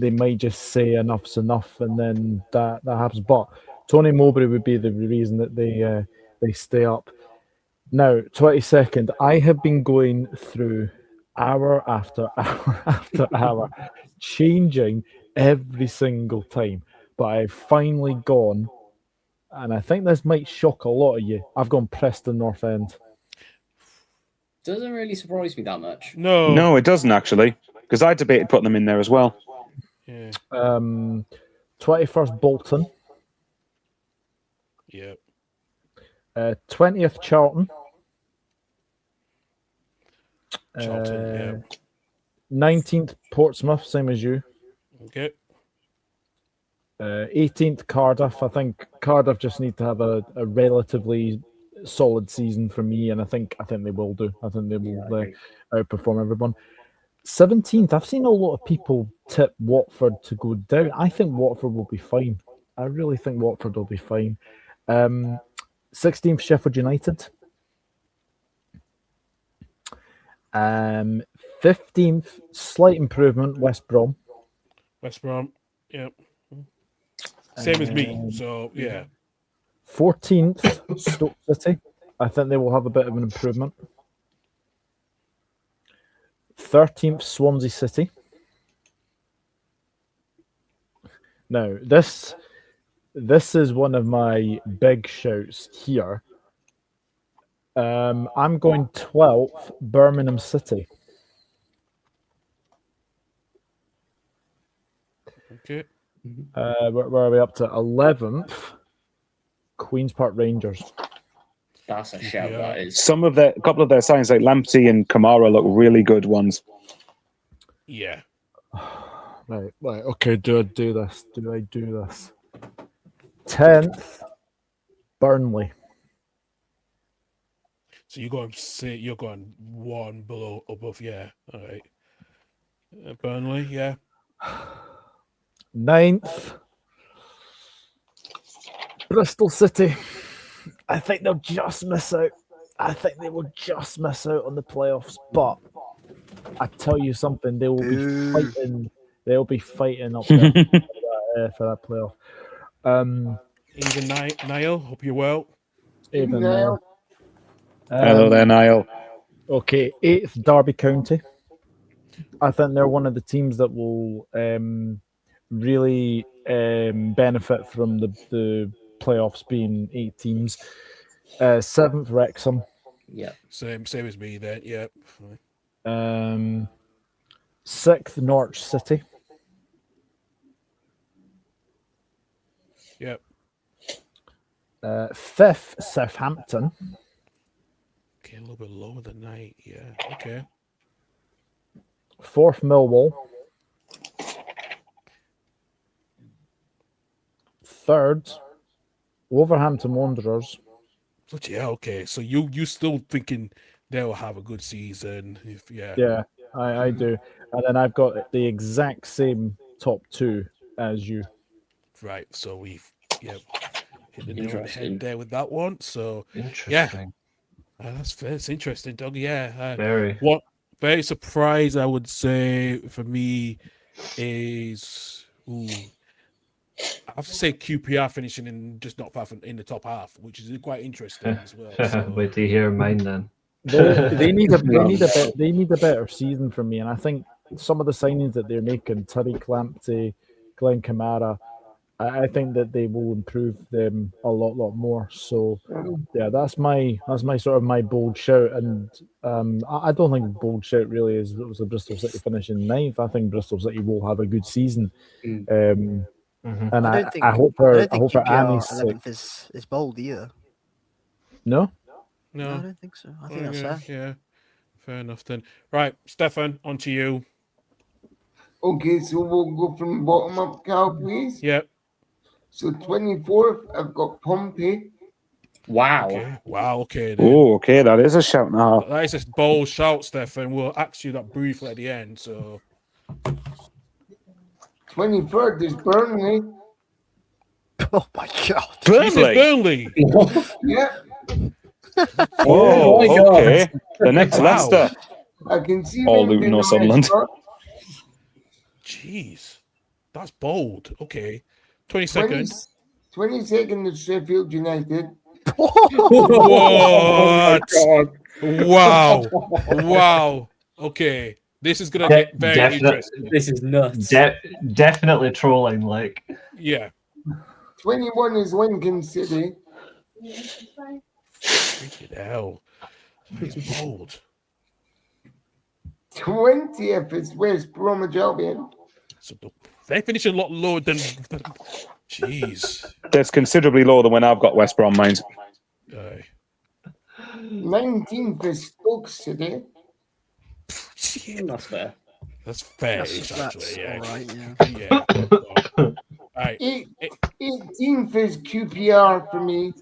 might just say enough's enough, and then that happens. But Tony Mowbray would be the reason that they stay up. Now, 22nd, I have been going through hour after hour after hour, changing every single time. But I've finally gone, and I think this might shock a lot of you. I've gone Preston North End. Doesn't really surprise me that much. No, it doesn't actually, because I debated putting them in there as well. Yeah. 21st, Bolton. Yep. 20th, Charlton. Charlton, 19th, Portsmouth, same as you. Okay. 18th, Cardiff. I think Cardiff just need to have a relatively solid season for me, and I think they will do. I think they will outperform everyone. 17th, I've seen a lot of people tip Watford to go down. I think Watford will be fine. I really think Watford will be fine. 16th, Sheffield United. 15th, slight improvement, West Brom. West Brom, yep. Same as me, so yeah. 14th, Stoke City. I think they will have a bit of an improvement. 13th, Swansea City. Now, this is one of my big shouts here. I'm going 12th, Birmingham City. Okay. Where are we up to? 11th, Queen's Park Rangers. That's a shout, that is. A couple of their signs like Lamptey and Kamara look really good ones. Yeah. Right. Okay, do I do this? 10th, Burnley. So you're going one below above, yeah. All right. Burnley, yeah. 9th, Bristol City. I think they'll just miss out. I think they will just miss out on the playoffs. But I tell you something, they will be fighting. They'll be fighting up there for that playoff. Even Niall, hope you're well. Even Niall. Hello there, Niall. Okay, 8th, Derby County. I think they're one of the teams that will really benefit from the playoffs being 8 teams. 7th, Wrexham. Yeah. Same as me then, yeah. Sixth, Norwich City. Yep. Fifth, Southampton. Okay, a little bit lower than 9. Yeah. Okay. Fourth, Millwall. Third, Wolverhampton Wanderers. But yeah. Okay. So you still thinking they'll have a good season? Yeah. Yeah, I do. And then I've got the exact same top 2 as you. Right. So we've hit the nail on the Interesting. head there with that one. So Interesting. that's interesting, Doug. Yeah. Very. What very surprised I would say for me is I have to say QPR finishing in just not far from in the top half, which is quite interesting as well. So. Wait to hear mine then. They need a better season from me, and I think some of the signings that they're making, Tariq Lamptey, Glenn Kamara, I think that they will improve them a lot more. So yeah, that's my sort of my bold shout, and I don't think bold shout really is a Bristol City finishing 9th. I think Bristol City will have a good season. And I hope for Annie's sake. 11th is bold either. No. No, I don't think so. I think that's fair. Yeah, fair enough then. Right, Stefan, on to you. Okay, so we'll go from bottom up, Cal, please. Yep. So 24th, I've got Pompey. Wow. Okay. Wow. Okay. Then. Oh, okay. That is a shout and a half. That is a bold shout, Stefan. We'll ask you that briefly at the end. So 23rd is Burnley. Oh my god. Burnley. Yeah. Oh, my God. okay. The next Wow. Leicester. I can see All them Luton being or on Sunderland. the spot. Jeez, that's bold. Okay, 22nd. 22nd is Sheffield United. What? Wow. Wow. Okay, this is gonna get very interesting. This is nuts. Definitely trolling, like. Yeah. 21 is Lincoln City. Freaking hell. It's bold. 20th is West Bromwich Albion. So they're finishing a lot lower than. Jeez. That's considerably lower than when I've got West Brom mine. 19th is Stoke City. That's fair. That's fair, That's actually. Yeah. all right, Yeah. All right. 18th is QPR for me.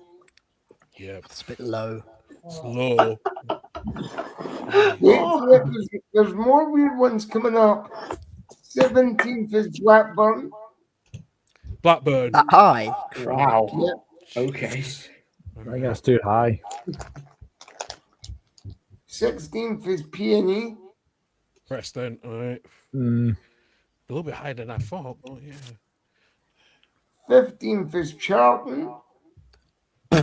Yeah. It's a bit low. It's low. There's more weird ones coming up. 17th is Blackburn. Blackburn. That high? Wow. Yeah. Okay. I think that's too high. 16th is PNE. Preston. All right. A little bit higher than I thought. Oh, yeah. 15th is Charlton. So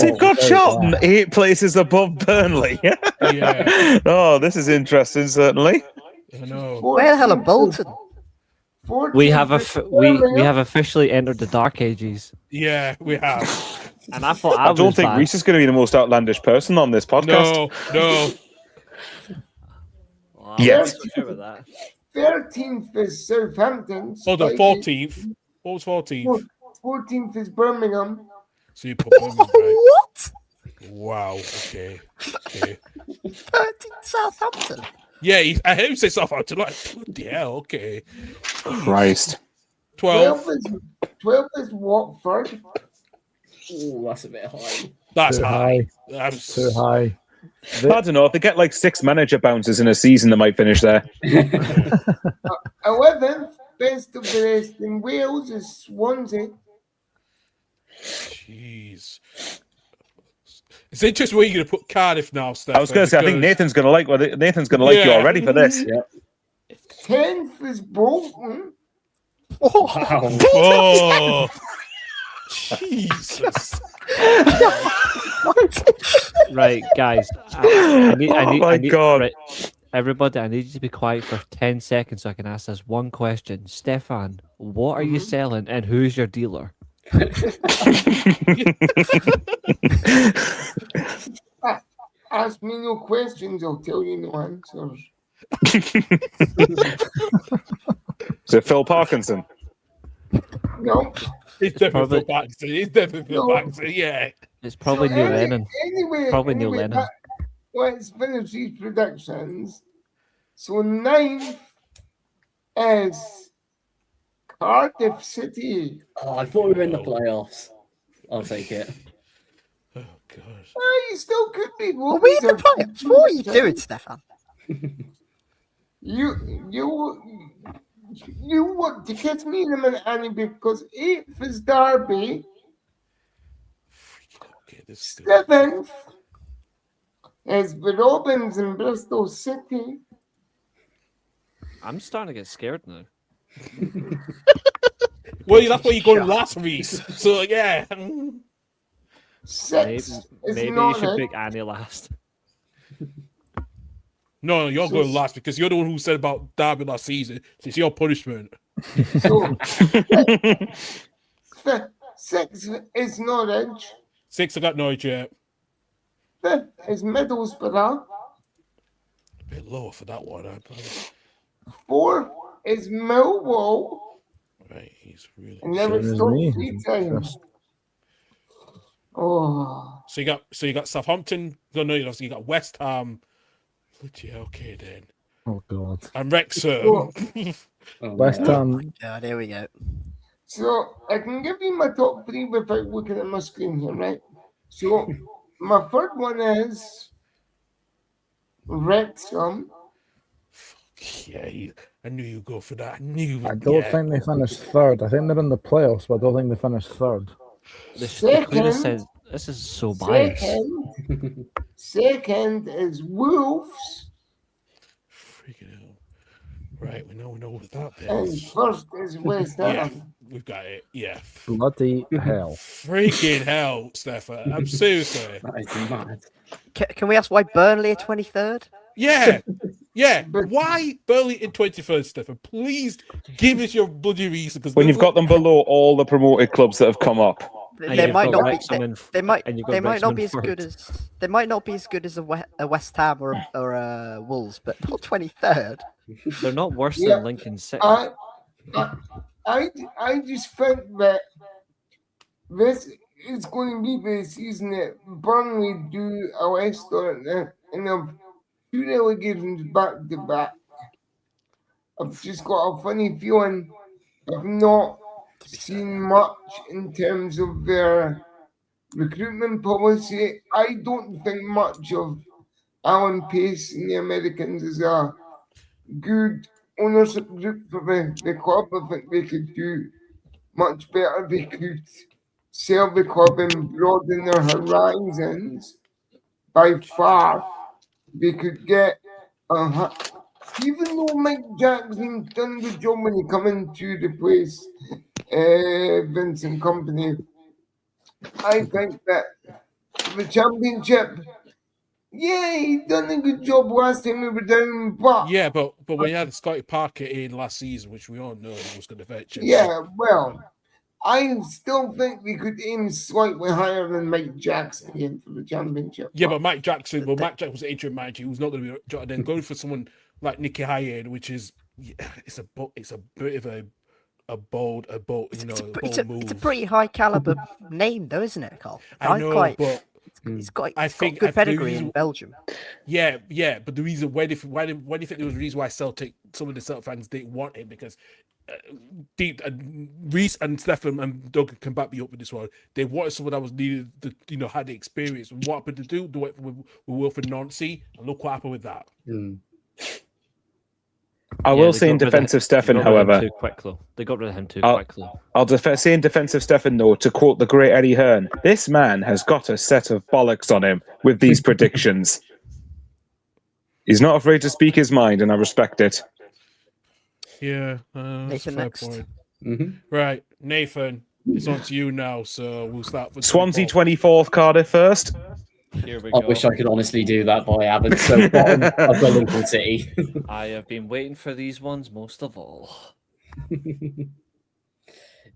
you've got Charlton 8 places above Burnley. Yeah. Oh, this is interesting, certainly. I know. Where the hell are Bolton? We have we have officially entered the dark ages. Yeah, we have. And I thought I don't think Reese is going to be the most outlandish person on this podcast. No. Well, Yes. Sure with that. 13th is Southampton. Hold on, 14th. What was 14th? 14th is Birmingham. So you put Birmingham, right? What? Wow. Okay. 13th Southampton. Yeah, I heard him say Southampton. Like, bloody hell. Okay. Christ. 12. 12 is Watford. Ooh, that's a bit high. That's Too high. Too high. I don't know. If they get like 6 manager bounces in a season, they might finish there. 11th, best of the rest in Wales is Swansea. Jeez. It's interesting where you're going to put Cardiff now, Steph. I was going to say, I think Nathan's going to like you already for this. Yeah. 10th is Bolton. Wow. Oh, Jesus. Right, guys. I need, God. right, everybody, I need you to be quiet for 10 seconds so I can ask this one question. Stefan, what are you selling and who's your dealer? I Ask me no questions, I'll tell you no answers. Is it Phil Parkinson? No. It's definitely Probably- Phil Paxton. It's definitely Phil No. Paxton. Yeah. It's probably Neil Lennon. Anyway, Probably Neil Lennon. Let's finish these predictions. So 9th is Cardiff City. Oh, I thought we were in the playoffs. I'll take it. Oh gosh. You still could be. Are we in the playoffs? What are you doing, Stefan? You want to catch me in a minute, Annie, because 8th is Derby, Okay, this is good. 7th is the Robins in Bristol City, I'm starting to get scared now. Well, that's why you're going last, Reese. So yeah. 6th Maybe, is maybe you should Norwich. pick Annie last. No, you're So- going last because you're the one who said about Derby last season. So it's your punishment. So 6th is Norwich, 6, I got Norwich, yeah. 5th is Middlesbrough, A bit lower for that one. 4th is Millwall, Right, he's really. and never Same as stopped me. 3 times. Oh, So you got Southampton. No, you got West Ham. Yeah, okay then. Oh God. And Wrexham. Oh. Oh, West no. Ham. Oh, there we go. so I can give you my top 3 without looking at my screen here, right? So my third one is Wrexham. Yeah, I knew you'd go for that. I knew. I don't think they finished third. I think they're in the playoffs, but I don't think they finished third. The clearest Second, says this is so biased. second is Wolves, Freaking hell. Right, we know what that and is. first is West Ham. Yeah, we've got it. Yeah. Bloody hell. Freaking hell, Stefan. I'm seriously. That is mad. Can we ask why Burnley are 23rd? Yeah. Yeah. Why Burnley in 21st, Stefan? Please give us your bloody reason. Because When you've got them below all the promoted clubs that have come up. And They you've might got not be. Wrexham in- They might. and you've got They might not Wrexham be in as good third. as. They might not be as good as a West Ham or Wolves, but not 23rd. They're not worse Yeah. than Lincoln City. I just think that this is going to be the season that Burnley do a Leicester and have 2 relegations back to back. I've just got a funny feeling I've not seen much in terms of their recruitment policy. I don't think much of Alan Pace and the Americans is a good ownership group for the club. I think they could do much better. They could sell the club and broaden their horizons by far. They could get even though Mike Jackson done a good job when he come into the place, Vincent Company, I think that the championship, yeah, he done a good job last time we were down, but Yeah, but when you had Scotty Parker in last season, which we all know was going to fetch him. yeah, well, I still think we could aim slightly higher than Mike Jackson again for the championship. Yeah, but Mike Jackson was the interim manager. He was not going to be. And then going for someone like Nicky Hyatt, which is it's a bit of a bold move. It's a pretty high caliber name, though, isn't it, Carl? I know, but it's got I it's think got good I pedigree think- in Belgium. yeah. But the reason why do you think there was a reason why Celtic, some of the Celtic fans didn't want him because Reese and Stefan and Doug can back me up with this one. They wanted someone that was needed to had the experience. And what happened to do it with Wilfred Nancy, and look what happened with that. I Yeah, will they say in got rid of- defense of Stefan, they got rid of him however, too quick though. They got rid of him too I'll- quick though. I'll say in defense of Stefan, though, to quote the great Eddie Hearn, this man has got a set of bollocks on him with these predictions. He's not afraid to speak his mind, and I respect it. Yeah, Nathan next. Right, Nathan, it's on to you now. So we'll start with Swansea 24th, Cardiff first. Here we I go. wish I could honestly do that, but I haven't. So bottom of the Lincoln City. I have been waiting for these ones most of all.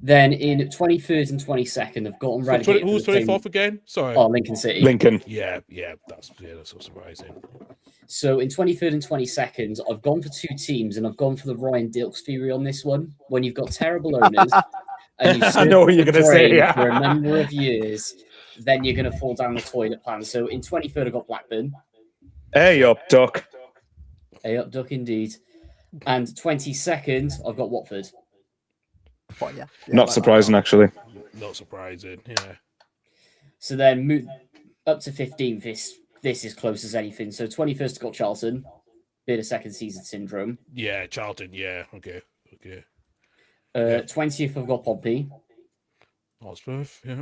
Then in 23rd and 22nd, I've gotten So relegated. who's to the same- 24th again? Sorry. Oh, Lincoln City. Lincoln. Yeah, that's so surprising. So in 23rd and 22nd, I've gone for 2 teams, and I've gone for the Ryan Dilks theory on this one. When you've got terrible owners, and you've I know what you're served gonna the say, drain yeah. for a number of years, then you're going to fall down the toilet plan. So in 23rd, I've got Blackburn. Hey up, Duck. Hey up, Duck, indeed. And 22nd, I've got Watford. But yeah, Not surprising, actually. Not surprising. Yeah. So then up to 15th, this is close as anything. So 21st, I've got Charlton. Bit of second season syndrome. Yeah, Charlton. Yeah. Okay. 20th, I've got Pompey. Hotspur. Yeah.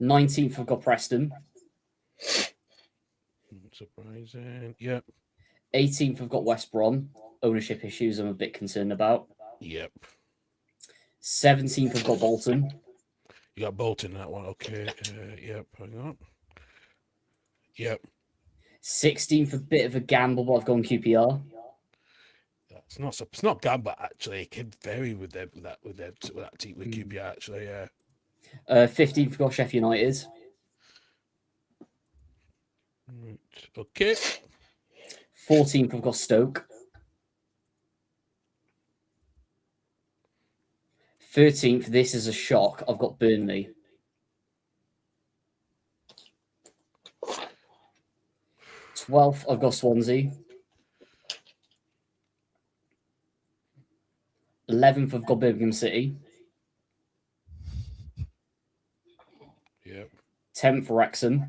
19th, I've got Preston. Surprising. Yeah. 18th, I've got West Brom. Ownership issues I'm a bit concerned about. Yep. 17th, I've got Bolton. You got Bolton that one. Okay. Yep. Hang on. Yep. 16th, a bit of a gamble, but I've gone QPR. It's not gamble actually. It can vary with that team with QPR actually. Yeah. 15th, I've got Sheffield United. Right. Okay. 14th, I've got Stoke. 13th, this is a shock. I've got Burnley. 12th, I've got Swansea. 11th, I've got Birmingham City. Yep. 10th, Wrexham.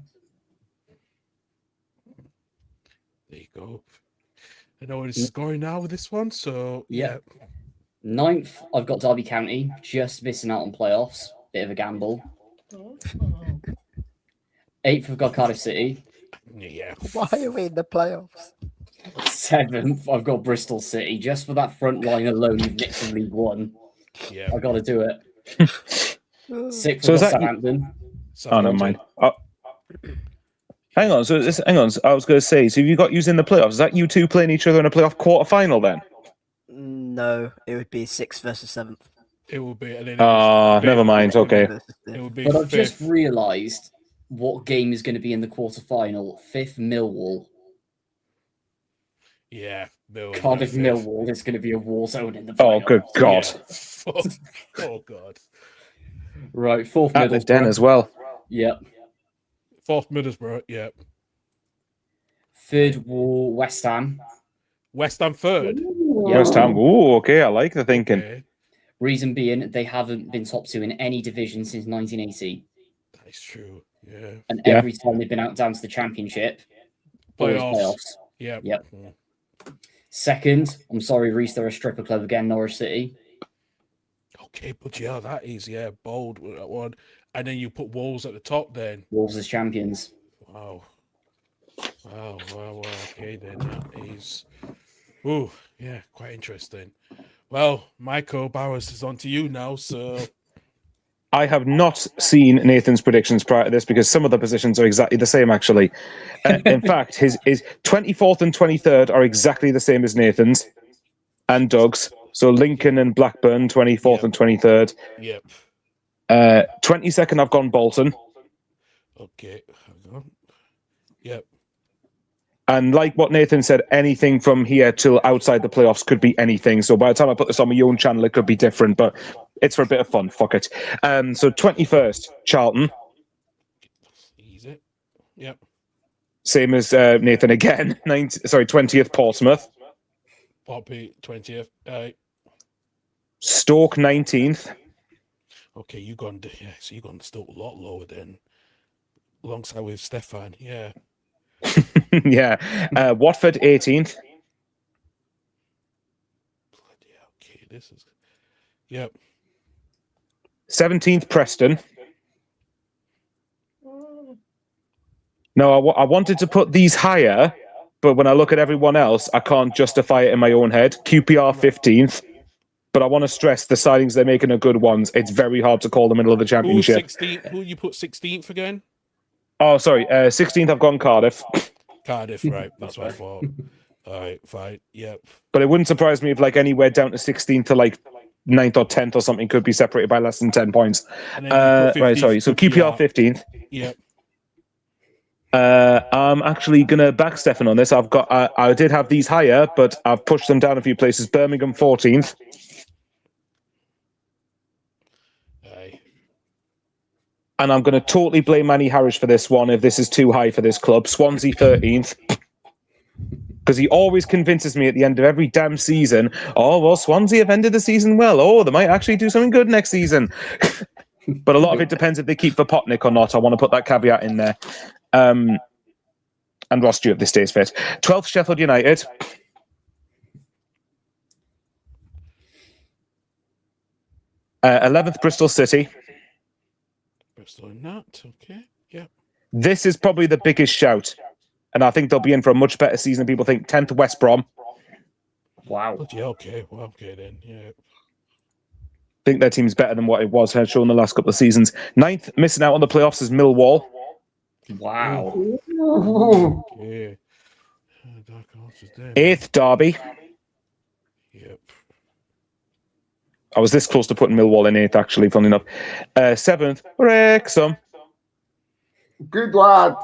There you go. I know what it's going now with this one, so yeah. 9th, I've got Derby County, just missing out on playoffs. Bit of a gamble. 8th, I've got Cardiff City. Yeah. Why are we in the playoffs? 7th, I've got Bristol City. Just for that front line alone, you've nicked from League One. Yeah. I got to do it. 6th, So I've is got that- Southampton. Oh, never mind. Hang on. Hang on. I was going to say, so you got used in the playoffs. Is that you two playing each other in a playoff quarter final then? No, it would be 6th versus 7th. It will be. And then never mind. Okay. It would be. But I've just fifth. realised what game is going to be in the quarterfinal. 5th, Millwall. Yeah. Millwall, Cardiff fifth. Millwall is going to be a war zone in the Oh, playoffs. good God. Yeah. Oh God. Right, 4th, At the Middlesbrough. den as well. Yep. 4th Middlesbrough. Yeah. 3rd, West Ham. West Ham 3rd. Yeah. West Ham. Ooh, okay. I like the thinking. Okay. Reason being, they haven't been top 2 in any division since 1980. That is true. Yeah. And Yeah. every time they've been out down to the championship, always Playoffs. Yeah. Yep. 2nd, I'm sorry, Reece, they're a stripper club again, Norwich City. Okay, but yeah, that is bold with that one. And then you put Wolves at the top. Then Wolves as champions. wow. Okay, then that is. Ooh, yeah, quite interesting. Well, Michael Bowers is on to you now. So I have not seen Nathan's predictions prior to this because some of the positions are exactly the same, actually. In fact, his 24th and 23rd are exactly the same as Nathan's and Doug's. So Lincoln and Blackburn, 24th Yep. and 23rd. yep. 22nd, I've gone Bolton. Okay, hang on. Yep. And like what Nathan said, anything from here till outside the playoffs could be anything. So by the time I put this on my own channel, it could be different, but it's for a bit of fun. Fuck it. So 21st, Charlton. Easy. Yep. Same as Nathan again. 20th, Portsmouth. Poppy 20th. Stoke, 19th. Okay, you gone? Yeah, so you gone still a lot lower then, alongside with Stefan. Yeah. Yeah. Watford, 18th. Bloody hell, okay, this is. Yep. 17th, Preston. No, I wanted to put these higher, but when I look at everyone else, I can't justify it in my own head. QPR, 15th. But I want to stress the signings they're making are good ones. It's very hard to call the middle of the Who's championship. 16th? Who you put 16th again? Oh, sorry. 16th, I've gone Cardiff. Cardiff, right? That's what I thought. All right, fine. Yep. But it wouldn't surprise me if like anywhere down to 16th to like 9th or 10th or something could be separated by less than 10 points. And then you've got Right, 15th sorry. So QPR 15th. Yep. I'm actually gonna back Stefan on this. I did have these higher, but I've pushed them down a few places. Birmingham 14th. Aye. And I'm going to totally blame Manny Harris for this one if this is too high for this club. Swansea 13th. Because he always convinces me at the end of every damn season, oh, well, Swansea have ended the season well. Oh, they might actually do something good next season. But a lot of it depends if they keep Vopotnik or not. I want to put that caveat in there. And Ross Stewart, if this stays fit. 12th, Sheffield United. Uh, 11th, Bristol City. Bristol in that. Okay. Yep. This is probably the biggest shout. And I think they'll be in for a much better season. People think 10th, West Brom. Wow. But yeah, okay. Well, okay then. Yeah. I think their team's better than what it was had shown the last couple of seasons. 9th, missing out on the playoffs, is Millwall. Wow. Okay. Dark horses there. 8th, Derby. Yep. I was this close to putting Millwall in 8th, actually, funnily enough. 7th, Wrexham. Good lad.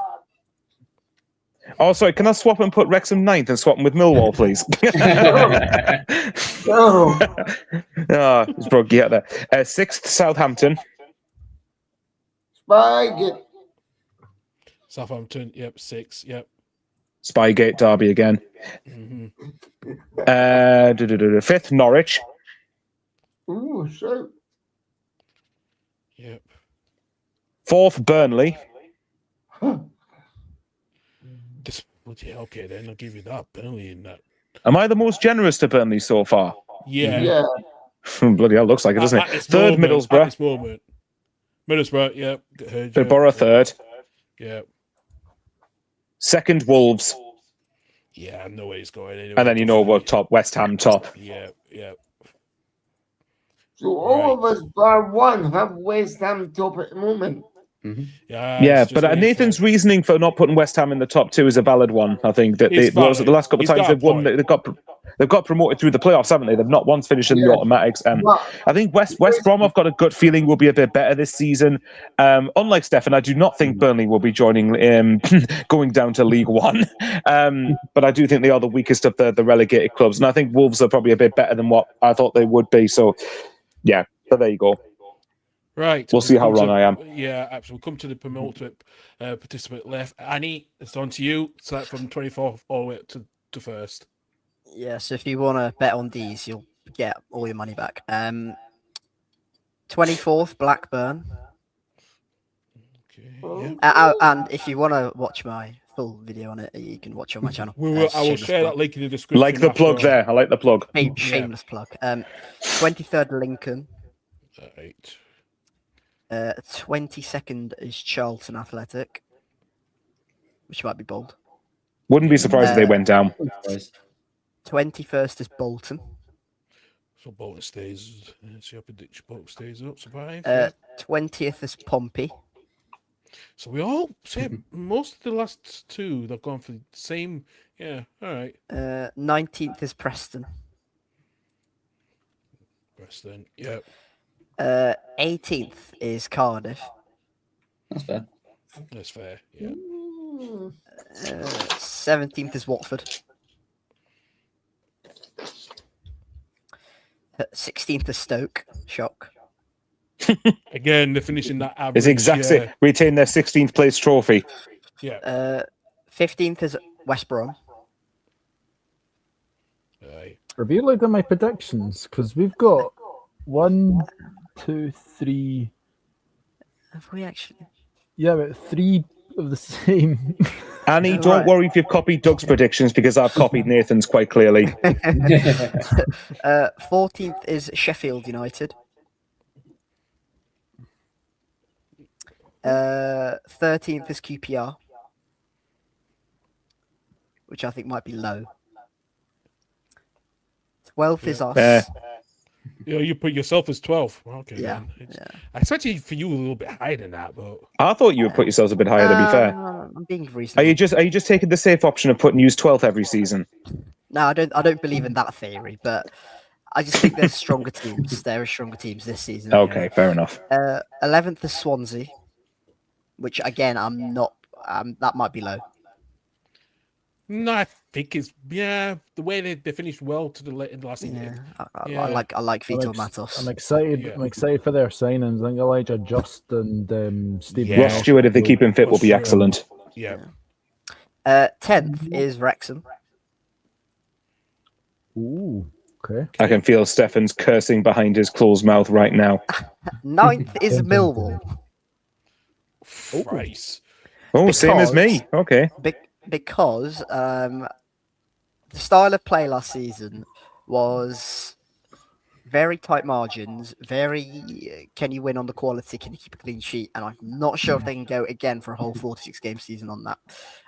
Oh, sorry, can I swap and put Wrexham 9th and swap them with Millwall, please? Oh, It's broke you out there. 6th, Southampton. Spygate. Southampton. Yep. 6. Yep. Spygate, Derby again. Mm-hmm. 5th, Norwich. Ooh, so. Yep. 4th, Burnley. This. Well, yeah. Okay then. I'll give you that. Burnley in that. Am I the most generous to Burnley so far? Yeah. Yeah. Bloody hell, looks like it, doesn't At it? this 3rd, moment, At Middlesbrough. this moment. Middlesbrough. Yep. Heard you. Middlesbrough 3rd. Yep. 2nd, Wolves. Yeah. I know where he's going. Anyway. And then you know what top, West Ham top. Yeah. Yeah. So all of us, bar one, have West Ham top at the moment. Yeah, but Nathan's reasoning for not putting West Ham in the top 2 is a valid one. I think that It's valid. the last couple of He's times got a they've won, point. they've got promoted through the playoffs, haven't they? They've not once finished in the automatics. But I think West Brom, I've got a gut feeling, will be a bit better this season. Unlike Stefan, I do not think Burnley will be joining, going down to League One. But I do think they are the weakest of the relegated clubs, and I think Wolves are probably a bit better than what I thought they would be. So, yeah, but there you go. Right. We'll see how wrong I am. Yeah, absolutely. We'll come to the penultimate participant left. Annie, it's on to you. So that's from 24th all the way up to first. Yeah, so if you want to bet on these, you'll get all your money back. 24th, Blackburn. Okay. Yeah. And if you want to watch my full video on it, you can watch it on my channel. I will Shameless share plug. that link in the description. Like the plug after. there. I like the plug. Shameless plug. 23rd, Lincoln. Right. 22nd is Charlton Athletic, which might be bold. Wouldn't be surprised if they went down. 21st is Bolton. So Bolton stays. See how prediction Bolton stays up, survive. 20th is Pompey. So we all say most of the last 2 they've gone for the same. Yeah. All right. 19th is Preston. Preston. Yeah. 18th is Cardiff. That's fair. That's fair. Yeah. 17th is Watford. 16th is Stoke. Shock. Again, they're finishing that average. It's exact same. Retain their 16th place trophy. Yeah. 15th is West Brom. Aye. Have you looked at my predictions? Because we've got 1, 2, 3. Have we actually? Yeah, but 3 of the same. Annie, don't worry if you've copied Doug's predictions because I've copied Nathan's quite clearly. 14th is Sheffield United. 13th is QPR, which I think might be low. 12th is us. You put yourself as 12. Okay. Yeah, Man. I expected for you a little bit higher than that, but I thought you would put yourselves a bit higher, to be fair. I'm being reasonable. Are you just taking the safe option of putting you as 12th every season? No, I don't believe in that theory, but I just think there's stronger teams. There are stronger teams this season. Okay, fair enough. 11th is Swansea, which again I'm not. That might be low. No, I think it's the way they finished well to the last season. Yeah, I like Vitor Matos. I'm excited. Yeah. I'm excited for their signings. I think Elijah Just and Steve. Ross Stewart, if they keep him fit, will be excellent. Yeah. 10th is Wrexham. Ooh, okay. I can feel Stefan's cursing behind his closed mouth right now. 9th is Millwall. Christ. Oh, same as me. Okay. Because the style of play last season was very tight margins, very can you win on the quality, can you keep a clean sheet? And I'm not sure if they can go again for a whole 46 game season on that.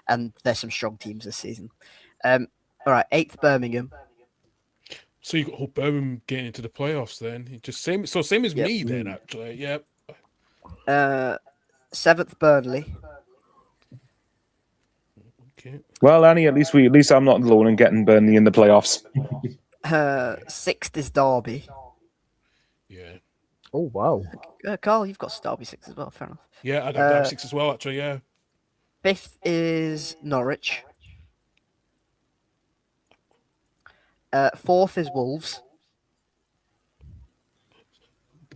And there's some strong teams this season. All right, 8th Birmingham. So you got Birmingham getting into the playoffs then. Just same as me then actually. Yep. 7th Burnley. Okay. Well, Annie, at least I'm not alone in getting Burnley in the playoffs. 6th is Derby. Yeah. Oh wow. Carl, you've got Derby 6 as well. Fair enough. Yeah, I'd have 6 as well actually. Yeah. 5th is Norwich. 4th is Wolves.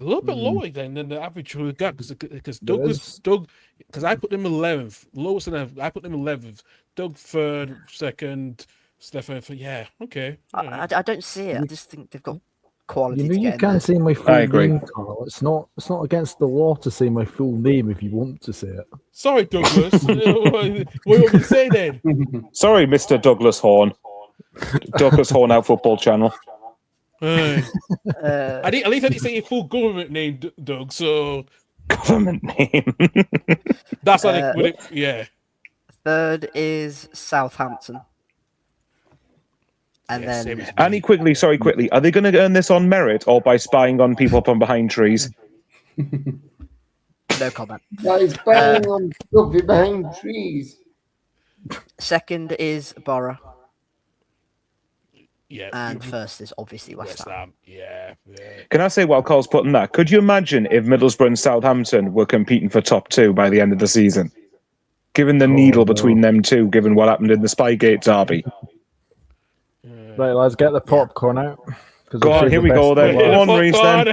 A little bit lower than the average we got because Doug because I put them 11th, lowest than I put them 11th. Doug 3rd, 2nd, Stefan. Yeah, okay. I don't see it. I just think they've got quality. You know, to you get in can't there. say my full I agree. name, Carl. It's not against the law to say my full name if you want to say it. Sorry, Douglas. what you want me to say then? Sorry, Mr. Douglas Horn. Douglas Horn Out Football Channel. At least I didn't say your full government name, Doug. So Government name. that's like yeah. 3rd is Southampton. And Yeah, then Annie, quickly. Are they going to earn this on merit or by spying on people from behind trees? no comment. Guys banging on stuff behind trees. 2nd is Borough. Yeah. And 1st is obviously West Ham. Yeah. Can I say while Carl's putting that? Could you imagine if Middlesbrough and Southampton were competing for top 2 by the end of the season? Given the needle between them two, given what happened in the Spygate derby. Right, let's get the popcorn out. Go on, here we go then. Go on, Reese then.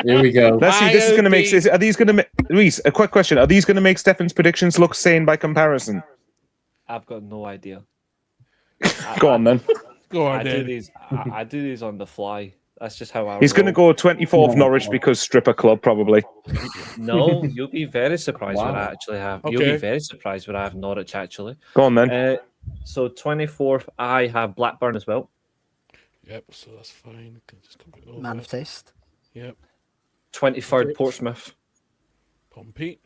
Here we go. Let's see, this is going to make... Are these going to make... Reese, a quick question. Are these going to make Stefan's predictions look sane by comparison? I've got no idea. Go on then. Go on I then. do these on the fly. That's just how I He's going to roll. go 24th Norwich because stripper club, probably. No, you'll be very surprised what I Wow. actually have. Okay. You'll be very surprised what I have Norwich actually. Go on then. So 24th, I have Blackburn as well. Yep. So that's fine. Can just come over. Man of taste. Yep. 23rd, Portsmouth. Pompey.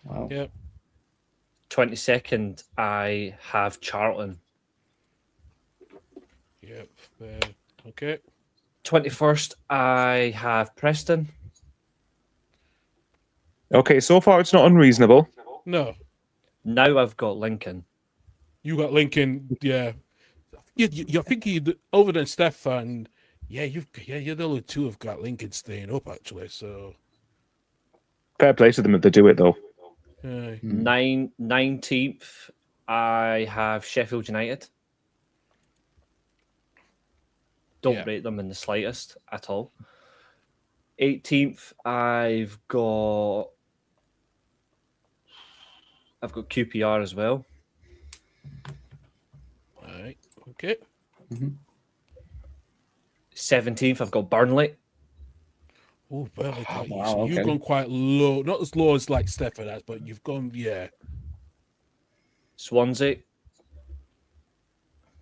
Wow. Yep. 22nd, I have Charlton. Yep. Okay. 21st, I have Preston. Okay, so far it's not unreasonable. No, Now I've got Lincoln. you got Lincoln. Yeah. You're thinking other than Stefan. Yeah, you're the only two have got Lincoln staying up actually. So Fair play to them if they do it, though. 19th, I have Sheffield United. Don't rate them in the slightest at all. 18th, I've got QPR as well. all right. Okay. 17th, I've got Burnley. Oh, Burnley. Wow, So you've okay. gone quite low. Not as low as like Stefan has, but you've gone Swansea.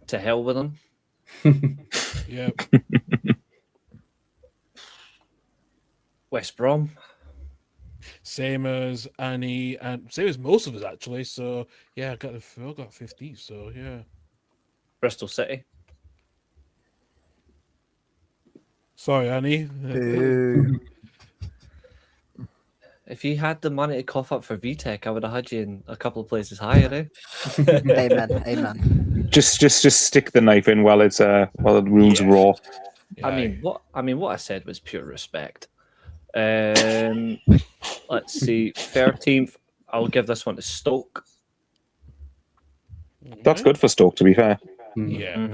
To hell with them. Yeah. West Brom. Same as Annie and same as most of us actually. So yeah, I got 50. So yeah. Bristol City. Sorry, Annie. Boo. If you had the money to cough up for VTech, I would have had you in a couple of places higher, eh? Amen. Just stick the knife in while the wound's raw. I mean, what I said was pure respect. Let's see, 13th. I'll give this one to Stoke. That's good for Stoke, to be fair. Yeah.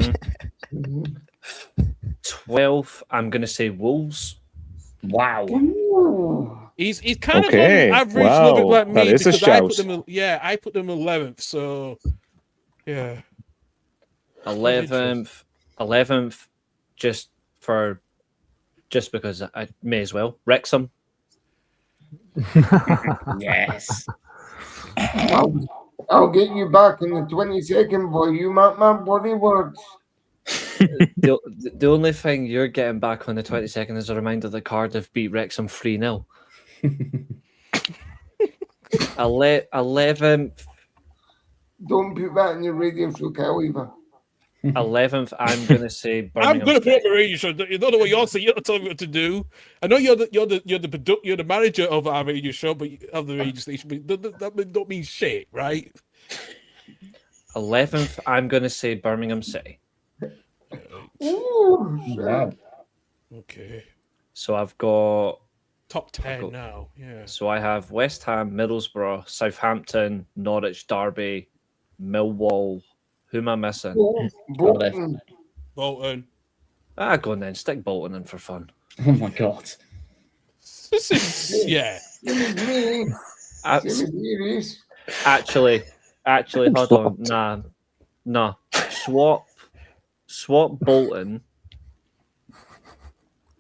12th, I'm going to say Wolves. Wow. He's kind Okay. of on average, Wow. a little bit like me, That is a because I put shout. them. I put them 11th. So, yeah. 11th, just because I may as well. Wrexham. Yes. I'll get you back in the 22nd, boy. You mark my bloody words. The only thing you're getting back on the 22nd is a reminder that Cardiff beat Wrexham 3-0. 11th. Don't put that in your radio show, Caliver. 11th, I'm going to say Birmingham. I'm going to put up a radio show. You don't know what you're saying. You're not telling me what to do. I know you're the manager of our radio show, but of the radio station. But that don't mean shit, right? 11th, I'm going to say Birmingham City. Ooh, Wow. Okay. So I've got top 10 now. Yeah. So I have West Ham, Middlesbrough, Southampton, Norwich, Derby, Millwall. Who am I missing? Bolton. Bolton. Go on then. Stick Bolton in for fun. Oh my god. This is Actually, hold on. Nah. Swap Bolton.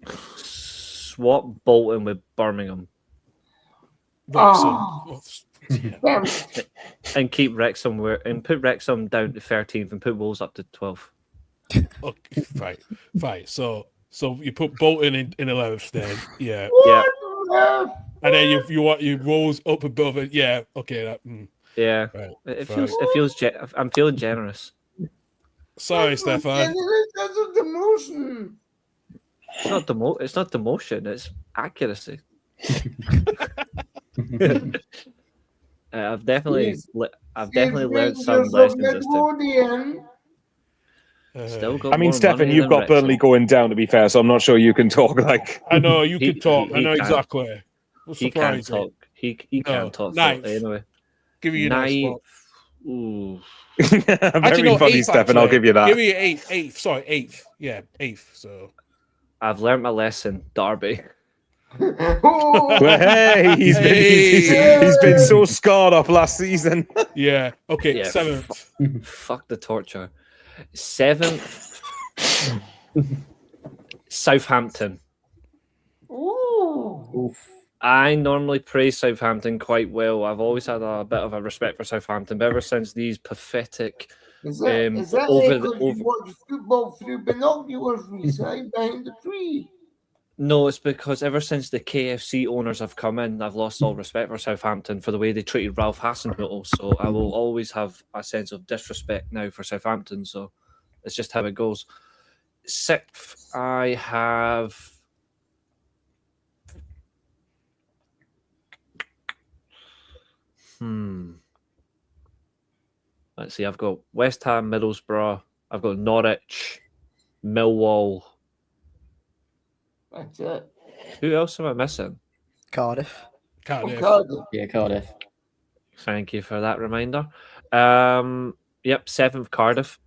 Swap Bolton with Birmingham. And keep Wrexham and put Wrexham down to 13th and put Wolves up to 12th. Okay, fine. So you put Bolton in 11th then, yeah. And then you rolls up above it, yeah. Okay, yeah. Right, it feels. I'm feeling generous. Sorry, Stefan. That's a demotion. It's not demotion. It's accuracy. I've definitely learned some lessons this time. Still got I mean, more Stefan, money you've than got Wrexham. Burnley going down, to be fair, so I'm not sure you can talk like. I know you can talk. I know can't. exactly. He can't talk. He can't talk. Anyway, give you ninth. Ooh. Very funny, Stefan. I'll give you that. Give me eighth. Sorry, eighth. Yeah, eighth. So I've learned my lesson. Derby. Well, hey, he's been so scarred off last season. Yeah. Okay. Yeah, Seventh. Fuck the torture. 7th. Southampton. Ooh. I normally praise Southampton quite well. I've always had a bit of a respect for Southampton, but ever since these pathetic Is that you watch football through binoculars beside behind the tree? No, it's because ever since the KFC owners have come in, I've lost all respect for Southampton for the way they treated Ralph Hasenhüttl. So I will always have a sense of disrespect now for Southampton. So it's just how it goes. 6th, I have. Let's see. I've got West Ham, Middlesbrough. I've got Norwich, Millwall. That's it. Who else am I missing? Cardiff. Cardiff. Yeah, Cardiff. Thank you for that reminder. Yep, 7th Cardiff.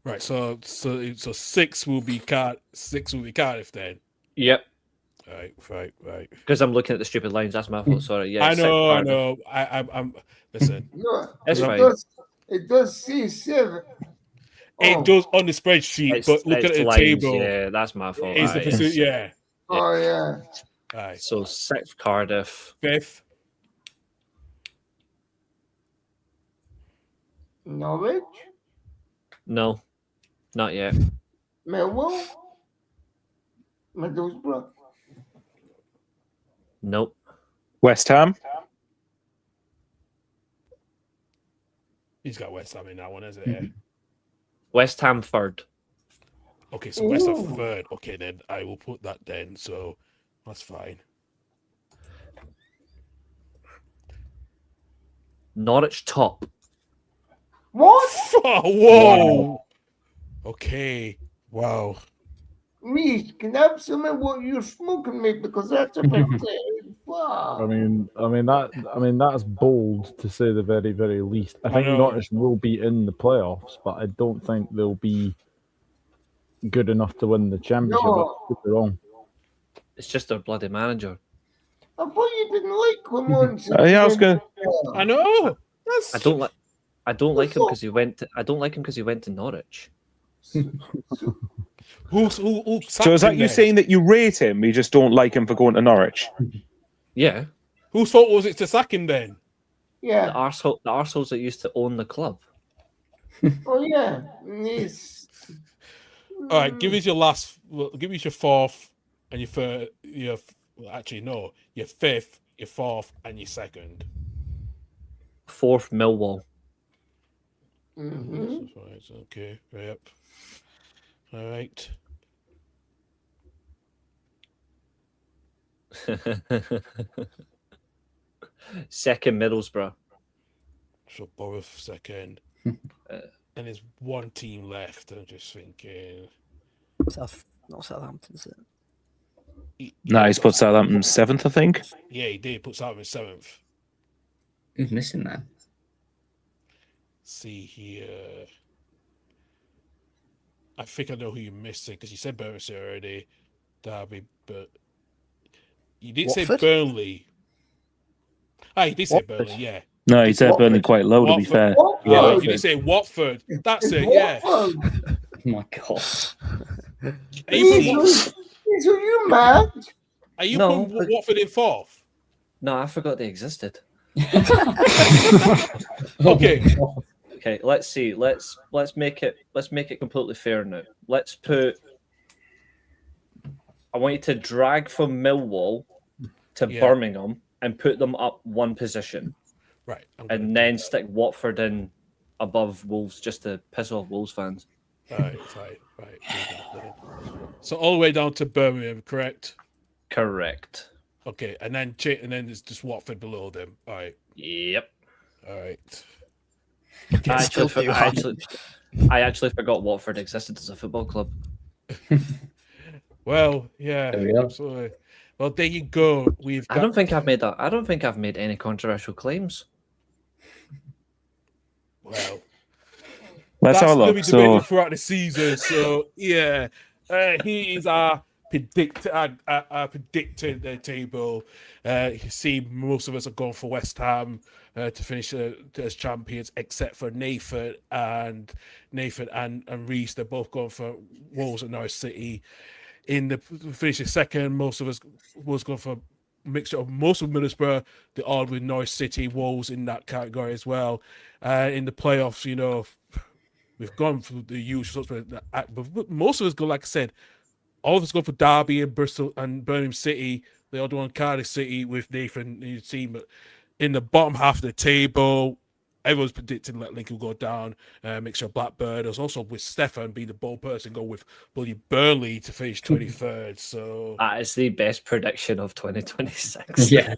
Right. So 6 will be Cardiff then. Yep. Right. Because I'm looking at the stupid lines. That's my fault. Sorry. Yeah. I know. 6th Cardiff. I'm listen. No, That's fine. It does say 7. It does on the spreadsheet, but look at the lines, table. Yeah, that's my fault. It's the pursuit. Yeah. Oh yeah. Right. So 6th Cardiff. 5th. Norwich. No, not yet. Millwall. Middlesbrough. Nope. West Ham. He's got West Ham in that one, isn't it? West Ham 3rd. Okay, so West Ham 3rd. Okay, then I will put that then. So that's fine. Norwich top. What? Whoa. Okay. Wow. Reese, can I have some of what you're smoking, mate? Because that's a bit. Wow. I mean that's bold to say the very, very least. I think know. Norwich will be in the playoffs, but I don't think they'll be good enough to win the championship. No. I could be wrong. It's just their bloody manager. I thought you didn't like Clement. Yeah, I was going. I know. I don't like. I don't like him because he went. I don't like him because he went to Norwich. Who So is that you saying that you rate him? You just don't like him for going to Norwich? Yeah. Whose fault was it to sack him then? Yeah. The arseholes that used to own the club. Oh yeah. Yes. All right, give us your last. Well, give us your fourth and your third. Actually, no, your fifth, your fourth, and your second. Fourth, Millwall. Mm-hmm. Right, okay. Yep. All right. Second, Middlesbrough. So Borough second. And there's one team left. I'm just thinking. Not Southampton, is it? No, he's put Southampton 7th, I think. Yeah, he did. Put Southampton 7th. Who's missing there? See here. I think I know who you're missing because you said Burnley already. Derby, but you did say Watford? Burnley. Ah, you did say Watford. Burnley, yeah. No, he said Watford. Burnley quite low, to be Watford. fair. Yeah, Watford. you did say Watford. That's It's it, yeah. Watford. Oh my god. Are you Reese, putting, are you mad? are you No, putting but- Watford in fourth? No, I forgot they existed. Okay. Okay, let's see. Let's make it completely fair now. Let's put. I want you to drag from Millwall to Yeah. Birmingham and put them up one position, Right. I'm gonna and do then that. stick Watford in above Wolves just to piss off Wolves fans. Right. Do that then. So all the way down to Birmingham, correct? Correct. Okay, and then there's just Watford below them. All right. Yep. All right. I actually forgot Watford existed as a football club. Well, yeah, There we go. absolutely. Well, there you go. We've got. I don't think I've made any controversial claims. Well, Let's have a gonna look. be debated So, throughout the season. So yeah, he is our predicted the table. You see, most of us are going for West Ham to finish as champions, except for Nathan and Reese. They're both going for Wolves and Norwich City. In the finishing second, most of us was going for a mixture of most of Middlesbrough, the odd with Norwich City, Wolves in that category as well. In the playoffs, we've gone through the usual sorts, but most of us go, like I said, all of us go for Derby and Bristol and Birmingham City. The other one, Cardiff City, with Nathan and your team. But in the bottom half of the table, everyone's predicting that Lincoln will go down. Mixture of Blackburn. There's also with Stefan being the bold person, go with Burnley to finish 23rd. So That is the best prediction of 2026. Yeah.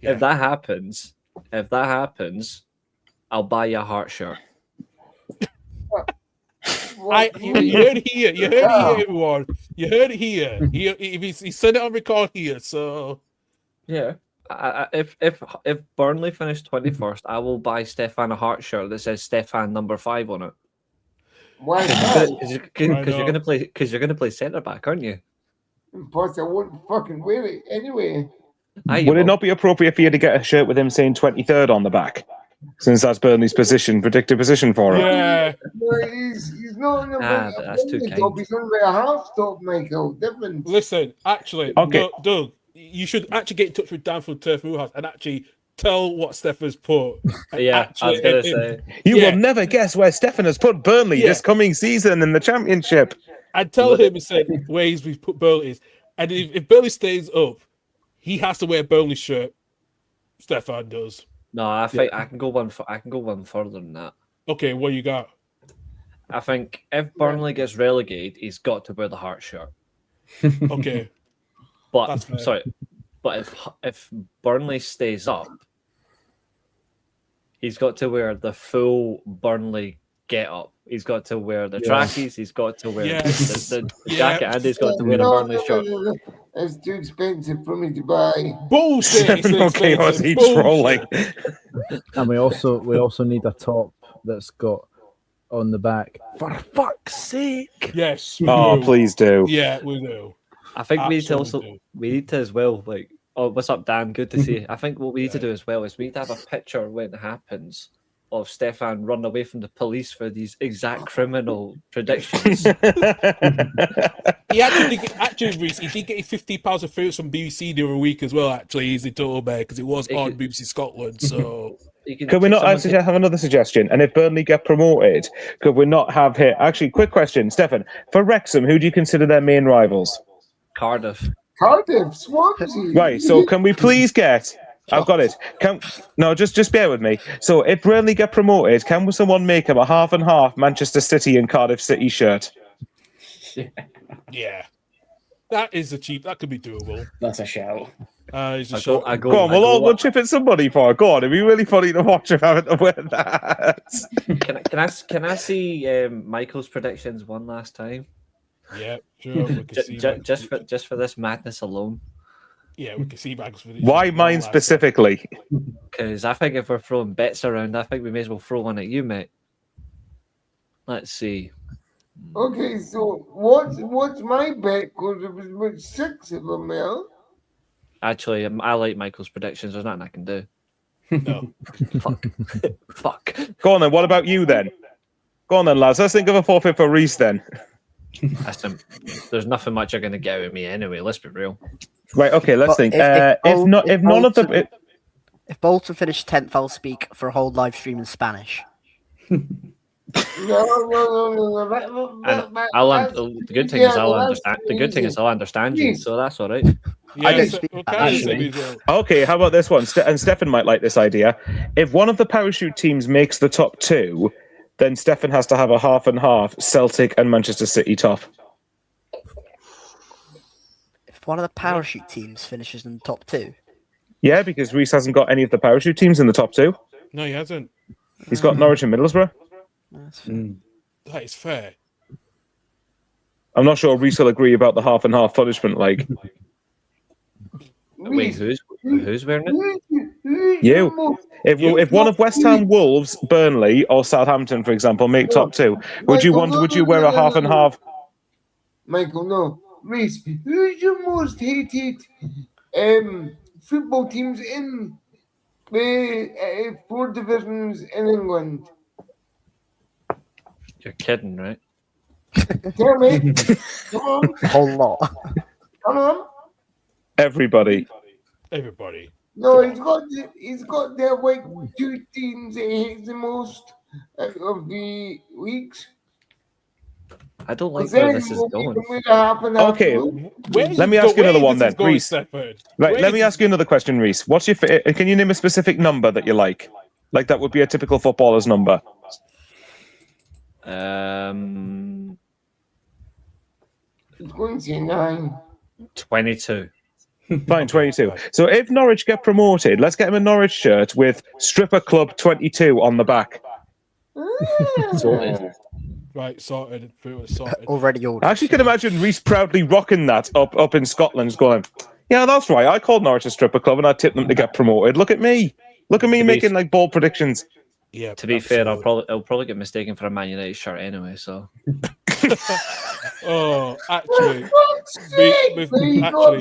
If that happens, I'll buy you a heart shirt. You heard it here. You heard it here, everyone. You heard it here. He said it on record here. So Yeah. If Burnley finish 21st, I will buy Stefan a heart shirt that says Stefan number 5 on it. Why Because you're gonna play centre back, aren't you? Plus, I wouldn't fucking wear it anyway. would it not be appropriate for you to get a shirt with him saying 23rd on the back? Since that's Burnley's predicted position for him. yeah, No, he's not in but that's too the kind. top. He's under a half top, Michael. Different. listen. Actually, Okay. Doug, you should actually get in touch with Danfield Turf Moorhouse and actually tell what Stefan's put. And Yeah, I was gonna say. You Yeah. will never guess where Stefan has put Burnley Yeah. this coming season in the championship. And tell him and say where we've put Burnley is. And if Burnley stays up, he has to wear a Burnley shirt. Stefan does. No, I think I can go one. I can go one further than that. Okay, what you got? I think if Burnley gets relegated, he's got to wear the heart shirt. Okay. But That's fair. sorry, but if Burnley stays up, He's got to wear the full Burnley get up. He's got to wear the trackies. He's got to wear the jacket, and he's got to wear the Burnley shirt. It's too expensive for me to buy. Bullshit! It's Okay, was he bullshit. trolling? And we also need a top that's got on the back. For fuck's sake! Yes. Oh, please do. Yeah, we do. I think we need to Absolutely. also as well, like, oh, what's up, Dan? Good to see you. I think what we need to do as well is we need to have a picture when it happens of Stefan running away from the police for these exact criminal predictions. He actually, Reece, he did get his £50 of fruits from BBC the other week as well. Actually, he's a total bear because it was on BBC Scotland. So, Could we not have another suggestion? And if Burnley get promoted, could we not have here? Actually, quick question, Stefan. For Wrexham, who do you consider their main rivals? Cardiff. Cardiff, Swansea. Right. So can we please get? I've got it. Just bear with me. So if Burnley get promoted, can someone make him a half and half Manchester City and Cardiff City shirt? yeah. That could be doable. That's a shout. Go on, we'll chip at somebody for it. Go on, it'd be really funny to watch him having to wear that. Can I see Michael's predictions one last time? Yeah, sure. We can see just for this madness alone. Yeah, we can see Michael's predictions. Why mine specifically? Because I think if we're throwing bets around, I think we may as well throw one at you, mate. Let's see. Okay, so what's my bet? Because it was about 6 of them, yeah? Actually, I like Michael's predictions. There's nothing I can do. No. Fuck. Go on then. What about you then? Go on then, lads. Let's think of a forfeit for Reece then. There's nothing much you're going to get with me anyway. Let's be real. Right. Okay. Let's think. If none of them. If Bolton finish 10th, I'll speak for a whole live stream in Spanish. No. The good thing is I'll understand. The good thing is I'll understand you, so that's all right. Yeah, I don't speak Spanish. Okay, how about this one? And Stefan might like this idea. If one of the parachute teams makes the top 2, then Stefan has to have a half and half Celtic and Manchester City top. If one of the parachute teams finishes in the top 2. Yeah, because Reece hasn't got any of the parachute teams in the top 2. No, he hasn't. He's got Norwich and Middlesbrough. That is fair. I'm not sure Reece will agree about the half and half punishment. Like, wait, who's wearing it? you. If one of West Ham, Wolves, Burnley, or Southampton, for example, make top 2, would you wear a half and half? Michael, no. Reece, who's your most hated football teams in the 4 divisions in England? You're kidding, right? Tell me. Come on. A whole lot. Come on. Everybody. No, he's got their like 2 teams that he hates the most out of the leagues. I don't like where this is going. Okay, let me ask you another one then, Reece. Right, let me ask you another question, Reece. What's your? Can you name a specific number that you like? Like that would be a typical footballer's number. It's going to say 9. 22. Fine, 22. So if Norwich get promoted, let's get him a Norwich shirt with Stripper Club 22 on the back. Sorted. Right, sorted. Already ordered. I actually can imagine Reece proudly rocking that up in Scotland, going, yeah, that's right. I called Norwich a stripper club and I tipped them to get promoted. Look at me. Look at me making like bold predictions. Yeah. To be fair, I'll probably get mistaken for a Man United shirt anyway, so. Oh, actually, we've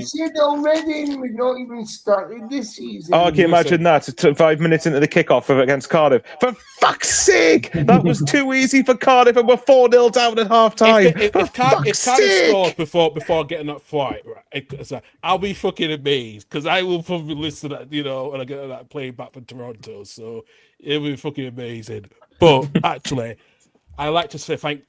said already, and we've not even started this season. Oh, can you imagine that? 5 minutes into the kickoff against Cardiff. For fuck's sake! That was too easy for Cardiff, and we're 4-0 down at half time. If Cardiff scored before getting that flight, right, I'll be fucking amazed because I will probably listen to that, when I get that plane back from Toronto. So it'll be fucking amazing. But actually, I like to say thank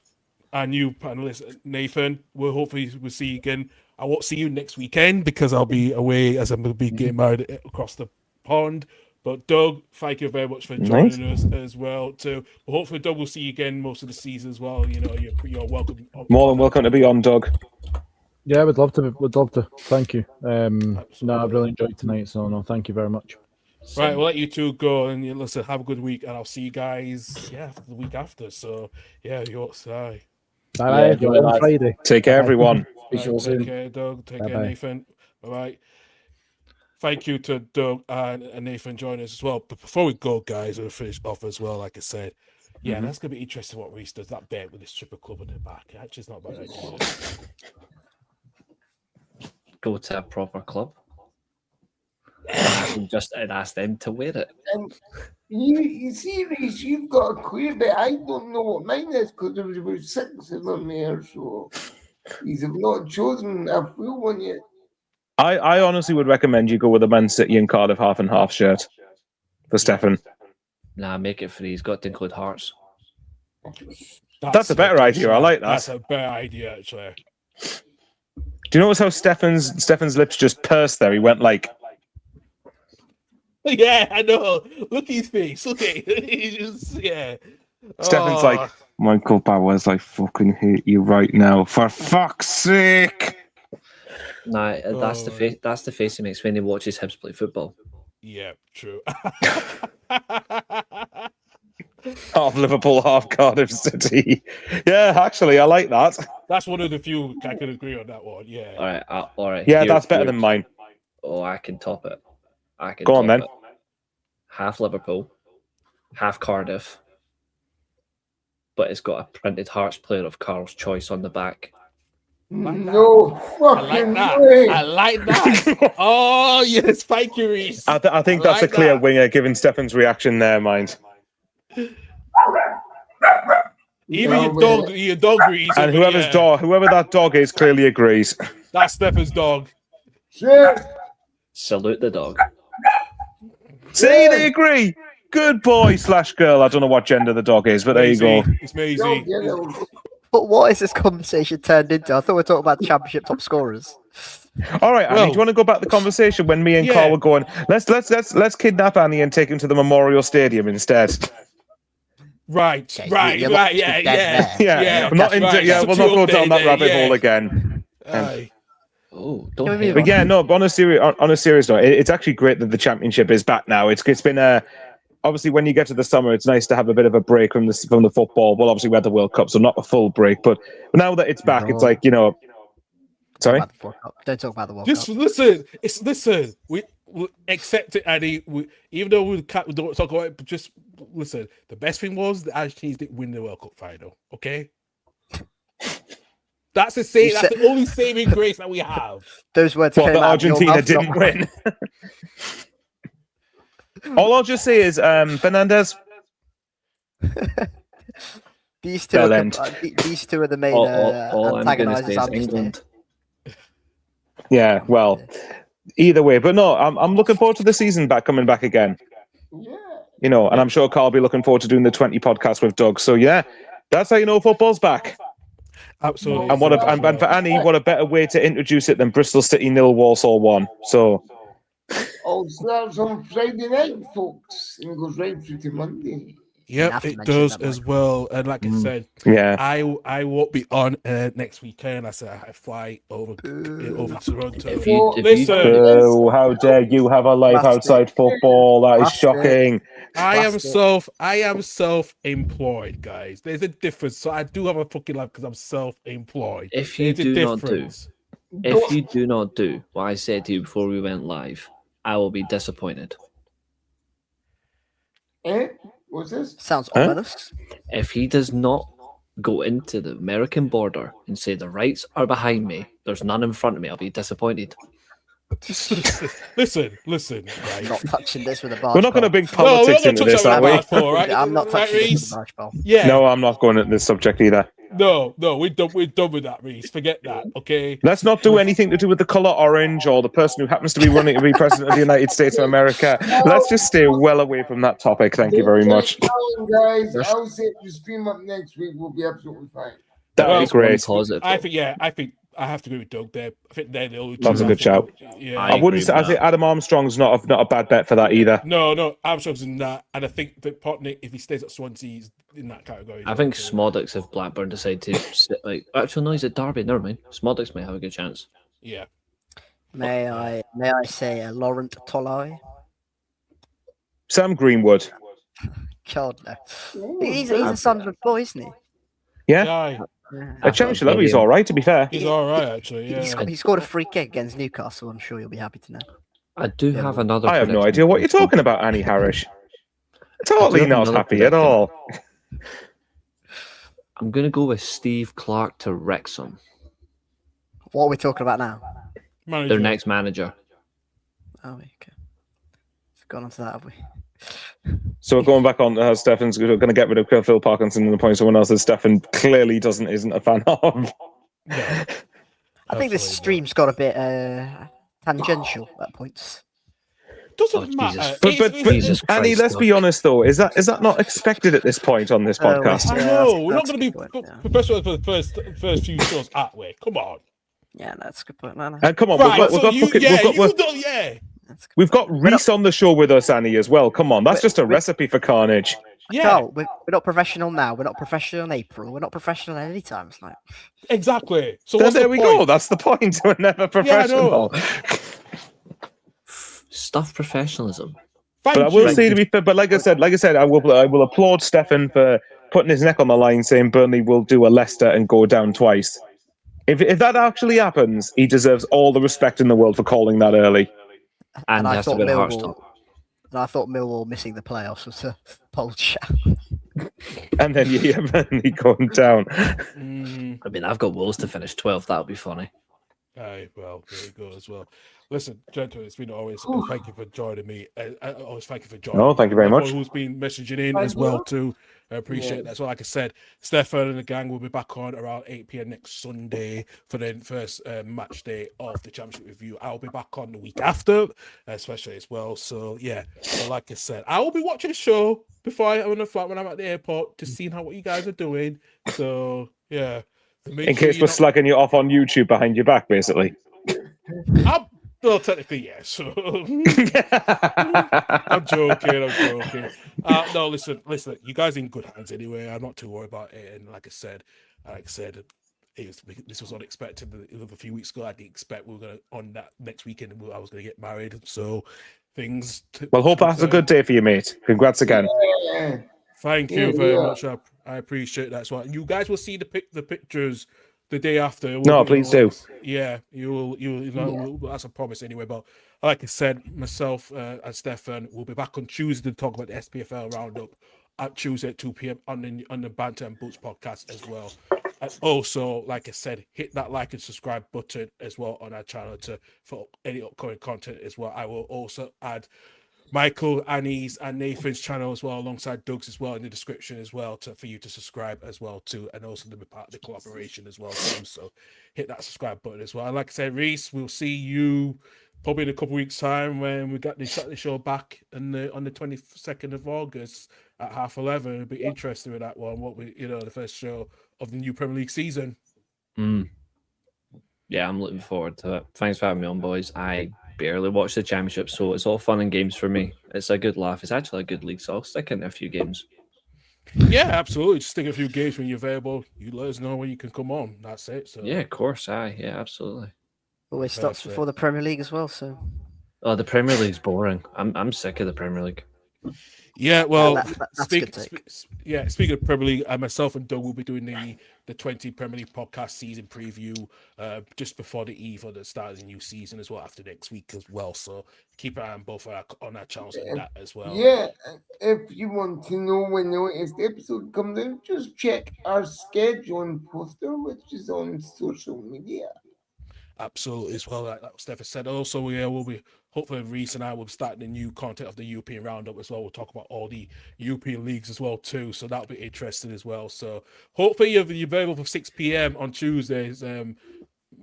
our new panelist Nathan. We'll see you again. I won't see you next weekend because I'll be away as I'm going to be getting married across the pond. But Doug, thank you very much for joining us as well too. But hopefully, Doug, will see you again most of the season as well. You're welcome. More than welcome to be on, Doug. Yeah, would love to. Thank you. No, I've really enjoyed tonight. So no, thank you very much. Right, we'll let you two go and listen. Have a good week, and I'll see you guys. Yeah, the week after. So yeah, you're outside. Bye. enjoy On that. Friday. Take care, Bye-bye. everyone. Visual Take soon. care, Doug. Take care, Bye-bye. Nathan. All right. Thank you to Doug and Nathan joining us as well. But before we go, guys, we'll finish off as well. Like I said, yeah, that's gonna be interesting. What Reece does that bet with his triple club in the back. Actually, it's not a bad idea. Go to a proper club. And just ask them to wear it. And you see, Reece, you've got a clear bet. I don't know what mine is because there was about 6 of them there. So he's have not chosen a full one yet. I honestly would recommend you go with a Man City and Cardiff half and half shirt for Stefan. Nah, make it free. He's got to include hearts. That's a better idea. I like that. That's a better idea, actually. Do you notice how Stefan's lips just pursed there? He went like, Yeah, I know. Look at his face. Look at it. He just, yeah. Stefan's Oh. like, Michael Bowers, I fucking hate you right now. For fuck's sake. Nah, that's the face. That's the face he makes when he watches Hibs play football. Yeah, true. Half Liverpool, half Cardiff City. Yeah, actually, I like that. That's one of the few I can agree on that one. Yeah. All right. Yeah, that's better than mine. Oh, I can top it. I can. Go on, top then. it. Half Liverpool, half Cardiff, but it's got a printed Hearts player of Carl's choice on the back. No I fucking like that. way. I like that. Oh, yes. Thank you, Reece. I think I that's like a clear that. winger, given Stefan's reaction there, mind. Even No, your dog Reece. And whoever that dog is, clearly agrees. That's Stefan's dog. Shit. Salute the dog. See, they agree. Good boy / girl. I don't know what gender the dog is, but there you go. It's Maisie. Don't get it. But what is this conversation turned into? I thought we were talking about the championship top scorers. All right, Annie, Well, do you want to go back to the conversation when me and yeah. Carl were going? Let's kidnap Annie and take him to the Memorial Stadium instead. Right, Okay, right, you're right, lucky yeah, to be dead yeah. there. Yeah, I'm not that's right. yeah, That's we'll a not go true down that update rabbit there, hole yeah. again. Aye. Oh, Can don't we hate move But yeah, no, but on a serious note, it's actually great that the championship is back now. It's been obviously when you get to the summer, it's nice to have a bit of a break from the football. Well, obviously we had the World Cup, so not a full break, but now that it's back, it's like, you know. Sorry. Don't talk about the World Just Cup. listen. We accept it, Andy. Even though we don't talk about it, but just listen. The best thing was the Argentines didn't win the World Cup final. Okay, that's the same. That's the only saving grace that we have. Those words Well, came the out of your Argentina mouth, didn't not win. All I'll just say is, Fernandez. These two, these two are the main all I'm going to antagonizers. say is England. Yeah, well, either way, but no, I'm looking forward to the season coming back again. Yeah. You know, and I'm sure Carl will be looking forward to doing the 20 podcast with Doug. So yeah, that's how you know football's back. Absolutely. And and for Annie, what a better way to introduce it than Bristol City 0, Walsall 1. So Oh, starts on Friday night, folks, and goes right through to Monday. Yep, have to it mention does that, as well. And like I said, yeah, I won't be on next weekend. I said I fly over to Toronto. If you Listen, oh, how dare you have a life Bastard. outside football? That is Bastard. shocking. I am Bastard. self-employed, guys. There's a difference. So I do have a fucking life because I'm self-employed. If you There's a do not do, difference. if you do not do what I said to you before we went live, I will be disappointed. Eh? What's this? Sounds Huh? ominous. If he does not go into the American border and say the rights are behind me, there's none in front of me, I'll be disappointed. listen, I'm right? not touching this with a barge We're not going to pole. bring politics we're into not this, touching are that we? part for, right? I'm not Right, touching this Reece? with a barge pole. Yeah. No, I'm not going at this subject either. No, we're done with that, Reece. Forget that, okay? Let's not do anything to do with the colour orange or the person who happens to be running to be president of the United States of America. Let's just stay well away from that topic. Thank you very much. Guys, I'll set the stream up next week. We'll be absolutely fine. That'd be That's one great. positive. I think I have to agree with Doug there. I think they're the only two. That's a I good think shout. Yeah. I wouldn't say. I think Adam Armstrong's not a bad bet for that either. No, Armstrong's in that, and I think that Potnick, if he stays at Swansea, he's in that category. I think Smodix, if Blackburn decide to sit, actually no, he's at Derby. Never mind. Smodix may have a good chance. Yeah. May I say Laurent Tolai? Sam Greenwood. God no. Oh, He's a Sunderland boy, isn't he? Yeah. Yeah, At Championship level, he's all right, to be fair. he's all right actually. Yeah. He scored a free kick against Newcastle. I'm sure you'll be happy to know. I do Yeah, have well, another. I have no prediction idea what for you're this one. talking about, Annie Harris. I Totally do have not another happy at prediction. all. I'm going to go with Steve Clark to Wrexham, What are we talking about now? Manager. their next manager. Oh, okay. We've gone on to that, have we? So we're going back on. Stefan's going to get rid of Phil Parkinson and appoint someone else that Stefan clearly isn't a fan of. No, I think this absolutely stream's got a bit tangential at points. doesn't Oh, matter. Jesus. But Jesus Annie, Christ, let's be Doug. honest though. Is that not expected at this point on this podcast? I Yeah, know we're not that's going a to good be point, yeah. professional for the first few shows, are we? Come on. Yeah, no, that's a good point. No, no. And come on, Right, we've got That's a good we've got point. Reese on the show with us, Annie, as well. Come on, that's just a recipe for carnage. Yeah, Carl, we're not professional now. We're not professional in April. We're not professional at any time. It's like, exactly. So Then what's there the we point? go. That's the point. We're never Yeah, I professional. know. Stuff professionalism. Thank But I will you. say to be fair, but like I said, I will applaud Stefan for putting his neck on the line, saying Burnley will do a Leicester and go down twice. If that actually happens, he deserves all the respect in the world for calling that early. And I he has to thought be at Hearthstone. Millwall missing the playoffs was a bold shout. And then you hear Burnley going down. Mm, I mean, I've got Wolves to finish 12th. That would be funny. aye, well, there you go as well. Listen, gentlemen, it's been always thank you for joining me. I always thank you for joining. No, thank you very Everyone much. who's been messaging in as well too. I appreciate that. So, like I said, Stefan and the gang will be back on around 8 p.m. next Sunday for the first match day of the Championship review. I'll be back on the week after, especially as well. So, yeah, but like I said, I will be watching the show before I'm on the flight when I'm at the airport, just seeing how what you guys are doing. So, yeah. In case we're slagging you off on YouTube behind your back, basically. Well, technically, yes. I'm joking. No, listen. You guys are in good hands anyway. I'm not too worried about it. And like I said, this was unexpected. A few weeks ago, I didn't expect we were going to on that next weekend. I was going to get married. So things. Well, hope that's a good day for you, mate. Congrats again. Yeah. Thank you very much. I appreciate that. So you guys will see the pictures the day after. No, please do. Yeah, you will. You know, that's a promise anyway. But like I said, myself and Stefan will be back on Tuesday to talk about the SPFL roundup at Tuesday at 2 p.m. on the Banter and Boots podcast as well. And also, like I said, hit that like and subscribe button as well on our channel for any upcoming content as well. I will also add Michael, Annie's, and Nathan's channel as well, alongside Doug's as well in the description as well for you to subscribe as well too, and also to be part of the collaboration as well too. So hit that subscribe button as well. And like I said, Reese, we'll see you probably in a couple of weeks' time when we got the show back on the 22nd of August at 11:30. It'll be interesting with that one. The first show of the new Premier League season. Yeah, I'm looking forward to it. Thanks for having me on, boys. I barely watch the Championship, so it's all fun and games for me. It's a good laugh. It's actually a good league, so I'll stick in a few games. Yeah, absolutely. Just stick a few games when you're available. You let us know when you can come on. That's it. So Yeah, of course. Yeah, absolutely. Always starts before the Premier League as well. So Oh, the Premier League's boring. I'm sick of the Premier League. Yeah, well, that's a good take. Speaking of Premier League, myself and Doug will be doing the 20 Premier League podcast season preview just before the eve of the start of the new season as well, after next week as well. So keep an eye on both on our channels and that as well. Yeah, if you want to know when the latest episode comes out, just check our schedule and poster, which is on social media. Absolutely, as well. Like Stefan said, also we'll be hopefully Reese and I will be starting the new content of the European roundup as well. We'll talk about all the European leagues as well too, so that'll be interesting as well. So hopefully you're available for 6 p.m. on Tuesdays,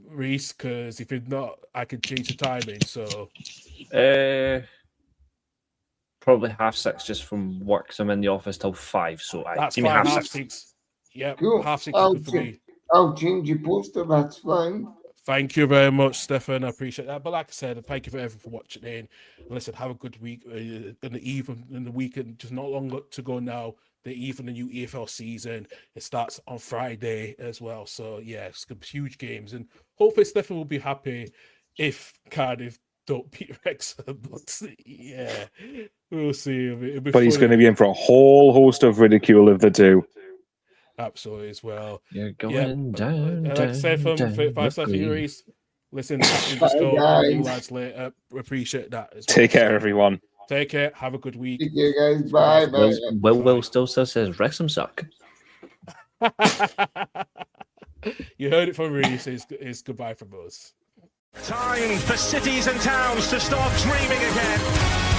Reese. Because if you're not, I can change the timing. So probably 6:30 just from work. So I'm in the office till 5. So that's give me fine. 6:30. 6:30. Yeah, Cool. 6:30 is good for me. I'll change your poster. That's fine. Thank you very much, Stefan. I appreciate that. But like I said, thank you for everyone for watching in. And listen, have a good week. In the weekend, just not long to go now. The new EFL season. It starts on Friday as well. So yeah, it's huge games, and hopefully Stefan will be happy if Cardiff don't beat Wrexham. But yeah, we'll see. It'll be But he's funny. going to be in for a whole host of ridicule if they do. Absolutely as well. You're going down. Like I said, from down, 5-star Ricky. Furies, listen, catching the Bye, score, guys. you lads later. Appreciate that as well. Take care, So, everyone. take care. Have a good week. Take care, guys. Bye. Bye. Will still says Wrexham suck. You heard it from Rudy, so it's goodbye from us. Time for cities and towns to start dreaming again.